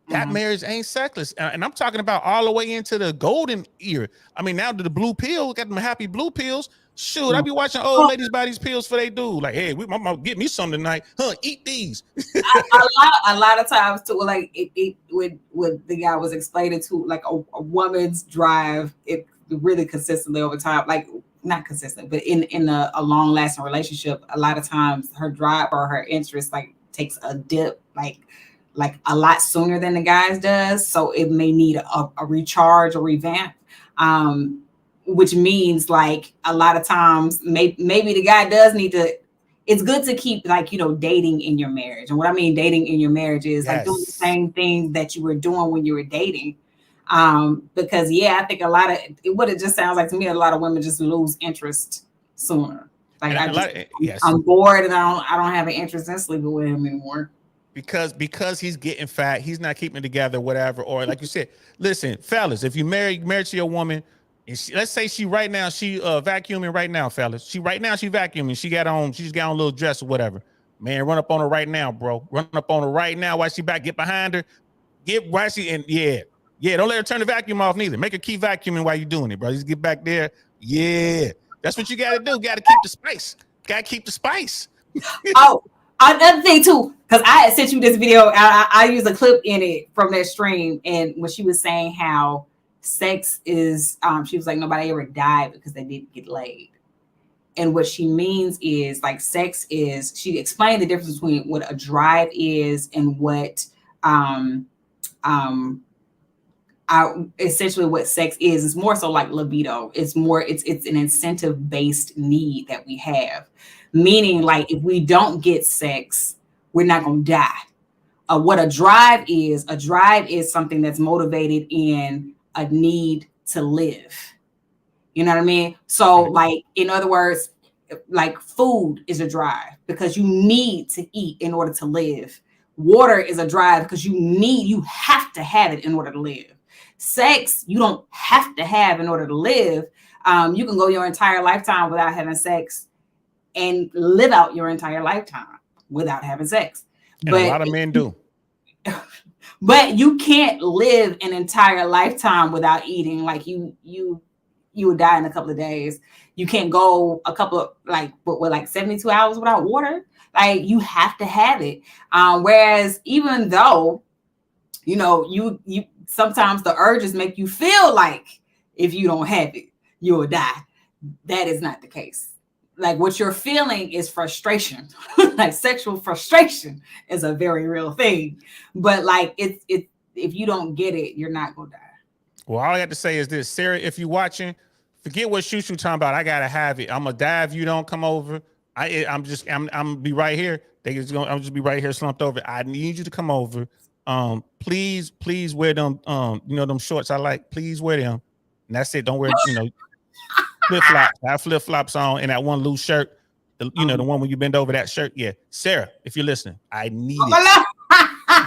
that marriage ain't sexless. And I'm talking about all the way into the golden era. I mean, now to the blue pill, got them happy blue pills. Shoot, I be watching old ladies buy these pills for they dude. Like, hey, my mom get me some tonight. Eat these. a lot of times too, like it with the guy was explaining to, like a woman's drive, it really consistently over time, like not consistent, but in a long lasting relationship, a lot of times her drive or her interest like takes a dip, like a lot sooner than the guys does. So it may need a recharge or revamp. Which means like a lot of times maybe the guy does need to, it's good to keep dating in your marriage. And what I mean dating in your marriage is like doing the same thing that you were doing when you were dating. Because I think what it just sounds like to me, a lot of women just lose interest sooner. Like I'm bored and I don't have an interest in sleeping with him anymore. Because he's getting fat, he's not keeping it together, whatever. Or like you said, listen, fellas, if you married to your woman, and let's say she vacuuming right now, fellas. She vacuuming. She just got on a little dress or whatever. Man, run up on her right now, bro. Run up on her right now while she back. Get behind her. Don't let her turn the vacuum off neither. Make her keep vacuuming while you're doing it, bro. Just get back there. Yeah. That's what you got to do. Got to keep the spice. Got to keep the spice. Oh, another thing too, because I had sent you this video. I used a clip in it from that stream. And when she was saying how sex is, she was like, nobody ever died because they didn't get laid. And what she means is like sex is, she explained the difference between what a drive is and what essentially what sex is. It's more so like libido. It's an incentive based need that we have, meaning like if we don't get sex, we're not gonna die. What a drive is something that's motivated in a need to live. You know what I mean? So like, in other words, like food is a drive because you need to eat in order to live. Water is a drive because you have to have it in order to live. Sex, you don't have to have in order to live. You can go your entire lifetime without having sex and live out your entire lifetime without having sex. And a lot of men do. But you can't live an entire lifetime without eating. Like you would die in a couple of days. You can't go a couple of like 72 hours without water. Like you have to have it. Whereas even though, you know, you sometimes the urges make you feel like if you don't have it, you will die. That is not the case. Like what you're feeling is frustration. Like sexual frustration is a very real thing. But like it's if you don't get it, you're not gonna die. Well, all I have to say is this, Sarah, if you're watching, forget what Shu Shu talking about. I gotta have it. I'm gonna die if you don't come over. I'm gonna be right here. I'm just be right here slumped over. I need you to come over. Please wear them them shorts I like. Please wear them. And that's it. Don't wear, flip-flops. I have flip-flops on and that one loose shirt. The one when you bend over that shirt. Yeah. Sarah, if you're listening, I need it.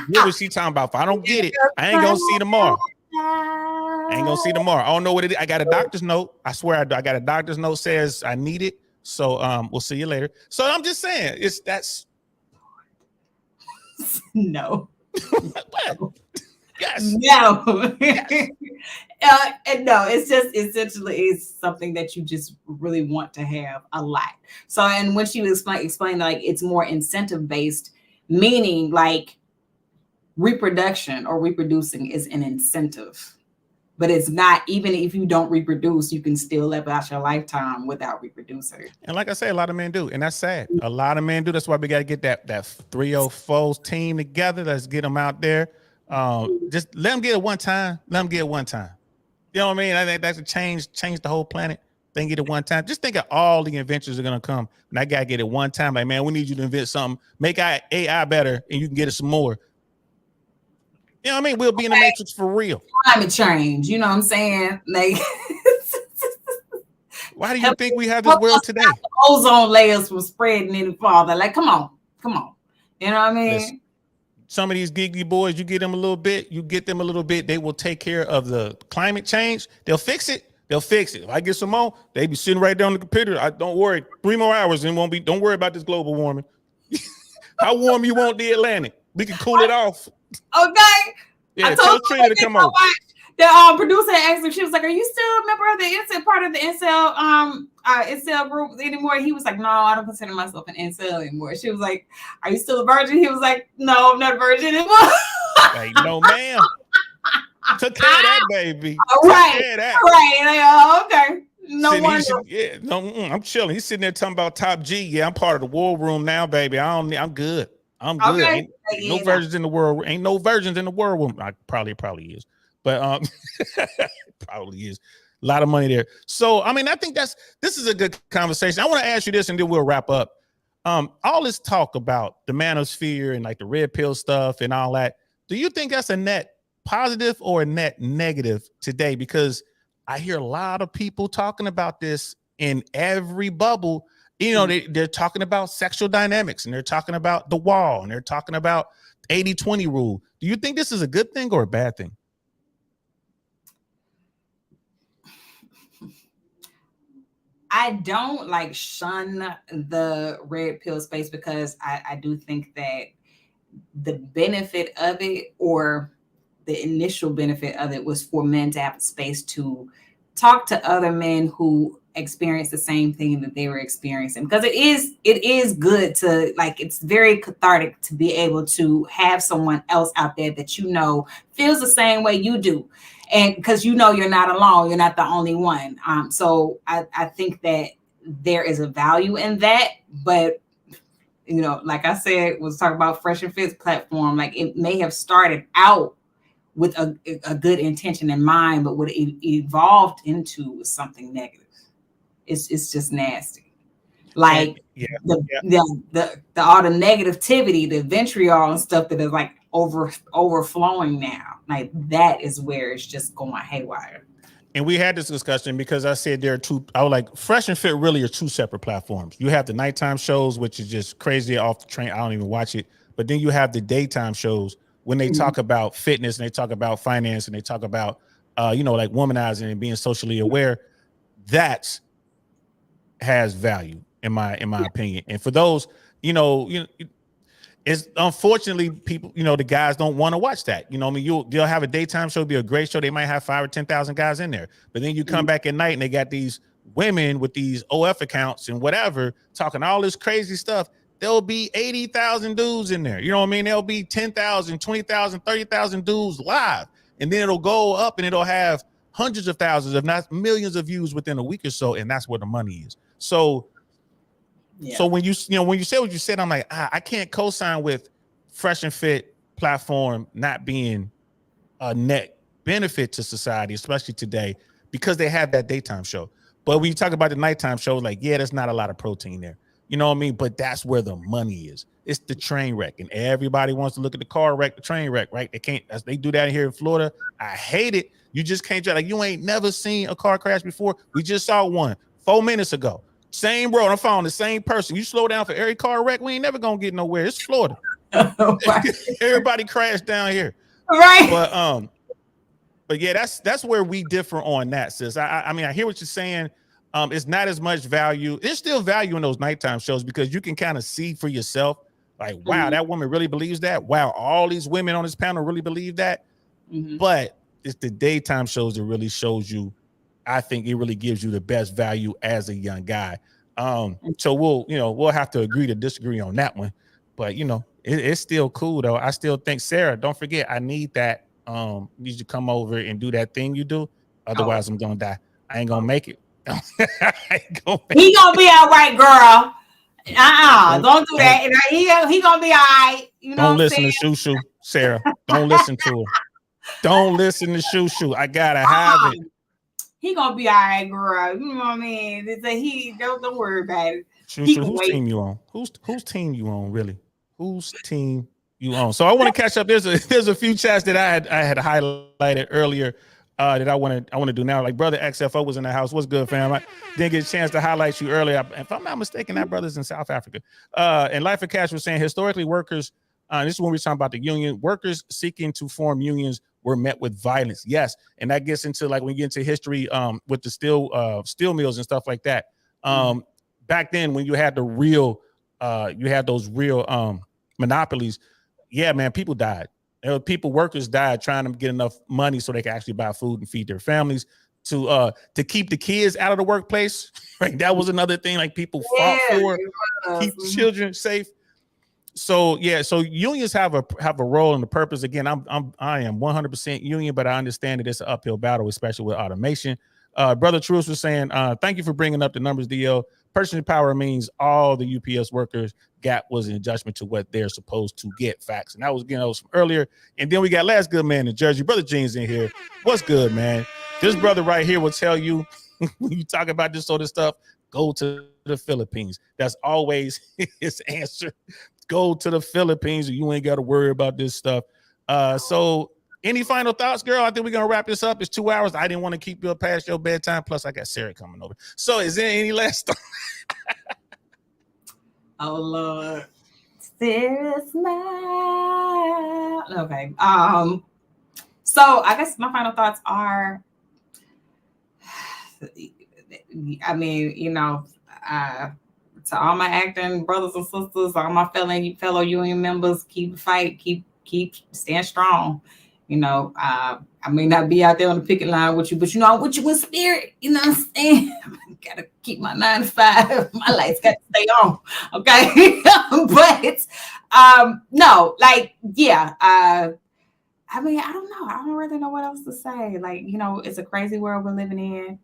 What was she talking about? If I don't get it, I ain't gonna see tomorrow. I don't know what it is. I got a doctor's note. I swear I do. I got a doctor's note says I need it. So we'll see you later. So I'm just saying, that's no. Yes. No. Yes. And no, it's just essentially it's something that you just really want to have a lot. So, and when she explained like it's more incentive based, meaning like reproduction or reproducing is an incentive, but it's not. Even if you don't reproduce, you can still live out your lifetime without reproducing. And like I say, a lot of men do, and that's sad. A lot of men do. That's why we got to get that 304 team together. Let's get them out there. Just let them get it one time. You know what I mean? I think that's a change the whole planet. Then get it one time. Just think of all the inventions are gonna come. And I gotta get it one time. Like, man, we need you to invent something. Make AI better, and you can get it some more. You know what I mean? We'll be in the matrix for real. Climate change. You know what I'm saying? Like, why do you think we have this world today? Ozone layers from spreading any farther. Like, come on. You know what I mean? Listen, some of these geeky boys, you get them a little bit, they will take care of the climate change. They'll fix it. If I get some more, they be sitting right there on the computer. Don't worry, 3 more hours and don't worry about this global warming. How warm you want the Atlantic? We can cool it off. Okay. Yeah, tell Trina to come over. The producer asked him, she was like, "Are you still a member of the incel, part of the incel group anymore?" He was like, "No, I don't consider myself an incel anymore." She was like, "Are you still a virgin?" He was like, "No, I'm not a virgin anymore." Like, no, ma'am. Took care of that, baby. Right. Like, okay. No wonder. I'm chilling. He's sitting there talking about top G. Yeah, I'm part of the war room now, baby. I'm good. I'm good. Okay. Ain't no virgins in the world. Ain't no virgins in the world. Probably is. But probably is a lot of money there. So I mean, I think this is a good conversation. I want to ask you this, and then we'll wrap up. All this talk about the manosphere and like the red pill stuff and all that. Do you think that's a net positive or a net negative today? Because I hear a lot of people talking about this in every bubble. You know, they're talking about sexual dynamics, and they're talking about the wall, and they're talking about 80-20 rule. Do you think this is a good thing or a bad thing? I don't like shun the red pill space because I do think that the benefit of it, or the initial benefit of it, was for men to have a space to talk to other men who experience the same thing that they were experiencing. Because it is good to, like, it's very cathartic to be able to have someone else out there that you know feels the same way you do. And because you know you're not alone, you're not the only one. So I think that there is a value in that. But, you know, like I said, was talking about Fresh and Fit's platform. Like, it may have started out with a good intention in mind, but what it evolved into was something negative. It's just nasty. Like the all the negativity, the vitriol and stuff that is like overflowing now. Like, that is where it's just going haywire. And we had this discussion because I said there are two. I was like, Fresh and Fit really are two separate platforms. You have the nighttime shows, which is just crazy off the train. I don't even watch it. But then you have the daytime shows when they talk about fitness and they talk about finance and they talk about, like womanizing and being socially aware. That has value. in my opinion. And for those, it's unfortunately people, the guys don't want to watch that. I mean, they'll have a daytime show, be a great show. They might have 5 or 10,000 guys in there, but then you come back at night and they got these women with these OF accounts and whatever talking all this crazy stuff. There'll be 80,000 dudes in there. You know what I mean? There'll be 10,000, 20,000, 30,000 dudes live, and then it'll go up and it'll have hundreds of thousands, if not millions of views within a week or so, and that's where the money is. So. Yeah. So when you said what you said, I'm like, I can't co-sign with Fresh and Fit platform not being a net benefit to society, especially today, because they have that daytime show. But when you talk about the nighttime show, like, yeah, there's not a lot of protein there. You know what I mean? But that's where the money is. It's the train wreck, and everybody wants to look at the car wreck, the train wreck, right? They can't. They do that here in Florida. I hate it. You just can't. Like, you ain't never seen a car crash before. We just saw one 4 minutes ago. Same road. I'm following the same person. You slow down for every car wreck, we ain't never gonna get nowhere. It's Florida. Everybody crashed down here, right? But yeah, that's where we differ on that, sis. I mean, I hear what you're saying. It's not as much value. There's still value in those nighttime shows because you can kind of see for yourself, like, wow, that woman really believes that. Wow, all these women on this panel really believe that. But it's the daytime shows that really shows you. I think it really gives you the best value as a young guy. So we'll have to agree to disagree on that one. But it's still cool though. I still think, Sarah, don't forget, I need that. Need you to come over and do that thing you do. Otherwise, I'm gonna die. I ain't gonna make it. He gonna be all right, girl. Don't do that. He gonna be all right. Don't listen to Shu Shu, Sarah. Don't listen to her. Don't listen to Shu Shu. I gotta have it. He gonna be all right, girl. You know what I mean? Don't worry about it. Shu Shu, whose team you on? Whose team you on, really? Whose team you on? So I want to catch up. There's a few chats that I had highlighted earlier that I want to do now. Like Brother XFO was in the house. What's good, fam? I didn't get a chance to highlight you earlier. If I'm not mistaken, that brother's in South Africa. And Life of Cash was saying historically workers. This is when we're talking about the union. Workers seeking to form unions were met with violence. Yes. And that gets into, like, when you get into history with the steel mills and stuff like that. Back then, when you had those real monopolies, yeah, man, people died. Workers died trying to get enough money so they could actually buy food and feed their families, to keep the kids out of the workplace. Right. That was another thing, like, people fought for, keep children safe. So yeah, so unions have a role and a purpose. Again, I am 100% union, but I understand that it's an uphill battle, especially with automation. Brother Truce was saying, thank you for bringing up the numbers, DL. Purchasing power means all the UPS workers got was an adjustment to what they're supposed to get. Facts. And that was, from earlier. And then we got last good man in Jersey, Brother Jeans, in here. What's good, man? This brother right here will tell you, when you talk about this sort of stuff, go to the Philippines. That's always his answer. Go to the Philippines, and you ain't got to worry about this stuff. So any final thoughts, girl? I think we're going to wrap this up. It's 2 hours. I didn't want to keep you past your bedtime. Plus, I got Sarah coming over. So is there any last thought? Oh, Lord. Sarah smile. Okay. So I guess my final thoughts are, I mean, to all my acting brothers and sisters, all my fellow union members, keep the fight, keep stand strong. I may not be out there on the picket line with you, but I'm with you with spirit. You know what I'm saying? Gotta keep my 9 to 5. My lights got to stay on. Okay. But no, like, yeah. I mean, I don't know. I don't really know what else to say. Like, it's a crazy world we're living in.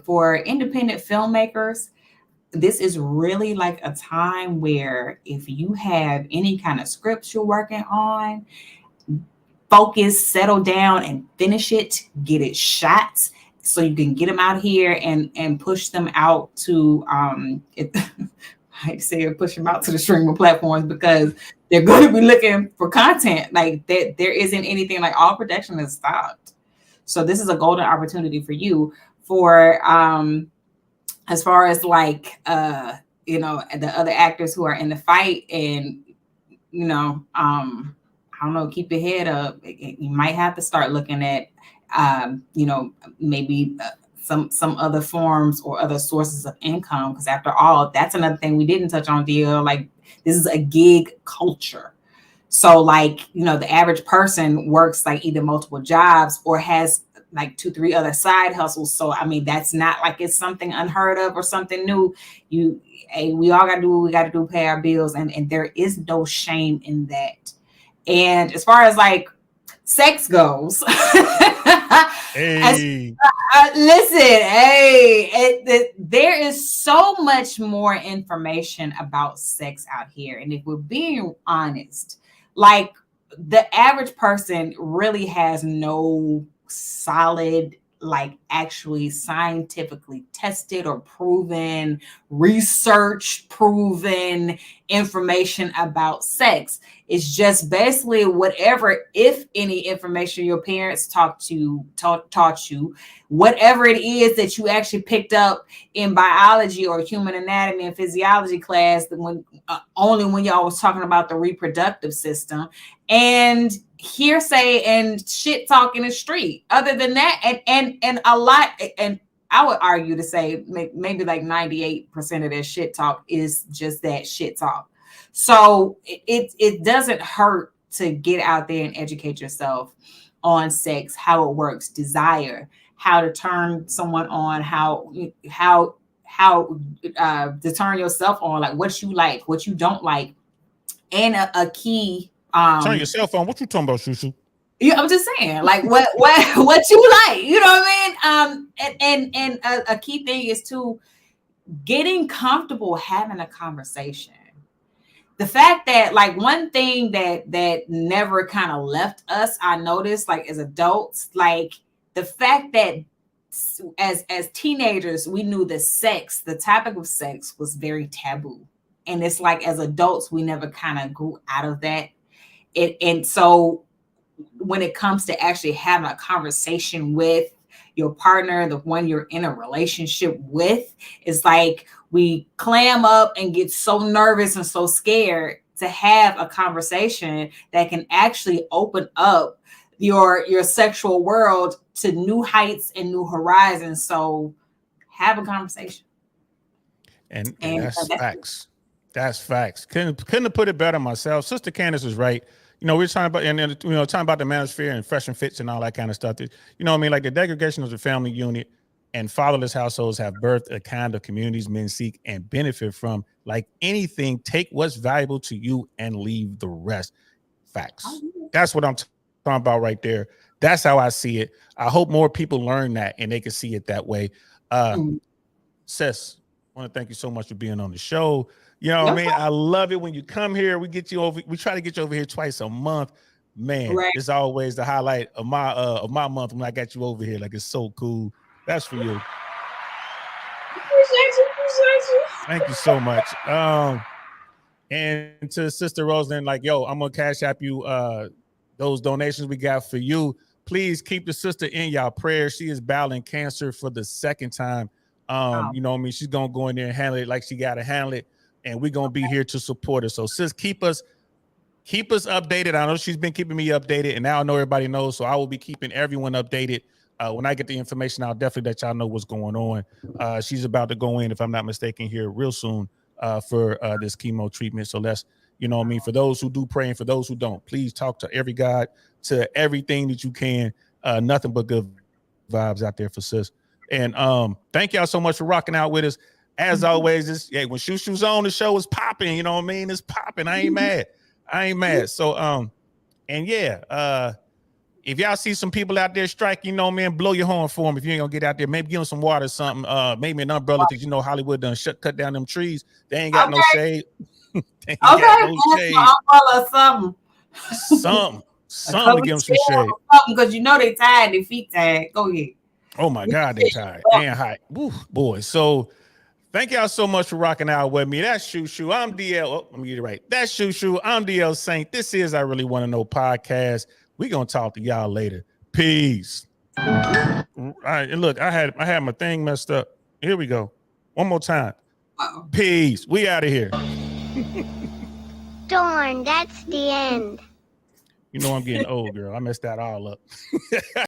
For independent filmmakers, this is really like a time where if you have any kind of scripts you're working on, focus, settle down, and finish it. Get it shot so you can get them out here and push them out to I say push them out to the streaming platforms, because they're going to be looking for content. Like that, there isn't anything, like, all production is stopped. So this is a golden opportunity for you for as far as, like, the other actors who are in the fight, and I don't know, keep your head up. You might have to start looking at maybe some other forms or other sources of income. Because after all, that's another thing we didn't touch on, deal. Like, this is a gig culture. So like, the average person works like either multiple jobs or has like 2-3 other side hustles. So I mean, that's not like it's something unheard of or something new. We all gotta do what we gotta do, pay our bills, and there is no shame in that. And as far as like sex goes, Hey, listen, there is so much more information about sex out here. And if we're being honest, like, the average person really has no solid, like, actually scientifically tested or proven, research proven information about sex. It's just basically whatever, if any, information your parents taught you, whatever it is that you actually picked up in biology or human anatomy and physiology class, only when y'all was talking about the reproductive system, and hearsay and shit talk in the street. Other than that, and a lot, and I would argue to say maybe like 98% of that shit talk is just that shit talk. So it doesn't hurt to get out there and educate yourself on sex, how it works, desire, how to turn someone on, how to turn yourself on, like what you like, what you don't like, and a key. turn your cell phone. What you talking about, Shu Shu? Yeah, I'm just saying, like what you like, you know what I mean? And a key thing is to getting comfortable having a conversation. The fact that, like, one thing that never kind of left us, I noticed, like, as adults, like, the fact that as teenagers, we knew the topic of sex was very taboo. And it's like, as adults, we never kind of grew out of that. And so when it comes to actually having a conversation with your partner, the one you're in a relationship with, it's like we clam up and get so nervous and so scared to have a conversation that can actually open up your sexual world to new heights and new horizons. So have a conversation. And that's facts. That's facts. Couldn't have put it better myself. Sister Candace is right. We're talking about, and talking about the manosphere and fresh and fits and all that kind of stuff. Like the degradation of the family unit and fatherless households have birthed a kind of communities men seek and benefit from. Like anything, take what's valuable to you and leave the rest. Facts. That's what I'm talking about right there. That's how I see it. I hope more people learn that and they can see it that way. Sis, I want to thank you so much for being on the show. You know what I mean? I love it when you come here. We try to get you over here twice a month. Man, right. It's always the highlight of my month when I got you over here. Like, it's so cool. That's for you. Appreciate you. Thank you so much. And to Sister Rosalind, like, yo, I'm gonna cash app you those donations we got for you. Please keep the sister in y'all prayers. She is battling cancer for the second time. You know what I mean? She's gonna go in there and handle it like she gotta handle it. And we're gonna be here to support her. So, sis, keep us updated. I know she's been keeping me updated, and now I know everybody knows. So I will be keeping everyone updated. When I get the information, I'll definitely let y'all know what's going on. She's about to go in, if I'm not mistaken, here real soon for this chemo treatment. So let's, for those who do pray and for those who don't, please talk to every God, to everything that you can. Nothing but good vibes out there for sis. And thank y'all so much for rocking out with us. As always, when Shu Shu's on, the show is popping. You know what I mean? It's popping. I ain't mad. So, and yeah, if y'all see some people out there striking, man, blow your horn for them. If you ain't gonna get out there, maybe give them some water or something. Maybe an umbrella, because Hollywood done cut down them trees. They ain't got no shade. Okay, umbrella, something to give them some shade. Because they tired, their feet tired. Go ahead. Oh my God, they tired and hot. Woo, boy. So thank y'all so much for rocking out with me. That's Shu Shu. I'm DL. Oh, let me get it right. That's Shu Shu. I'm DL Saint. This is I Really Want to Know podcast. We're gonna talk to y'all later. Peace. All right, and look, I had my thing messed up. Here we go. One more time. Peace. We out of here. Darn, that's the end. I'm getting old, girl. I messed that all up.